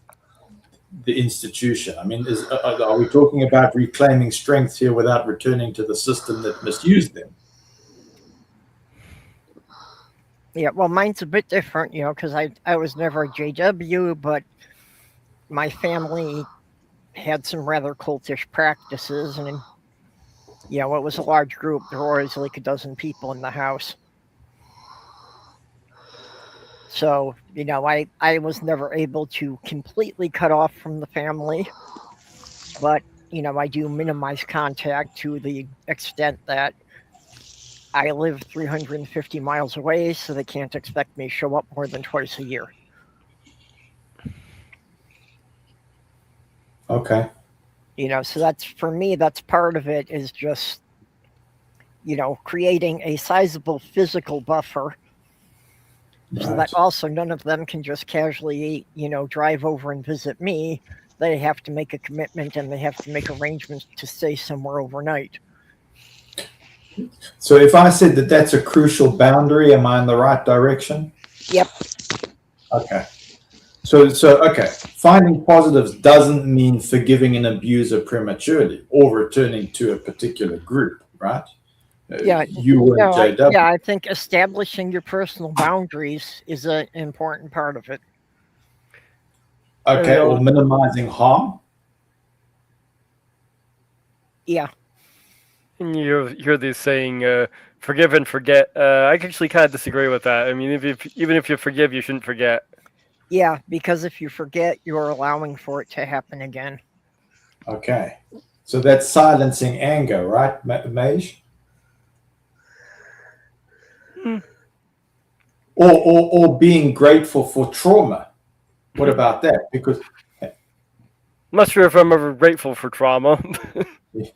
the institution. I mean, are we talking about reclaiming strengths here without returning to the system that misused them? Yeah, well, mine's a bit different, because I was never a JW, but my family had some rather cultish practices, and it was a large group. There were always like a dozen people in the house. So, I was never able to completely cut off from the family, but, I do minimize contact to the extent that I live 350 miles away, so they can't expect me to show up more than twice a year. Okay. So that's, for me, that's part of it, is just, creating a sizable physical buffer so that also none of them can just casually, drive over and visit me. They have to make a commitment and they have to make arrangements to stay somewhere overnight. So if I said that that's a crucial boundary, am I in the right direction? Yep. Okay. So okay. Finding positives doesn't mean forgiving an abuser prematurely or returning to a particular group, right? Yeah. You were JW. Yeah, I think establishing your personal boundaries is an important part of it. Okay, or minimizing harm. Yeah. You hear this saying, forgive and forget. I actually kind of disagree with that. I mean, even if you forgive, you shouldn't forget. Yeah, because if you forget, you're allowing for it to happen again. Okay. So that's silencing anger, right, Mage? Or being grateful for trauma. What about that? Because I'm not sure if I'm ever grateful for trauma.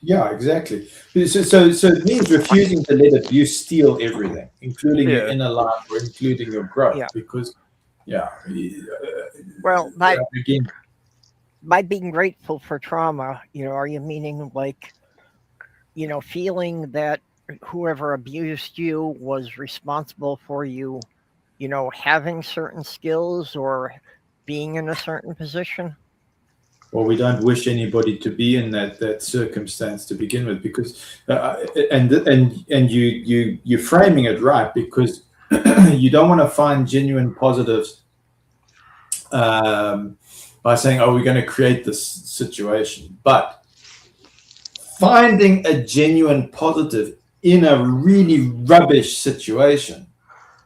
yeah, exactly. So it means refusing to let abuse steal everything, including your inner life or including your growth. Yeah. Because, well, again, by being grateful for trauma, are you meaning like, feeling that whoever abused you was responsible for you, having certain skills or being in a certain position? Well, we don't wish anybody to be in that circumstance to begin with, because and you're framing it right, because you don't want to find genuine positives by saying, "Oh, we're going to create this situation," but finding a genuine positive in a really rubbish situation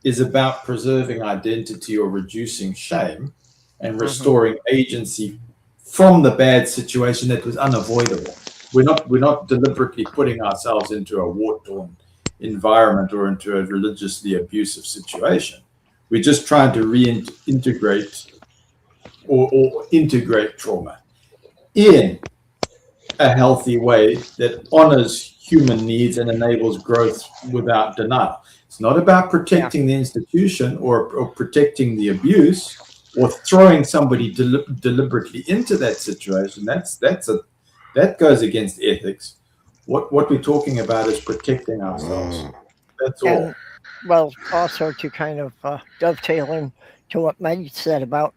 is about preserving identity or reducing shame and restoring agency from the bad situation that was unavoidable. We're not deliberately putting ourselves into a war-torn environment or into a religiously abusive situation. We're just trying to reintegrate or integrate trauma in a healthy way that honors human needs and enables growth without denial. It's not about protecting the institution or protecting the abuse, or throwing somebody deliberately into that situation. That goes against ethics. What we're talking about is protecting ourselves. That's all. well, also to kind of dovetail into what Meg said about,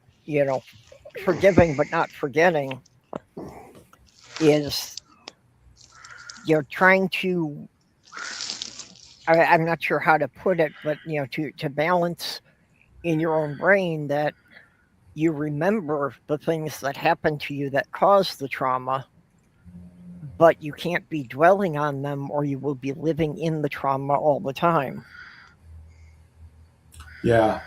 forgiving but not forgetting, is you're trying to, I'm not sure how to put it, but, to balance in your own brain that you remember the things that happened to you that caused the trauma, but you can't be dwelling on them or you will be living in the trauma all the time. Yeah.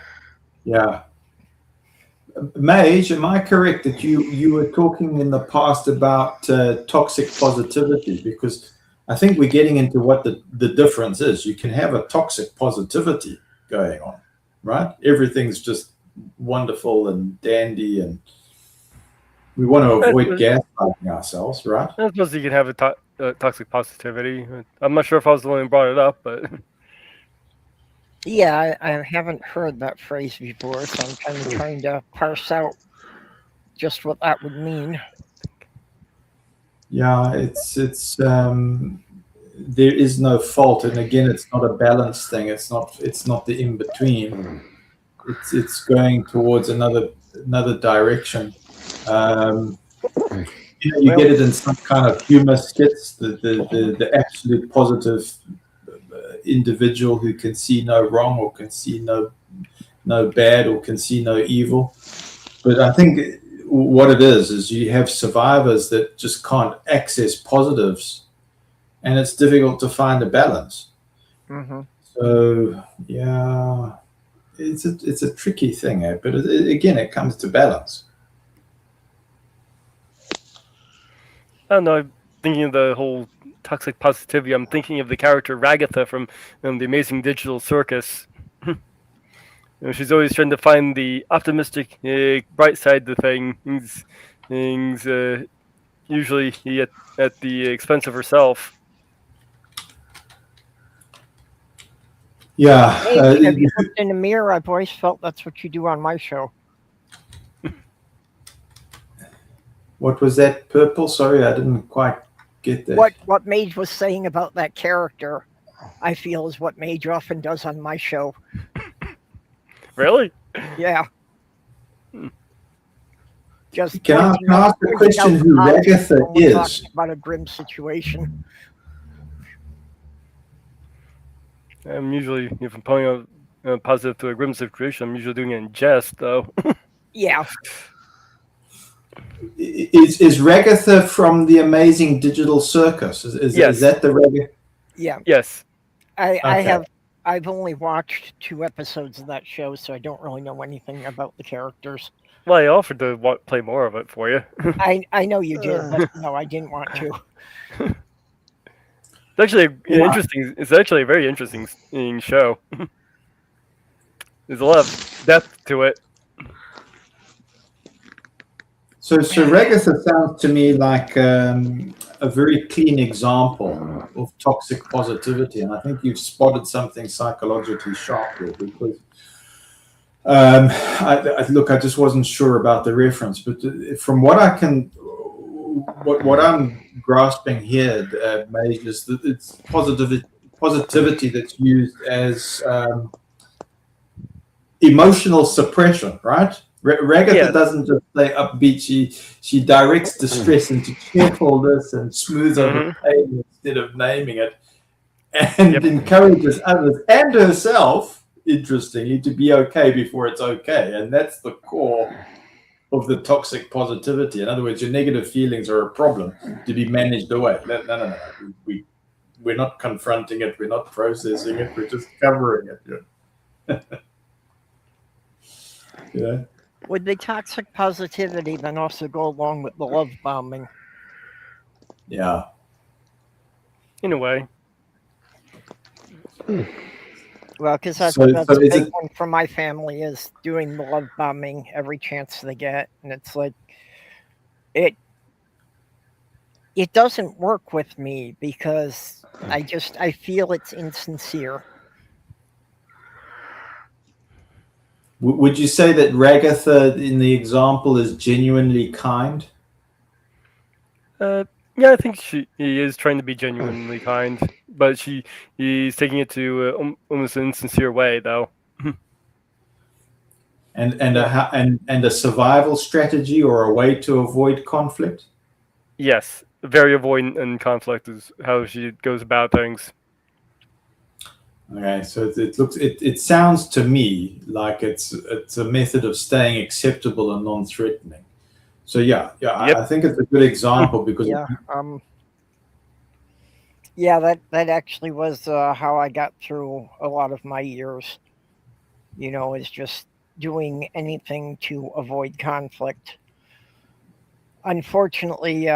Mage, am I correct that you were talking in the past about toxic positivity? Because I think we're getting into what the difference is. You can have a toxic positivity going on, right? Everything's just wonderful and dandy, and we want to avoid gaslighting ourselves, right? I suppose you can have a toxic positivity. I'm not sure if I was the one who brought it up, but Yeah, I haven't heard that phrase before, so I'm kind of trying to parse out just what that would mean. Yeah, it's there is no fault, and again, it's not a balance thing. It's not the in between. It's going towards another direction. You get it in some kind of humor skits. The absolute positive individual who can see no wrong or can see no bad or can see no evil. But I think what it is you have survivors that just can't access positives, and it's difficult to find a balance. Mm-hmm. So yeah, it's a tricky thing, but again, it comes to balance. I don't know. I'm thinking of the whole toxic positivity. I'm thinking of the character Ragatha from The Amazing Digital Circus. She's always trying to find the optimistic, bright side to things. Usually at the expense of herself. Yeah. Hey, have you looked in the mirror? I've always felt that's what you do on my show. What was that, Purple? Sorry, I didn't quite get that. What Mage was saying about that character, I feel, is what Mage often does on my show. Really? Yeah. Just Can I ask the question who Ragatha is? About a grim situation. I'm usually, if I'm pulling a positive to a grim situation, I'm usually doing it in jest, though. Yeah. Is Ragatha from The Amazing Digital Circus? Yes. Is that the Ragatha? Yeah. Yes. I've only watched 2 episodes of that show, so I don't really know anything about the characters. Well, I offered to play more of it for you. I know you did, but no, I didn't want to. It's actually interesting. It's actually a very interesting show. There's a lot of depth to it. So Ragatha sounds to me like a very clean example of toxic positivity, and I think you've spotted something psychologically sharp here, because I just wasn't sure about the reference, but from what I can, what I'm grasping here, Mage, is that it's positivity that's used as emotional suppression, right? Ragatha doesn't just play upbeat. She directs distress into cheerfulness and smooths over pain instead of naming it, and encourages others and herself, interestingly, to be okay before it's okay. And that's the core of the toxic positivity. In other words, your negative feelings are a problem to be managed away. No. We're not confronting it. We're not processing it. We're just covering it. Yeah. Would the toxic positivity then also go along with the love bombing? Yeah. In a way. Well, because that's a big one for my family, is doing the love bombing every chance they get. And it's like, it doesn't work with me because I feel it's insincere. Would you say that Ragatha in the example is genuinely kind? Yeah, I think he is trying to be genuinely kind. but he's taking it to almost an insincere way, though. And a survival strategy or a way to avoid conflict. Yes, very avoidant in conflict is how she goes about things. Okay, so it sounds to me like it's a method of staying acceptable and non-threatening. So yeah, Yep. I think it's a good example because That actually was how I got through a lot of my years. Is just doing anything to avoid conflict. Unfortunately,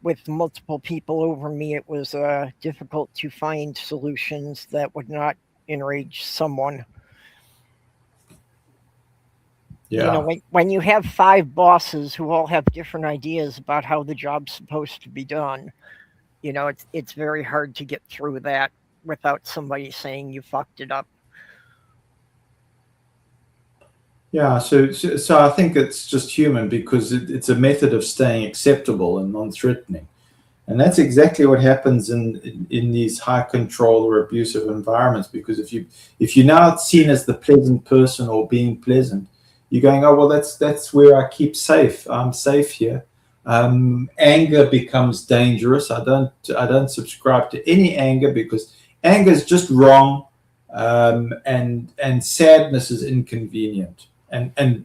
with multiple people over me, it was difficult to find solutions that would not enrage someone. yeah. When you have 5 bosses who all have different ideas about how the job's supposed to be done, it's very hard to get through that without somebody saying you fucked it up. Yeah, so I think it's just human because it's a method of staying acceptable and non-threatening, and that's exactly what happens in these high control or abusive environments. Because if you're now seen as the pleasant person or being pleasant, you're going, oh well, that's where I keep safe. I'm safe here. Anger becomes dangerous. I don't subscribe to any anger because anger is just wrong, and sadness is inconvenient. And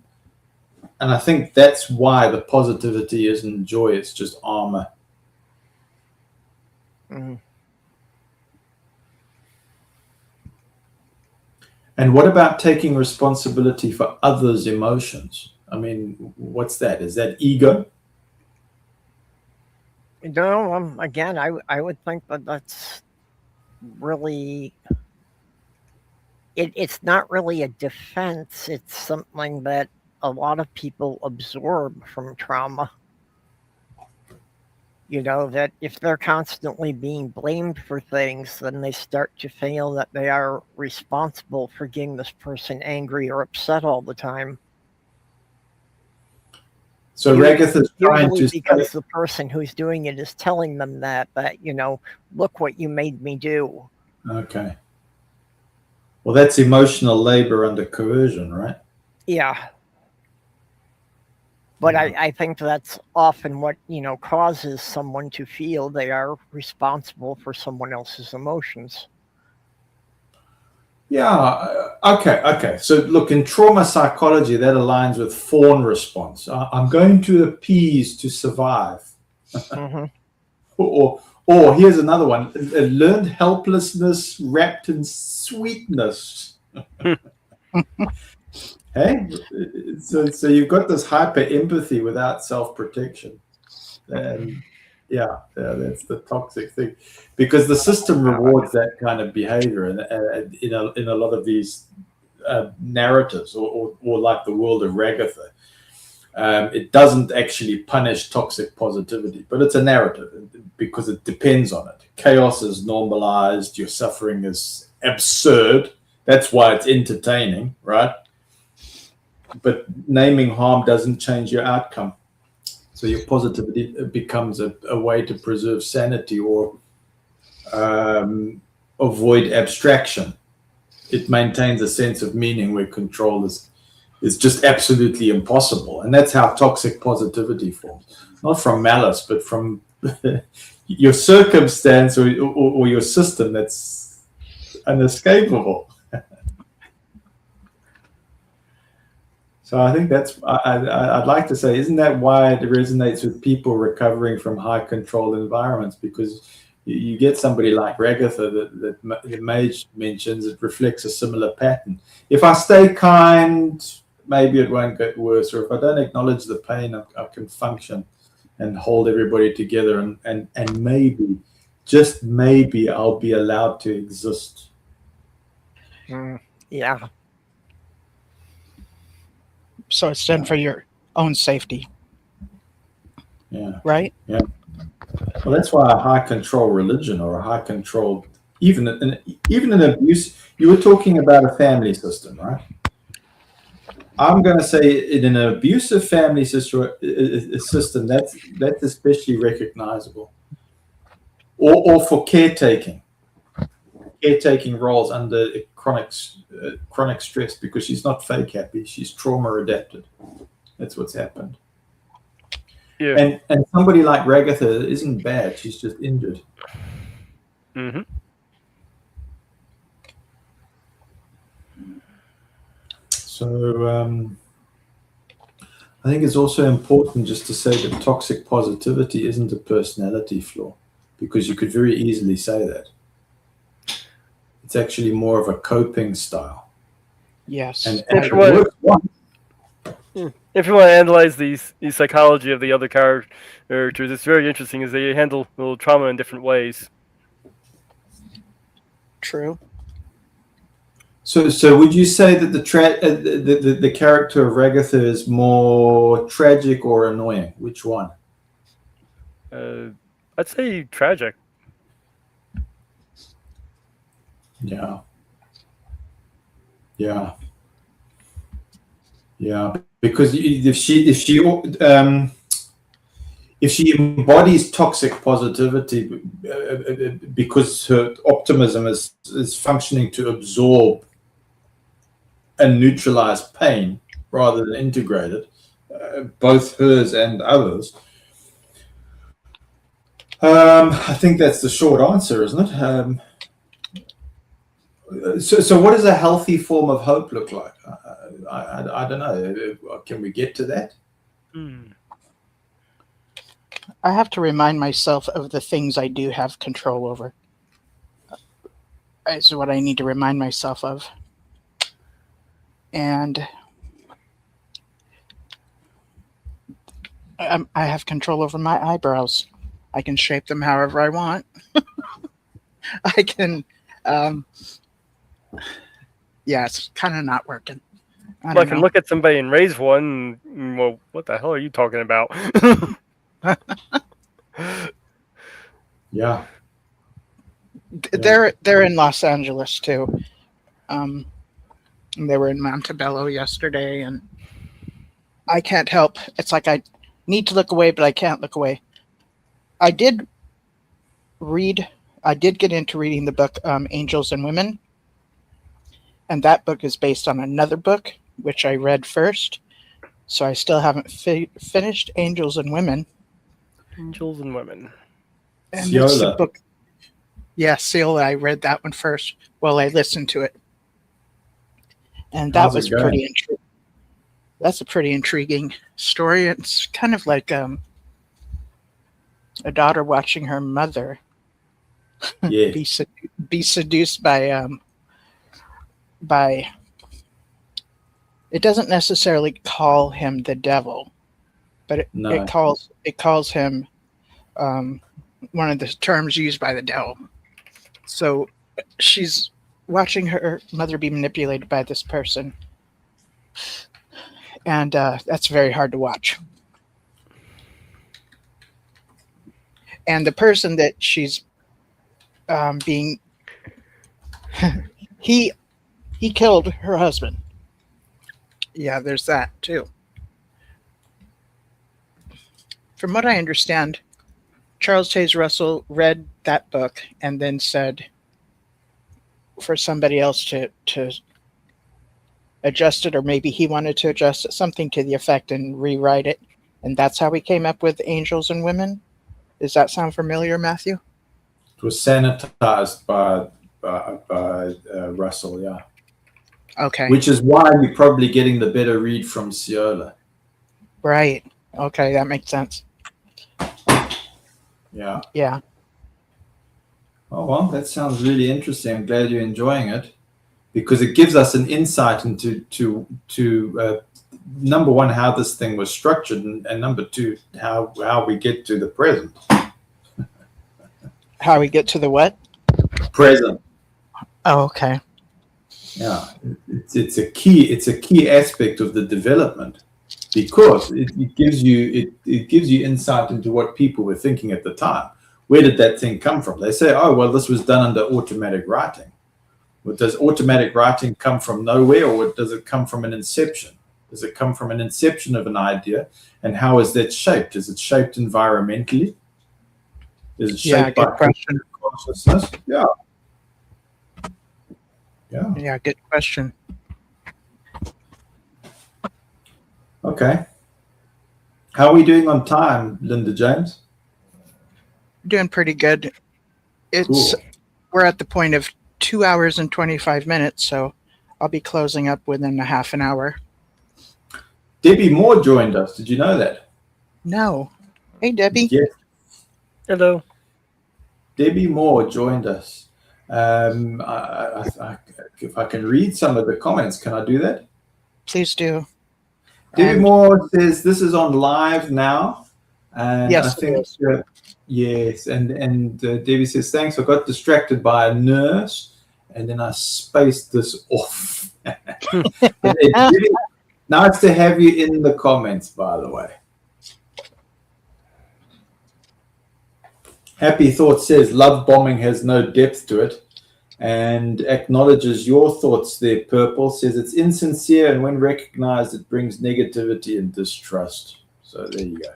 I think that's why the positivity isn't joy, it's just armor. Mhm. And what about taking responsibility for others' emotions? I mean, what's that? Is that ego? No, again, I would think that that's really it's not really a defense. It's something that a lot of people absorb from trauma. That if they're constantly being blamed for things, then they start to feel that they are responsible for getting this person angry or upset all the time. So Ragatha's trying Usually to because the person who's doing it is telling them that look what you made me do. Okay. Well, that's emotional labor under coercion, right? Yeah. But I think that's often what, causes someone to feel they are responsible for someone else's emotions. Yeah. Okay. So look, in trauma psychology, that aligns with fawn response. I'm going to appease to survive. Mm-hmm. Or here's another one: learned helplessness wrapped in sweetness. Hey, so you've got this hyper empathy without self protection, and that's the toxic thing, because the system rewards that kind of behavior, and in a lot of these narratives, or like the world of Ragatha. It doesn't actually punish toxic positivity, but it's a narrative because it depends on it. Chaos is normalized. Your suffering is absurd. That's why it's entertaining, right? But naming harm doesn't change your outcome. So your positivity becomes a way to preserve sanity or avoid abstraction. It maintains a sense of meaning where control is just absolutely impossible. And that's how toxic positivity forms. Not from malice, but from your circumstance or your system that's unescapable. So I think I'd like to say, isn't that why it resonates with people recovering from high control environments? Because you get somebody like Ragatha that Mage mentions, it reflects a similar pattern. If I stay kind, maybe it won't get worse. Or if I don't acknowledge the pain, I can function and hold everybody together. And maybe, just maybe, I'll be allowed to exist. Yeah. So it's done for your own safety. Yeah. Right? Yeah. Well, that's why a high control religion or a high control, even an abuse, you were talking about a family system, right? I'm going to say in an abusive family system, that's especially recognizable. Or for caretaking. caretaking roles under chronic stress because she's not fake happy. She's trauma adapted. That's what's happened. Yeah. And somebody like Ragatha isn't bad. She's just injured. Mm-hmm. So I think it's also important just to say that toxic positivity isn't a personality flaw, because you could very easily say that. It's actually more of a coping style. Yes. And If it you want- works once. If you want to analyze the psychology of the other characters, it's very interesting as they handle little trauma in different ways. True. So would you say that the character of Ragatha is more tragic or annoying? Which one? I'd say tragic. Yeah. Yeah. Yeah. Because if she embodies toxic positivity because her optimism is functioning to absorb and neutralize pain rather than integrate it, both hers and others. I think that's the short answer, isn't it? So what does a healthy form of hope look like? I don't know. Can we get to that? I have to remind myself of the things I do have control over. Is what I need to remind myself of. And I have control over my eyebrows. I can shape them however I want. I can, yeah, it's kind of not working. I can look at somebody and raise one. And, well, what the hell are you talking about? Yeah. They're in Los Angeles too. They were in Montebello yesterday, and I can't help. It's like I need to look away, but I can't look away. I did get into reading the book Angels and Women, and that book is based on another book, which I read first. So I still haven't finished Angels and Women. Angels and Women. And it's the Ciola. book. Yeah, Ciola. I read that one first. Well, I listened to it. And that How's it was going? pretty intriguing. That's a pretty intriguing story. It's kind of like a daughter watching her mother Yeah. be seduced by. It doesn't necessarily call him the devil, but No. it calls him one of the terms used by the devil. So she's watching her mother be manipulated by this person, and that's very hard to watch. And the person that she's being he killed her husband. Yeah, there's that too. From what I understand, Charles Taze Russell read that book and then said for somebody else to adjust it, or maybe he wanted to adjust it, something to the effect, and rewrite it. And that's how we came up with Angels and Women. Does that sound familiar, Matthew? It was sanitized by Russell, yeah. Okay. Which is why you're probably getting the better read from Ciola. Right. Okay, that makes sense. Yeah. Yeah. Oh, well, that sounds really interesting. I'm glad you're enjoying it, because it gives us an insight into number one, how this thing was structured, and number two, how we get to the present. How we get to the what? Present. Oh, okay. Yeah, it's a key aspect of the development, because it gives you insight into what people were thinking at the time. Where did that thing come from? They say, oh, well, this was done under automatic writing. Well, does automatic writing come from nowhere, or does it come from an inception? Does it come from an inception of an idea? And how is that shaped? Is it shaped environmentally? Is it shaped by good question. consciousness? Yeah. Yeah. Yeah, good question. Okay. How are we doing on time, Linda James? Doing pretty good. It's Cool. We're at the point of 2 hours and 25 minutes, so I'll be closing up within a half an hour. Debbie Moore joined us. Did you know that? No. Hey, Debbie. Yes. Hello. Debbie Moore joined us. If I can read some of the comments, can I do that? Please do. Debbie And- Moore says this is on live now, and Yes, I think it is. yes. And Debbie says thanks. I got distracted by a nurse, and then I spaced this off. But it's really nice to have you in the comments, by the way. Happy Thought says love bombing has no depth to it, and acknowledges your thoughts there. Purple says it's insincere, and when recognized, it brings negativity and distrust. So there you go.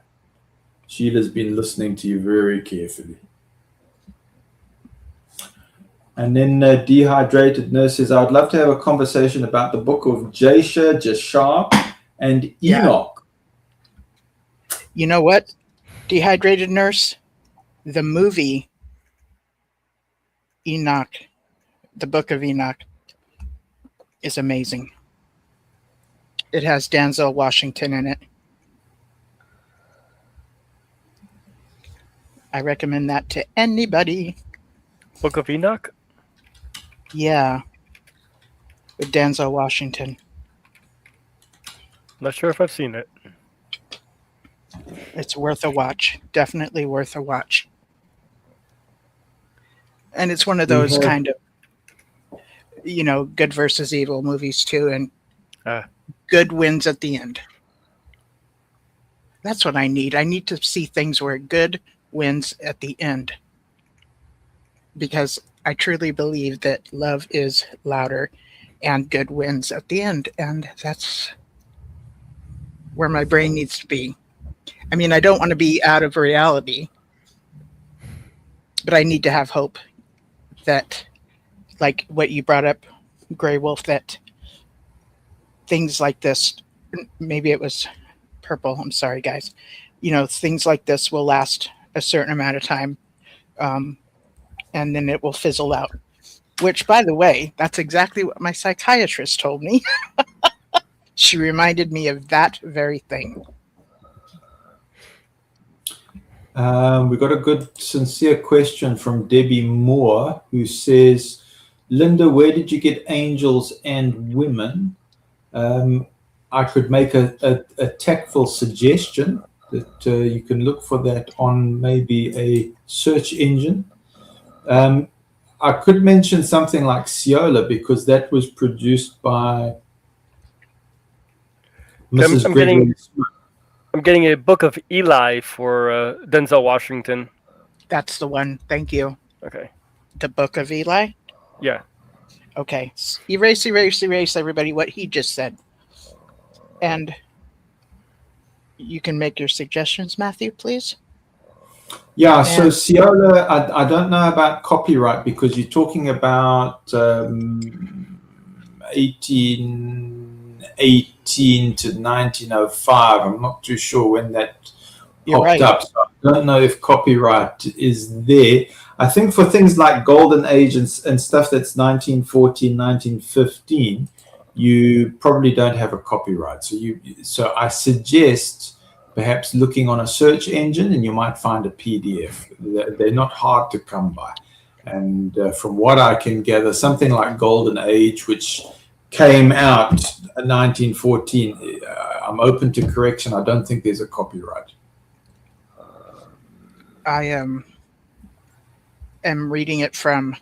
Sheila's been listening to you very carefully. And then Dehydrated Nurse says, I'd love to have a conversation about the book of Jasher, Jashar, and Yeah. Enoch. You know what? Dehydrated Nurse, the movie Enoch, the Book of Enoch, is amazing. It has Denzel Washington in it. I recommend that to anybody. Book of Enoch? Yeah. With Denzel Washington. Not sure if I've seen it. It's worth a watch. Definitely worth a watch. And it's one of those kind of, good versus evil movies too, and good wins at the end. That's what I need. I need to see things where good wins at the end. Because I truly believe that love is louder and good wins at the end. And that's where my brain needs to be. I mean, I don't want to be out of reality, but I need to have hope that, like what you brought up, Grey Wolf, that things like this, maybe it was Purple, I'm sorry, guys, things like this will last a certain amount of time, and then it will fizzle out. Which, by the way, that's exactly what my psychiatrist told me. She reminded me of that very thing. We got a good, sincere question from Debbie Moore, who says, Linda, where did you get angels and women? I could make a tactful suggestion that you can look for that on maybe a search engine. I could mention something like Siola, because that was produced by Mrs. Gregory. I'm getting a Book of Eli for Denzel Washington. That's the one. Thank you. Okay. The Book of Eli? Yeah. Okay. Erase, everybody, what he just said. And you can make your suggestions, Matthew, please. Yeah, so Siola, I don't know about copyright, because you're talking about 1818 to 1905. I'm not too sure when that popped up. So I don't know if copyright is there. I think for things like Golden Age and stuff that's 1914, 1915, you probably don't have a copyright. So I suggest perhaps looking on a search engine, and you might find a PDF. They're not hard to come by. And from what I can gather, something like Golden Age, which came out in 1914, I'm open to correction. I don't think there's a copyright. I am reading it from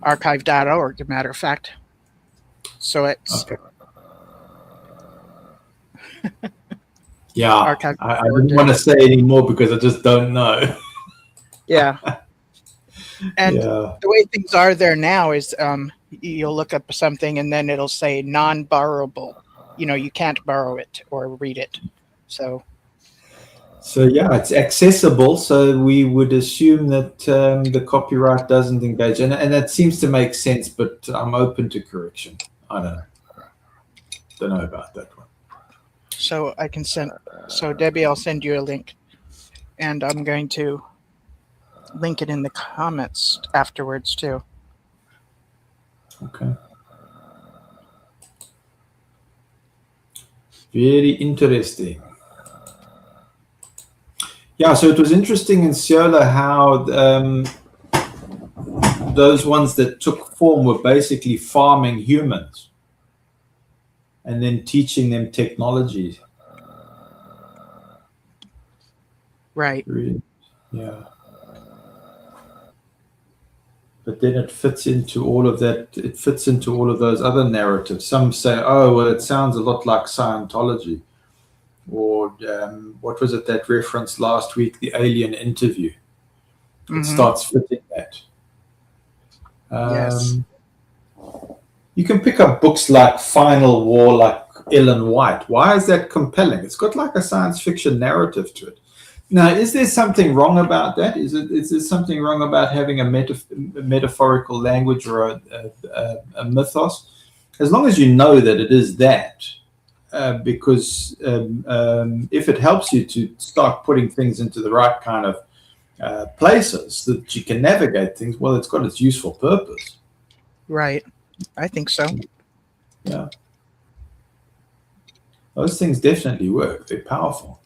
archive.org, as a matter of fact. So it's... Okay. Yeah, archive. I didn't want to say any more because I just don't know. Yeah. And the way things are there now is you'll look up something and then it'll say non-borrowable. You can't borrow it or read it. So So yeah, it's accessible. So we would assume that the copyright doesn't engage, and that seems to make sense. But I'm open to correction. I don't know about that one. So I can send. So Debbie, I'll send you a link, and I'm going to link it in the comments afterwards too. Okay. Very interesting. Yeah, so it was interesting in Seola how those ones that took form were basically farming humans and then teaching them technology. Right. Really, yeah. But then it fits into all of that. It fits into all of those other narratives. Some say, oh, well, it sounds a lot like Scientology. Or what was it that referenced last week, the Alien Interview? It starts fitting that. Yes. You can pick up books like Final War, like Ellen White. Why is that compelling? It's got like a science fiction narrative to it. Now, is there something wrong about that? Is there something wrong about having a metaphorical language or a mythos? As long as you know that it is that, because if it helps you to start putting things into the right kind of places that you can navigate things, well, it's got its useful purpose. Right. I think so. Yeah. Those things definitely work. They're powerful.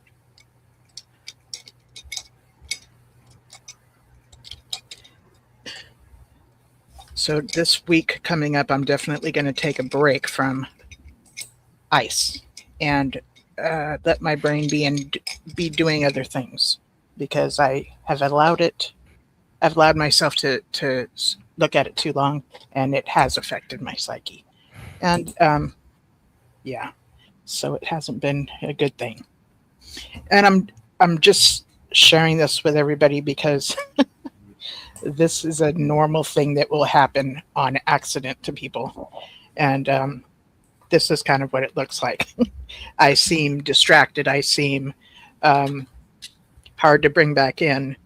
So this week coming up, I'm definitely going to take a break from ice and let my brain be doing other things, because I have I've allowed myself to look at it too long, and it has affected my psyche. And yeah, so it hasn't been a good thing. And I'm just sharing this with everybody because this is a normal thing that will happen on accident to people. And this is kind of what it looks like. I seem distracted. I seem hard to bring back in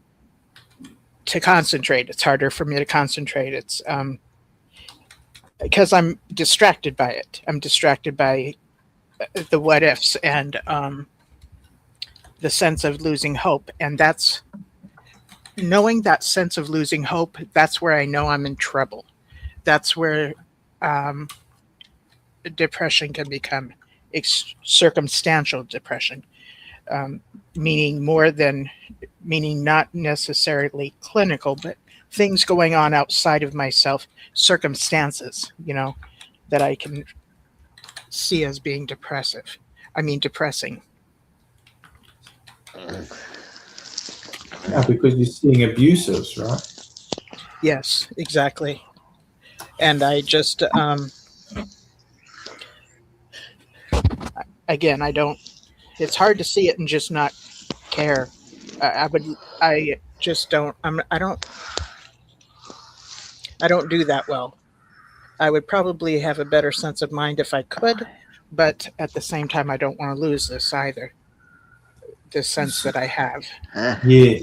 to concentrate. It's harder for me to concentrate. It's because I'm distracted by it. I'm distracted by the what ifs and the sense of losing hope. And that's knowing that sense of losing hope. That's where I know I'm in trouble. That's where depression can become circumstantial depression, meaning not necessarily clinical, but things going on outside of myself, circumstances, that I can see as being depressing. Yeah, because you're seeing abuses, right? Yes, exactly. And I just, again, it's hard to see it and just not care. I don't do that well. I would probably have a better sense of mind if I could, but at the same time, I don't want to lose this either. This sense that I have. Yeah.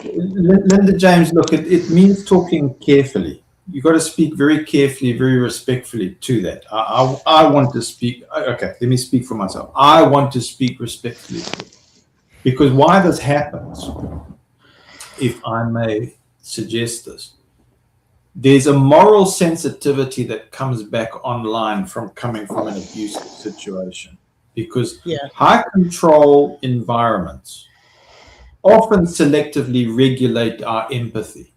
Linda James, look, it means talking carefully. You got to speak very carefully, very respectfully to that. I want to speak. Okay, let me speak for myself. I want to speak respectfully, because why this happens, if I may suggest this, there's a moral sensitivity that comes back online from coming from an abusive situation, because high control environments often selectively regulate our empathy,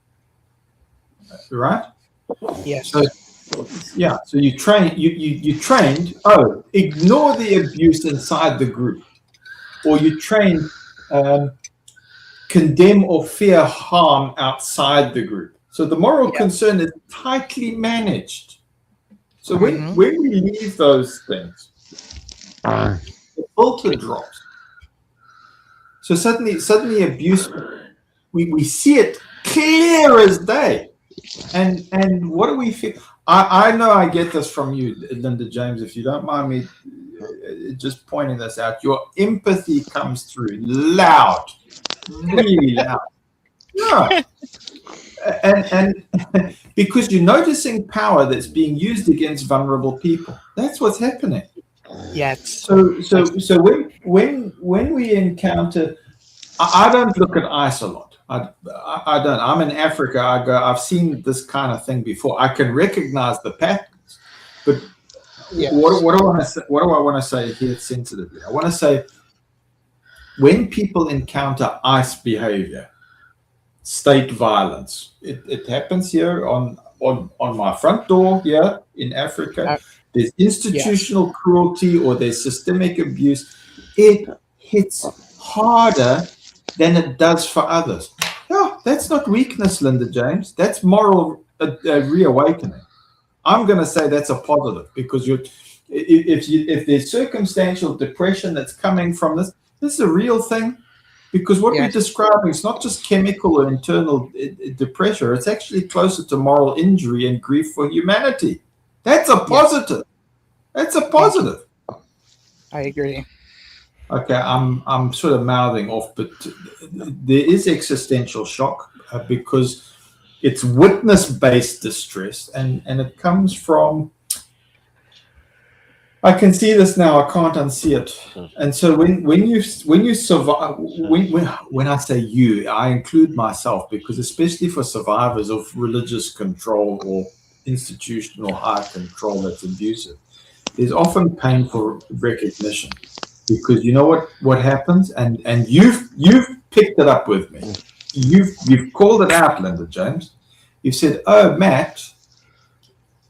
right? Yes. So you trained, ignore the abuse inside the group, or you train, condemn or fear harm outside the group. So the moral concern is tightly managed. So when we leave those things, the filter drops. So suddenly abuse, we see it clear as day. And what do we feel? I know I get this from you, Linda James, if you don't mind me just pointing this out. Your empathy comes through loud, really loud. Yeah. And because you're noticing power that's being used against vulnerable people. That's what's happening. Yes. So when we encounter, I don't look at ICE a lot. I don't. I'm in Africa. I've seen this kind of thing before. I can recognize the patterns, but Yes. what do I want to say? What do I want to say here sensitively? I want to say when people encounter ICE behavior, state violence, it happens here on my front door here in Africa. There's institutional cruelty or there's systemic abuse. It hits harder than it does for others. Yeah, that's not weakness, Linda James. That's moral reawakening. I'm going to say that's a positive because if there's circumstantial depression that's coming from this is a real thing. Because what we're describing is not just chemical or internal depression. It's actually closer to moral injury and grief for humanity. That's a positive. That's a positive. I agree. Okay, I'm sort of mouthing off, but there is existential shock because it's witness-based distress, and it comes from. I can see this now. I can't unsee it. And so when you survive, when I say you, I include myself because especially for survivors of religious control or institutional high control that's abusive, there's often painful recognition because you know what happens, and you've picked it up with me. You've called it out, Linda James. You said, "Oh, Matt,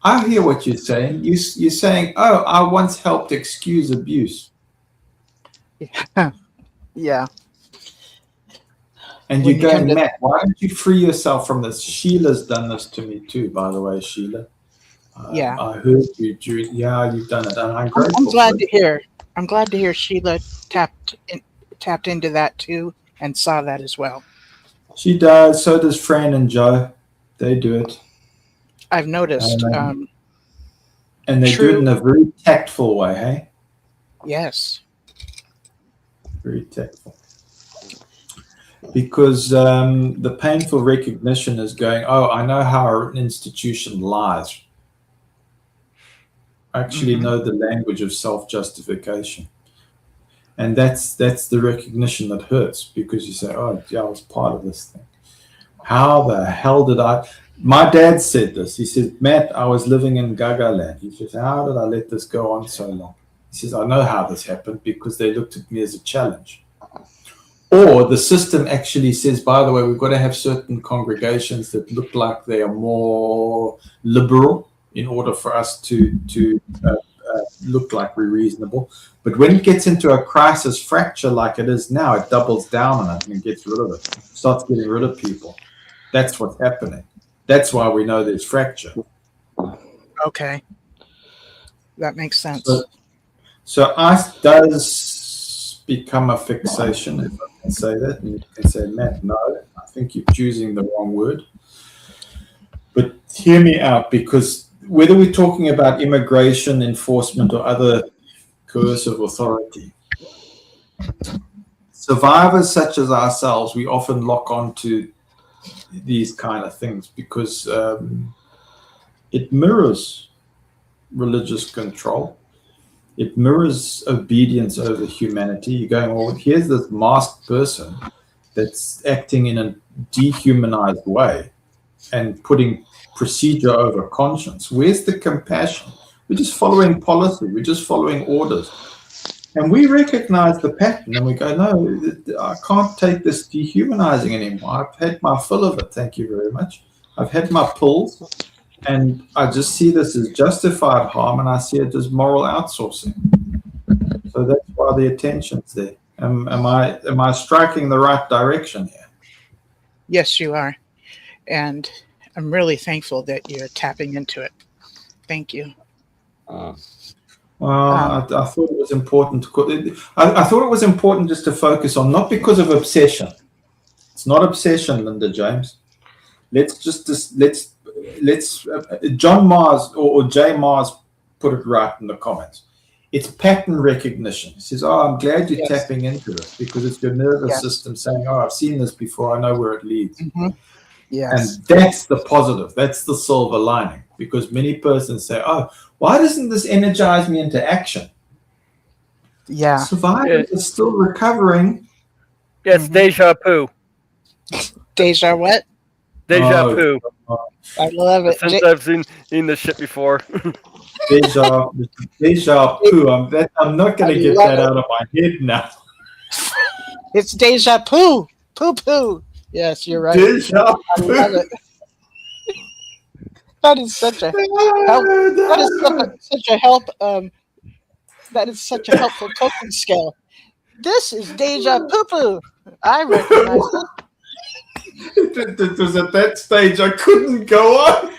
I hear what you're saying. You're saying, oh, I once helped excuse abuse." Yeah. And When you're you come going, to- Matt, why don't you free yourself from this? Sheila's done this to me too, by the way, Sheila. Yeah. I heard you during, you've done it. And I'm grateful. I'm glad for to it. hear. I'm glad to hear Sheila tapped into that too and saw that as well. She does. So does Fran and Joe. They do it. I've noticed. And they do it in a very tactful way, hey? Yes. Very tactful. Because the painful recognition is going, oh, I know how an institution lies. I actually know the language of self-justification. And that's the recognition that hurts because you say, oh, yeah, I was part of this thing. How the hell did I... My dad said this. He said, Matt, I was living in Gaga land. He says, how did I let this go on so long? He says, I know how this happened because they looked at me as a challenge. Or the system actually says, by the way, we've got to have certain congregations that look like they are more liberal in order for us to look like we're reasonable. But when it gets into a crisis fracture like it is now, it doubles down on it and gets rid of it. Starts getting rid of people. That's what's happening. That's why we know there's fracture. Okay. That makes sense. So ICE does become a fixation, if I can say that. And you can say, Matt, no, I think you're choosing the wrong word. But hear me out, because whether we're talking about immigration enforcement or other coercive authority, survivors such as ourselves, we often lock on to these kind of things because it mirrors religious control. It mirrors obedience over humanity. You're going, well, here's this masked person that's acting in a dehumanized way and putting procedure over conscience. Where's the compassion? We're just following policy. We're just following orders. And we recognize the pattern and we go, no, I can't take this dehumanizing anymore. I've had my fill of it. Thank you very much. I've had my pulls and I just see this as justified harm and I see it as moral outsourcing. So that's why the attention's there. Am I striking the right direction here? Yes, you are. And I'm really thankful that you're tapping into it. Thank you. Well, I thought it was important. I thought it was important just to focus on, not because of obsession. It's not obsession, Linda James. let's John Mars or Jay Mars put it right in the comments. It's pattern recognition. He says, "Oh, I'm glad you're Yes. tapping into this because it's your nervous Yes. system saying, oh, I've seen this before. I know where it leads." Mhm. Yes. And that's the positive. That's the silver lining. Because many persons say, "Oh, why doesn't this energize me into action?" Yeah. Survivors are still recovering. Yeah, it's deja vu. Deja what? Deja Oh, vu. I love it. Since I've seen this shit before. Deja vu. I'm not going I to get love that it. out of my head now. It's deja poo. Poo poo. Yes, you're right. Deja I vu. love it. That is such a that is such a help. That is such a helpful coping skill. This is deja poo poo. I recognize it. It was at that stage I couldn't go on.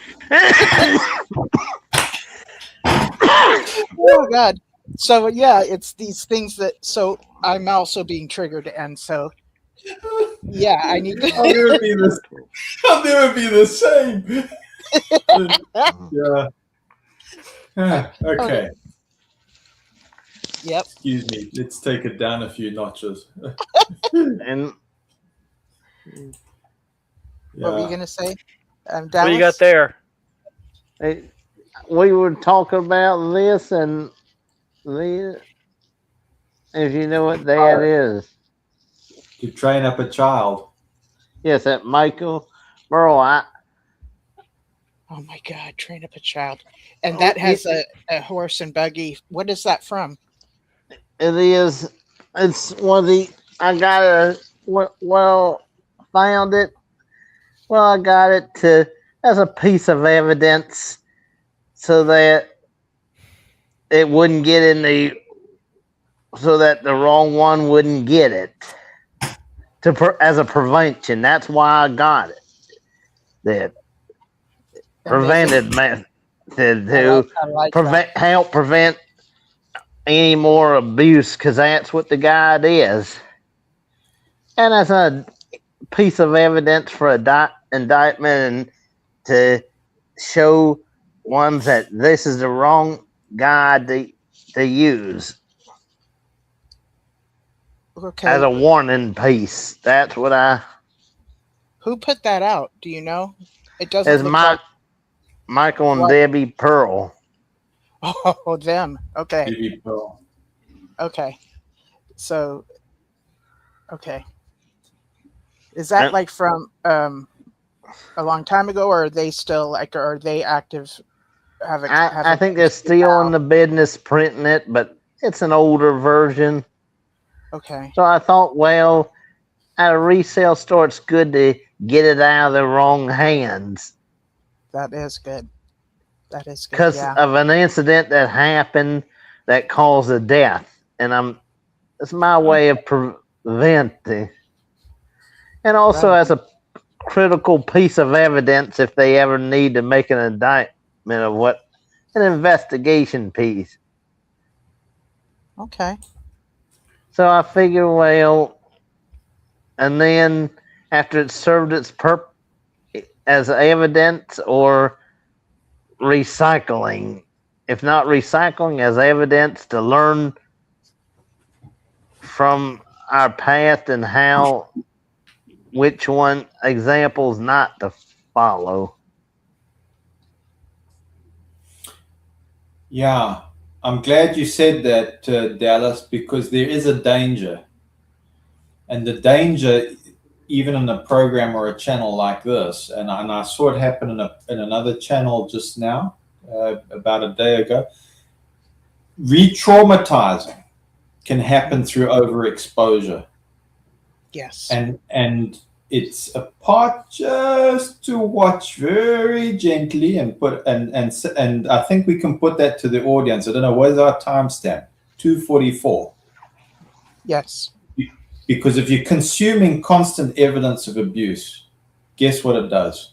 Oh God. So yeah, it's these things that. So I'm also being triggered, and so yeah, I need I'll never to. be this. I'll never be the same. Yeah. Okay. Yep. Excuse me. Let's take it down a few notches. And What were you Yeah. gonna say? What Dallas? do you got there? we were talking about this and this. If you know what that is. To train up a child. Yes, that Michael Burrow. Oh my God! Train up a child, and that has a horse and buggy. What is that from? It is. It's one of the. I got a. Well, found it. Well, I got it to as a piece of evidence, so that it wouldn't get in the. So that the wrong one wouldn't get it. As a prevention. That's why I got it. That prevented method to I like that. help prevent any more abuse, because that's what the guy is. And as a piece of evidence for indictment and to show ones that this is the wrong guy to use Okay. as a warning piece. That's what I. Who put that out? Do you know? It doesn't As look like. Michael and What? Debbie Pearl. Oh, them. Okay. Baby Pearl. Okay. So. Okay. Is that Yeah. like from a long time ago, or are they still like? Are they active? I think they're still in the business printing it, but it's an older version. Okay. So I thought, well, at a resale store, it's good to get it out of the wrong hands That is good. That is good. because Yeah. of an incident that happened that caused a death, and it's my way of preventing, and also Right. as a critical piece of evidence if they ever need to make an indictment of an investigation piece. Okay. So I figure, well, and then after it served its purpose as evidence or recycling, if not recycling, as evidence to learn from our past and which one examples not to follow. Yeah, I'm glad you said that, Dallas, because there is a danger. And the danger, even in a program or a channel like this, and I saw it happen in another channel just now, about a day ago, re-traumatizing can happen through overexposure. Yes. And it's a part just to watch very gently and put and I think we can put that to the audience. I don't know, where's our timestamp? 2:44. Yes. Because if you're consuming constant evidence of abuse, guess what it does?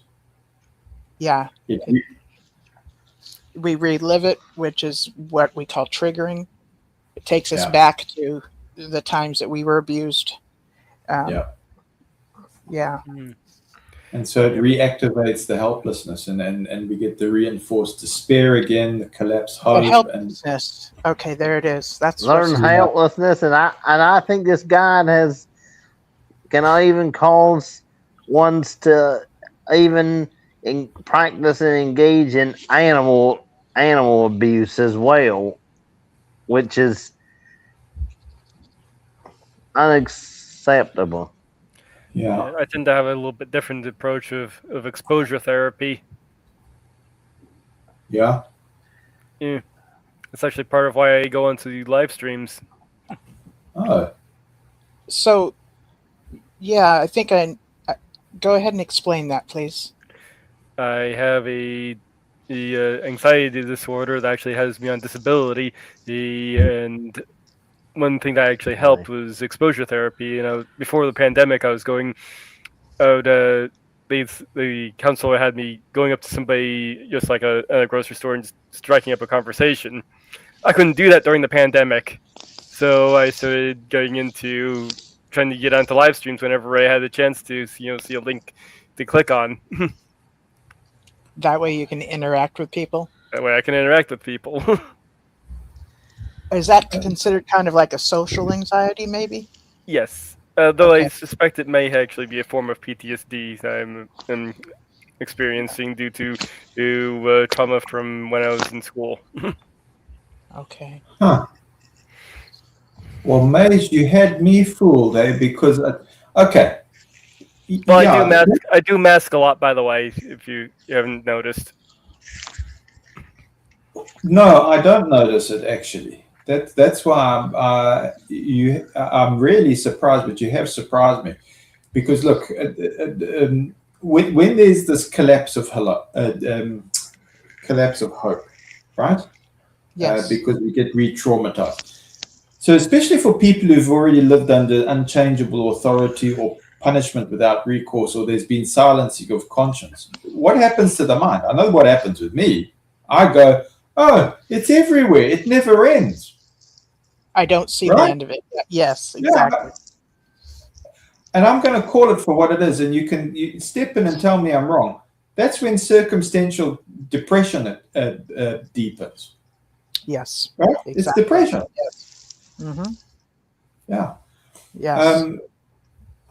Yeah. It, We relive it, which is what we call triggering. It takes us Yeah. back to the times that we were abused. Yeah. Yeah. And so it reactivates the helplessness, and we get the reinforced despair again, the collapse The hope, and helplessness. Okay, there it is. That's Learn what's- helplessness, and I think this guide can even cause ones to even practice and engage in animal abuse as well, which is unacceptable. yeah. I tend to have a little bit different approach of exposure therapy. Yeah. It's actually part of why I go onto the live streams. Oh, So, yeah, I think go ahead and explain that, please. I have the anxiety disorder that actually has me on disability. And one thing that actually helped was exposure therapy. You know, before the pandemic, I was going out. The counselor had me going up to somebody just like at a grocery store and just striking up a conversation. I couldn't do that during the pandemic, so I started going into trying to get onto live streams whenever I had a chance to, see a link to click on. That way you can interact with people. That way I can interact with people. Is that considered kind of like a social anxiety, maybe? Yes, though I Okay. suspect it may actually be a form of PTSD that I'm experiencing due to trauma from when I was in school. Okay. huh. Well, Maze, you had me fooled, eh? Because okay. Well, Yeah, I do mask a lot, by the way, if you haven't noticed. no, I don't notice it actually. That's why I'm really surprised, but you have surprised me, because look, when there's this collapse of hope, right? Yes. Because we get re-traumatized. So especially for people who've already lived under unchangeable authority or punishment without recourse, or there's been silencing of conscience, what happens to the mind? I know what happens with me. I go, oh, it's everywhere. It never ends. I don't see the Right? end of it. Yes, Yeah. exactly. And I'm going to call it for what it is, and you step in and tell me I'm wrong. That's when circumstantial depression deepens. Yes. Right? It's Exactly. depression. Mm-hmm. Yeah. Yes.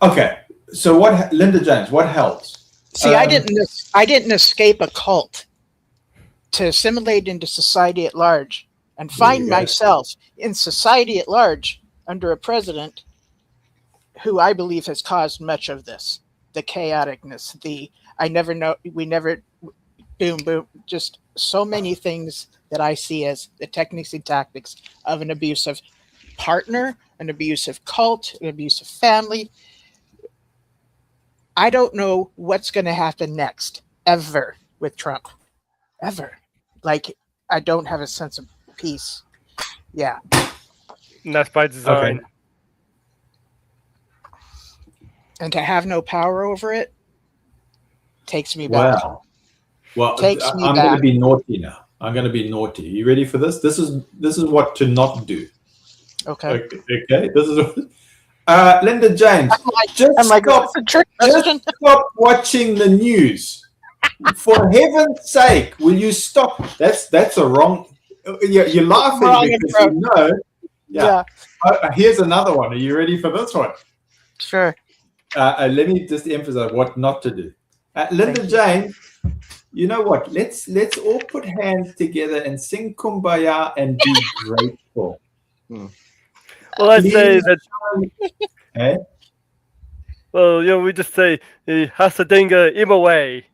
Okay. So Linda James, what helps? See, I didn't escape a cult to assimilate into society at large and find you go. myself in society at large under a president who I believe has caused much of this, the chaoticness, boom, boom, just so many things that I see as the techniques and tactics of an abusive partner, an abusive cult, an abusive family. I don't know what's going to happen next, ever, with Trump. Ever. Like, I don't have a sense of peace. Yeah. And that's by design. Okay. And to have no power over it takes me back. Wow. Well, Takes me I'm going to back. be naughty now. I'm going to be naughty. Are you ready for this? This is what to not do. Okay. Okay. This is Linda James. I'm like, stop, what's the trick just question? stop watching the news. For heaven's sake, will you stop? That's a wrong. You're laughing Wrong because approach. you know. Yeah. Yeah, Here's another one. Are you ready for this one? sure. Let me just emphasize what not to do. Linda James, you know what? Let's all put hands together and sing Kumbaya and be grateful. Well, I'd say that. Eh? Well, we just say Hasadinga Imaway.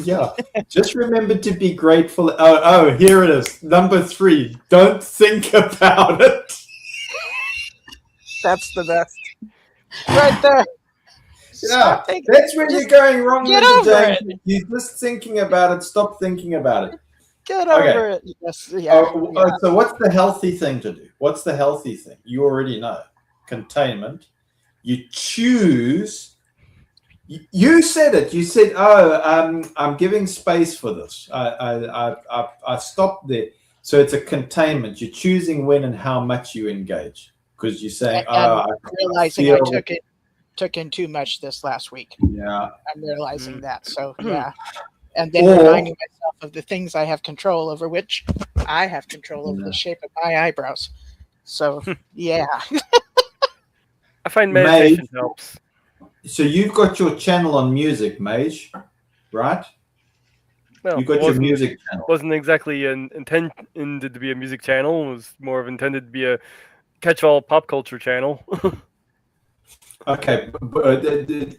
Yeah. Just remember to be grateful. Oh, here it is. Number 3. Don't think about it. That's the best. Right there. Yeah, Stop thinking- that's where you're going wrong. Get Linda over James. You're just thinking about it. Stop thinking about it. Get Okay. over it. Yes. Yeah. Yeah. So what's the healthy thing to do? What's the healthy thing? You already know. Containment. You choose. You said it. You said, "Oh, I'm giving space for this." I stopped there. So it's a containment. You're choosing when and how much you engage, because you're saying, And "Oh, I realizing feel I took it took in too much this last week. Yeah. I'm realizing Mm. that. So yeah. And then Or- reminding myself of the things I have control over, which I have control over Yeah. the shape of my eyebrows. So yeah. I find Mage. meditation helps. So you've got your channel on music, Mage, right? Well, You've got your music channel. wasn't exactly intended to be a music channel. It was more of intended to be a catch-all pop culture channel. Okay,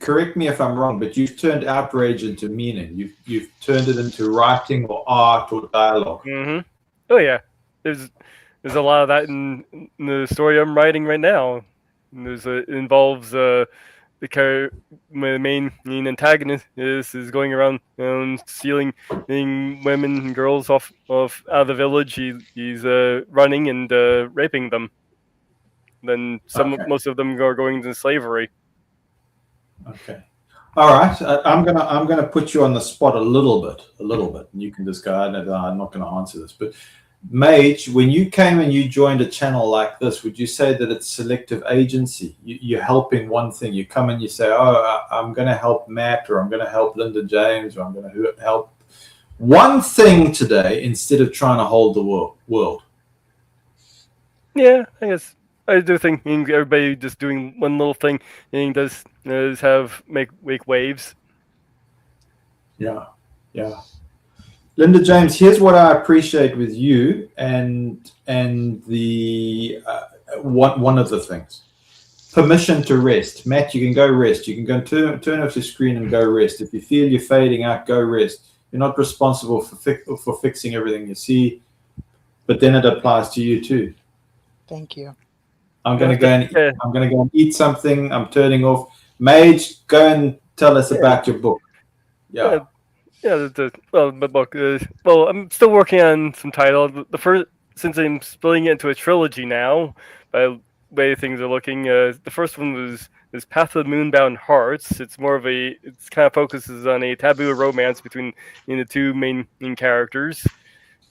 correct me if I'm wrong, but you've turned outrage into meaning. You've turned it into writing or art or dialogue. hmm Oh yeah, there's a lot of that in the story I'm writing right now. And it involves the main antagonist is going around stealing women and girls off out of the village. He's running and raping them. Then Okay. most of them are going into slavery. Okay. All right. I'm gonna put you on the spot a little bit, and you can just go. I'm not going to answer this, but Mage, when you came and you joined a channel like this, would you say that it's selective agency? You're helping one thing. You come and you say, "Oh, I'm going to help Matt, or I'm going to help Linda James, or I'm going to help one thing today instead of trying to hold the world." Yeah, I guess I do think everybody just doing one little thing does make waves. Yeah, yeah. Linda James, here's what I appreciate with you, and the one of the things, permission to rest. Matt, you can go rest. You can go turn off your screen and go rest. If you feel you're fading out, go rest. You're not responsible for fixing everything you see, but then it applies to you too. Thank you. I'm going to go and eat something. I'm turning off. Mage, go and tell us about your book. Yeah. Yeah, the book. Well, I'm still working on some title. The first, since I'm splitting it into a trilogy now, by the way things are looking. The first one is Path of the Moonbound Hearts. It's more of it kind of focuses on a taboo romance between the two main characters.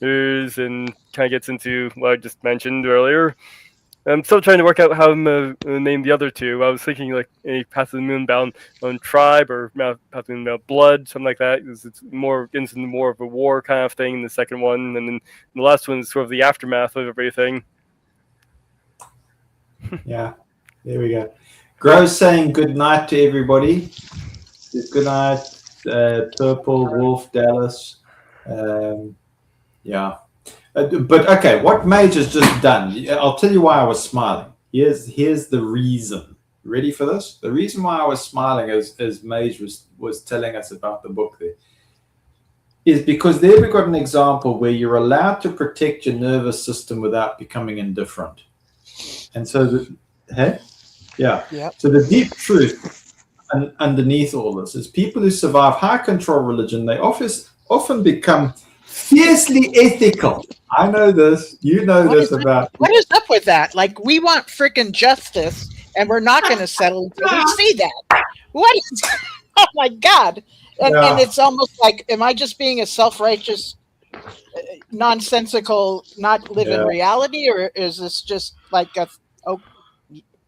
And kind of gets into what I just mentioned earlier. I'm still trying to work out how I'm going to name the other two. I was thinking like a Path of the Moonbound Tribe or Path of the Moonbound Blood, something like that. It's more into more of a war kind of thing in the second one. And then the last one is sort of the aftermath of everything. Yeah, there we go. Gro's saying good night to everybody. Good night, Purple, Wolf, Dallas. Yeah. But okay, what Mage has just done, I'll tell you why I was smiling. Here's the reason. Ready for this? The reason why I was smiling as Mage was telling us about the book there is because there we got an example where you're allowed to protect your nervous system without becoming indifferent. And so, Yep. So the deep truth underneath all this is people who survive high control religion, they often become fiercely ethical. I know this. You know this about. What is up with that? Like, we want freaking justice, and we're not going to settle until we see that. What is? Oh my God! And it's almost like, am I just being a self-righteous, nonsensical, not live in reality, or is this just like a? Oh,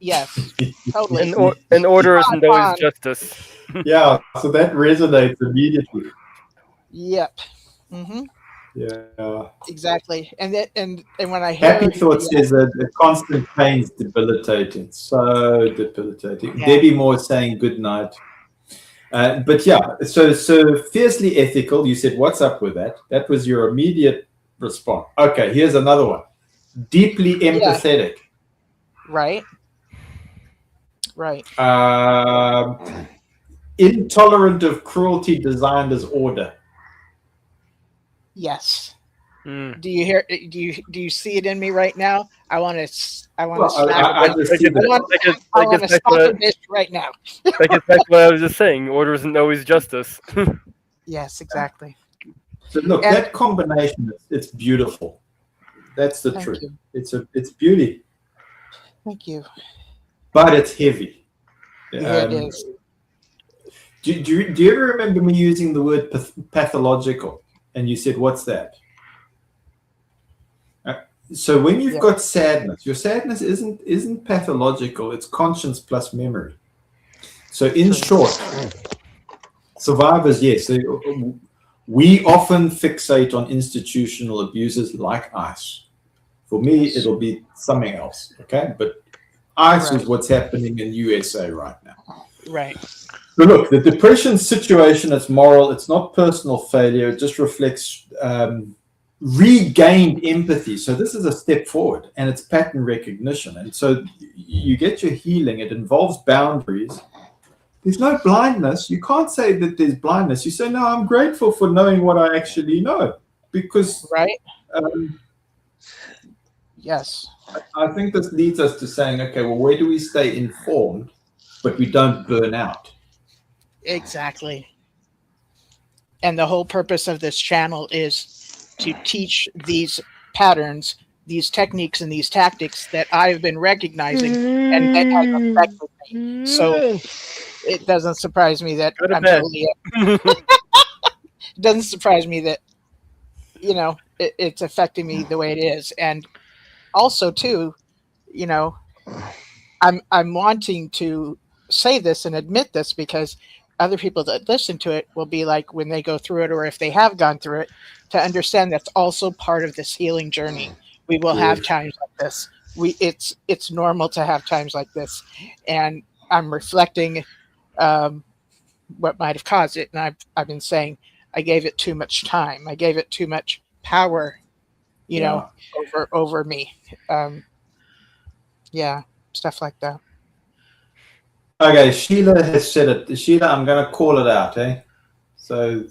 yes, totally. An order isn't always justice. Yeah, so that resonates immediately. Yep. Mm-hmm. Yeah. Exactly. And when I hear Happy Thought says that the constant pain is debilitating. So debilitating. Yeah. Debbie Moore saying good night. But yeah, so fiercely ethical. You said, what's up with that? That was your immediate response. Okay, here's another one. Deeply empathetic. Right. Right. Intolerant of cruelty designed as order. Yes. Mm. Do you hear? Do you see it in me right now? I want to slap I a just see that. I want to slap a bitch right now. That gets back to what I was just saying. Order isn't always justice. Yes, exactly. So look, that combination, it's beautiful. That's the Thank truth. you. It's beauty, Thank you. but it's heavy. Yeah, it is. Do you ever remember me using the word pathological? And you said, what's that? So when you've got sadness, your sadness isn't pathological. It's conscience plus memory. So in short, survivors, yes, we often fixate on institutional abusers like ICE. For me, it'll be something else, okay? But ICE is what's happening in USA right now. Right. So look, the depression situation, it's moral, it's not personal failure, it just reflects regained empathy. So this is a step forward, and it's pattern recognition. And so you get your healing, it involves boundaries. There's no blindness. You can't say that there's blindness. You say, no, I'm grateful for knowing what I actually know. Because Right. Yes. I think this leads us to saying, okay, well, where do we stay informed, but we don't burn out? Exactly. And the whole purpose of this channel is to teach these patterns, these techniques, and these tactics that I've been recognizing and that have affected me. So it doesn't surprise me that Go to I'm bed. totally. It doesn't surprise me that it's affecting me the way it is, and also too, I'm wanting to say this and admit this because other people that listen to it will be like, when they go through it, or if they have gone through it, to understand that's also part of this healing journey. We will have times like this. It's normal to have times like this, and I'm reflecting what might have caused it. And I've been saying I gave it too much time. I gave it too much power, over me. Stuff like that. Okay, Sheila has said it. Sheila, I'm going to call it out, eh? So,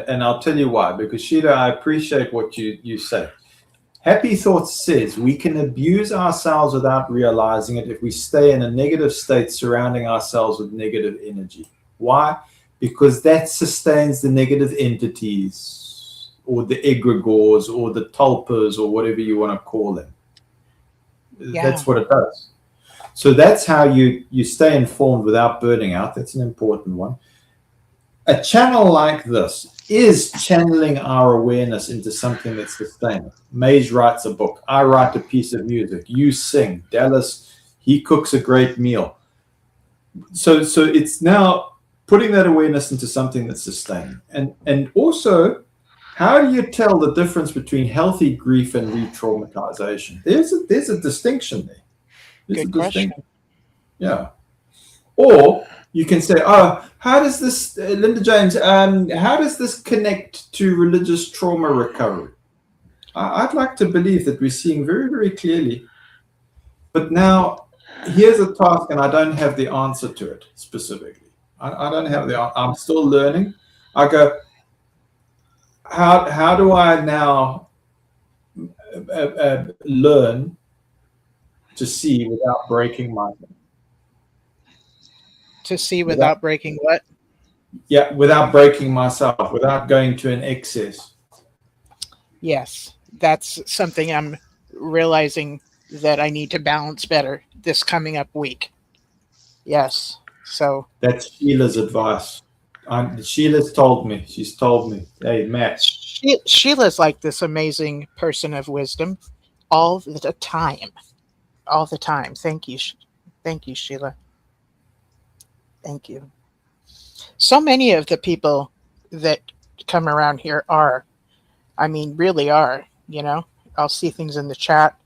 and I'll tell you why. Because Sheila, I appreciate what you say. Happy Thoughts says we can abuse ourselves without realizing it if we stay in a negative state surrounding ourselves with negative energy. Why? Because that sustains the negative entities, or the egregores, or the tulpas, or whatever you want to call them. Yeah. That's what it does. So that's how you stay informed without burning out. That's an important one. A channel like this is channeling our awareness into something that's sustainable. Maze writes a book. I write a piece of music. You sing. Dallas, he cooks a great meal. So it's now putting that awareness into something that's sustaining. And also, how do you tell the difference between healthy grief and re-traumatization? There's a distinction there. Good question. Yeah. Or you can say, how does this, Linda James, how does this connect to religious trauma recovery? I'd like to believe that we're seeing very, very clearly. But now, here's a task, and I don't have the answer to it specifically. I don't have the answer. I'm still learning. I go, how do I now learn to see without breaking myself? To see without breaking what? Yeah, without breaking myself, without going to an excess. Yes, that's something I'm realizing that I need to balance better this coming up week. Yes, so that's Sheila's advice. Sheila's told me. She's told me, hey, Matt. Sheila's like this amazing person of wisdom all the time. All the time. Thank you, Sheila. Thank you. So many of the people that come around here really are, I'll see things in the chat,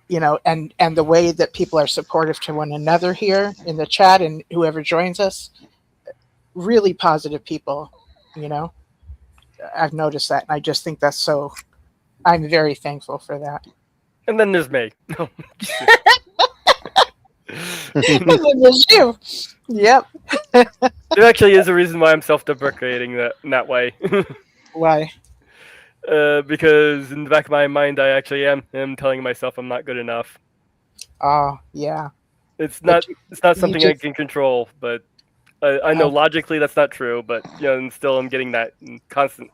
and the way that people are supportive to one another here in the chat, and whoever joins us, really positive people, I've noticed that. And I just think that's so, I'm very thankful for that. And then there's me. And then there's you. Yep. There actually is a reason why I'm self-deprecating in that way. Why? Because in the back of my mind, I actually am telling myself I'm not good enough. Oh, yeah. It's not something I can control, but I know logically that's not true. But and still I'm getting that constant,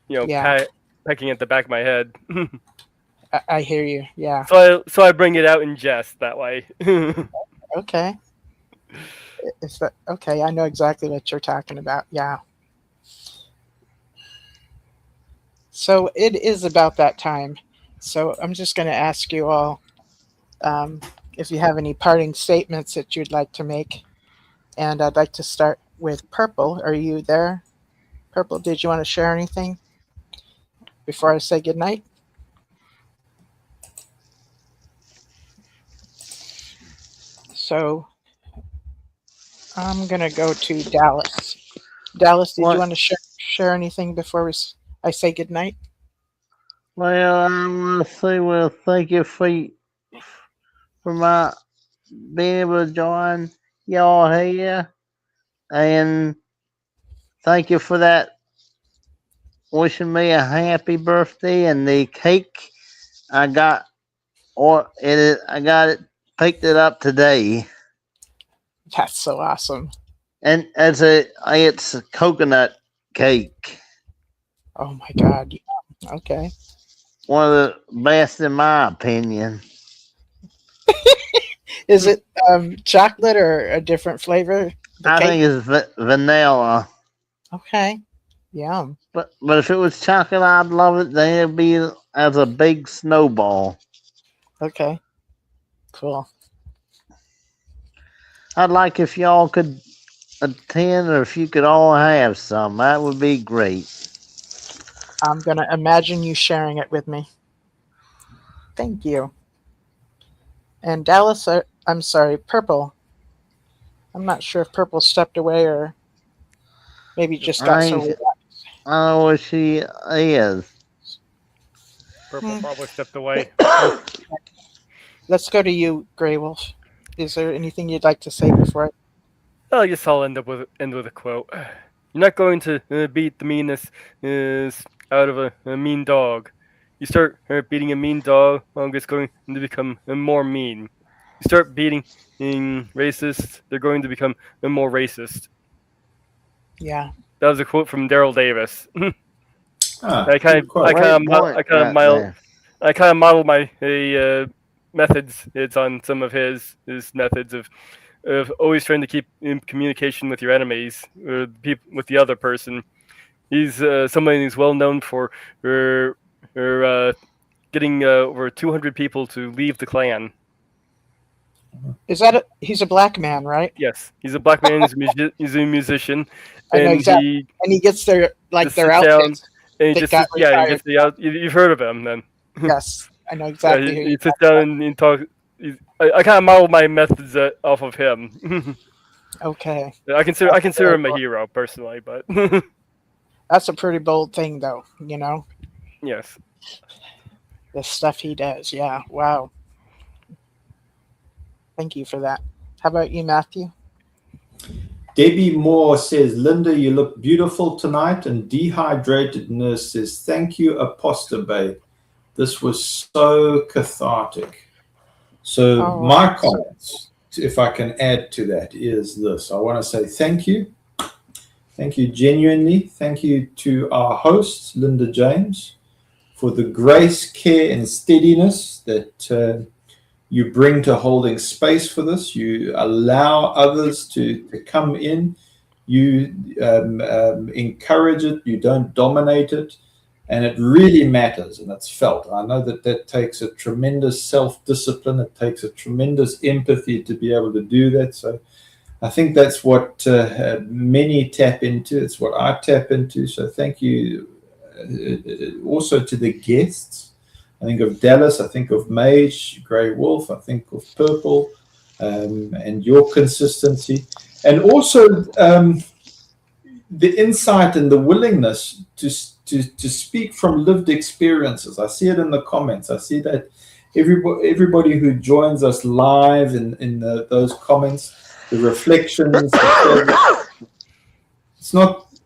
pecking at the back of my head. I hear you. Yeah. So I bring it out in jest that way. Okay. Okay? I know exactly what you're talking about. Yeah. So it is about that time. So I'm just going to ask you all if you have any parting statements that you'd like to make. And I'd like to start with Purple. Are you there? Purple, did you want to share anything before I say goodnight? So I'm going to go to Dallas. Dallas, did What? you want to share anything before I say goodnight? Well, I want to say, well, thank you for my being able to join y'all here, and thank you for that wishing me a happy birthday and the cake. I got I got it picked it up today, That's so awesome. and it's a coconut cake, Oh my God. Yeah. Okay. one of the best in my opinion. Is it chocolate or a different flavor? The I cake? think it's vanilla. Okay. Yum. But if it was chocolate, I'd love it. Then it'd be as a big snowball. Okay. Cool. I'd like if y'all could attend, or if you could all have some. That would be great. I'm going to imagine you sharing it with me. Thank you. And Dallas, I'm sorry, Purple. I'm not sure if Purple stepped away or maybe just got so I relaxed. don't know where she is. Purple probably stepped away. Let's go to you, Grey Wolf. Is there anything you'd like to say before I guess I'll end with a quote. You're not going to beat the meanness out of a mean dog. You start beating a mean dog, it's going to become more mean. You start beating racists, they're going to become more racist. Yeah. That was a quote from Daryl Davis. Ah, I kind good quote. of There. model my methods. It's on some of his methods of always trying to keep in communication with your enemies or with the other person. He's somebody who's well known for getting over 200 people to leave the clan. Is that he's a black man, right? Yes, he's a black man. He's a musician, I know and exactly. And he gets their just their sits down outfits. and he that just got he retired. gets the out. You've heard of him then? Yes, I know exactly. Yeah, he sits down and talk. I kind of model my methods off of him. Okay. I consider him a hero personally, but That's a pretty bold thing, though. You know, yes. the stuff he does. Yeah. Wow. Thank you for that. How about you, Matthew? Debbie Moore says, Linda, you look beautiful tonight. And Dehydrated Nurse says, thank you, Apostle. This was so cathartic. So my comments, if I can add to that, is this. I want to say thank you. Thank you genuinely. Thank you to our host, Linda James, for the grace, care, and steadiness that you bring to holding space for this. You allow others to come in. You encourage it. You don't dominate it. And it really matters, and it's felt. I know that takes a tremendous self-discipline. It takes a tremendous empathy to be able to do that. So I think that's what many tap into. It's what I tap into. So thank you also to the guests. I think of Dallas, I think of Mage, Grey Wolf, I think of Purple, and your consistency. And also the insight and the willingness to speak from lived experiences. I see it in the comments. I see that everybody who joins us live in those comments, the reflections,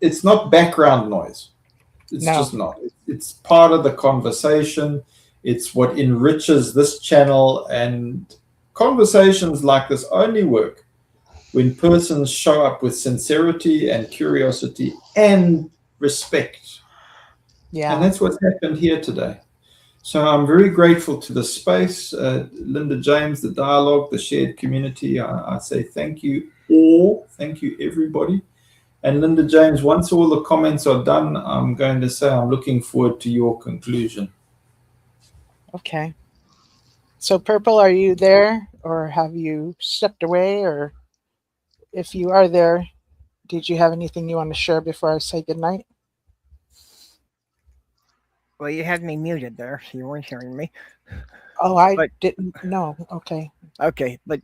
it's not background noise. It's just not. It's part of the conversation. It's what enriches this channel, and conversations like this only work when persons show up with sincerity and curiosity and respect. Yeah. And that's what's happened here today. So I'm very grateful to the space, Linda James, the dialogue, the shared community. I say thank you all. Thank you, everybody. And Linda James, once all the comments are done, I'm going to say I'm looking forward to your conclusion. Okay. So Purple, are you there, or have you stepped away, or if you are there, did you have anything you want to share before I say goodnight? Well, you had me muted there, so you weren't hearing me. Oh, I But- didn't know. Okay. Okay, but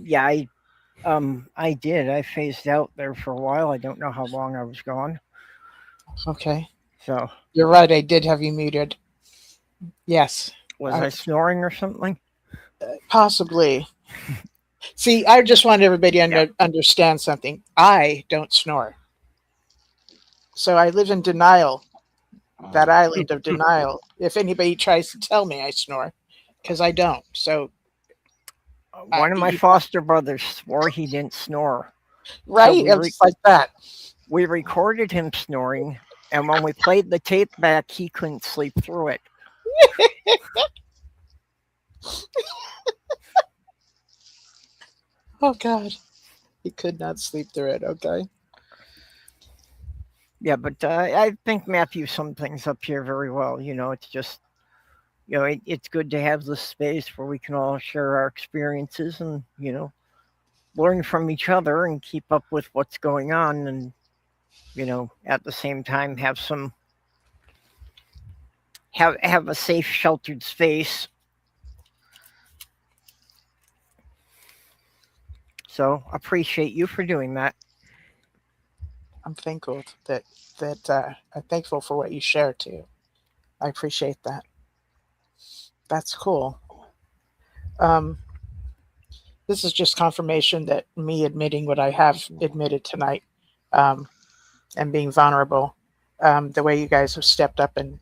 yeah, I did. I phased out there for a while. I don't know how long I was gone. Okay. So You're right. I did have you muted. Yes, was I snoring or something? possibly. See, I just want everybody to understand something. I don't snore. So I live in denial, that island of denial. If anybody tries to tell me I snore, because I don't. So, One of my foster brothers swore he didn't snore. right? we It's like that. We recorded him snoring, and when we played the tape back, he couldn't sleep through it. Oh, God. He could not sleep through it. Okay. Yeah, but I think Matthew summed things up here very well. You know, it's just, you know, it's good to have this space where we can all share our experiences and, you know, learn from each other and keep up with what's going on, and, you know, at the same time have a safe, sheltered space. So appreciate you for doing that. I'm thankful that I'm thankful for what you share too. I appreciate that. That's cool. This is just confirmation that me admitting what I have admitted tonight, and being vulnerable, the way you guys have stepped up and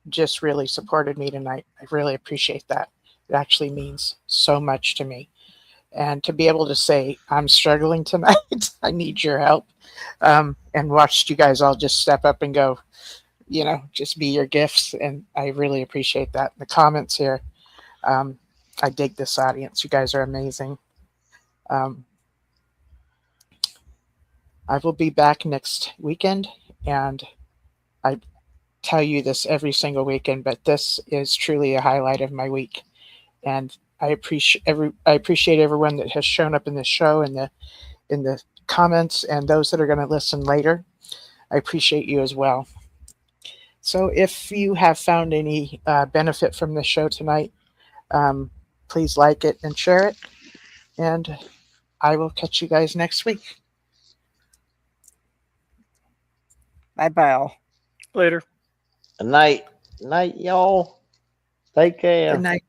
just really supported me tonight. I really appreciate that. It actually means so much to me. And to be able to say, I'm struggling tonight, I need your help, and watched you guys all just step up and go, you know, just be your gifts. And I really appreciate that. The comments here, I dig this audience. You guys are amazing. I will be back next weekend, and I tell you this every single weekend, but this is truly a highlight of my week. And I appreciate everyone that has shown up in the show and in the comments, and those that are going to listen later. I appreciate you as well. So if you have found any benefit from the show tonight, please like it and share it. And I will catch you guys next week. Bye-bye all. Later. Night, y'all. Take care. Good night.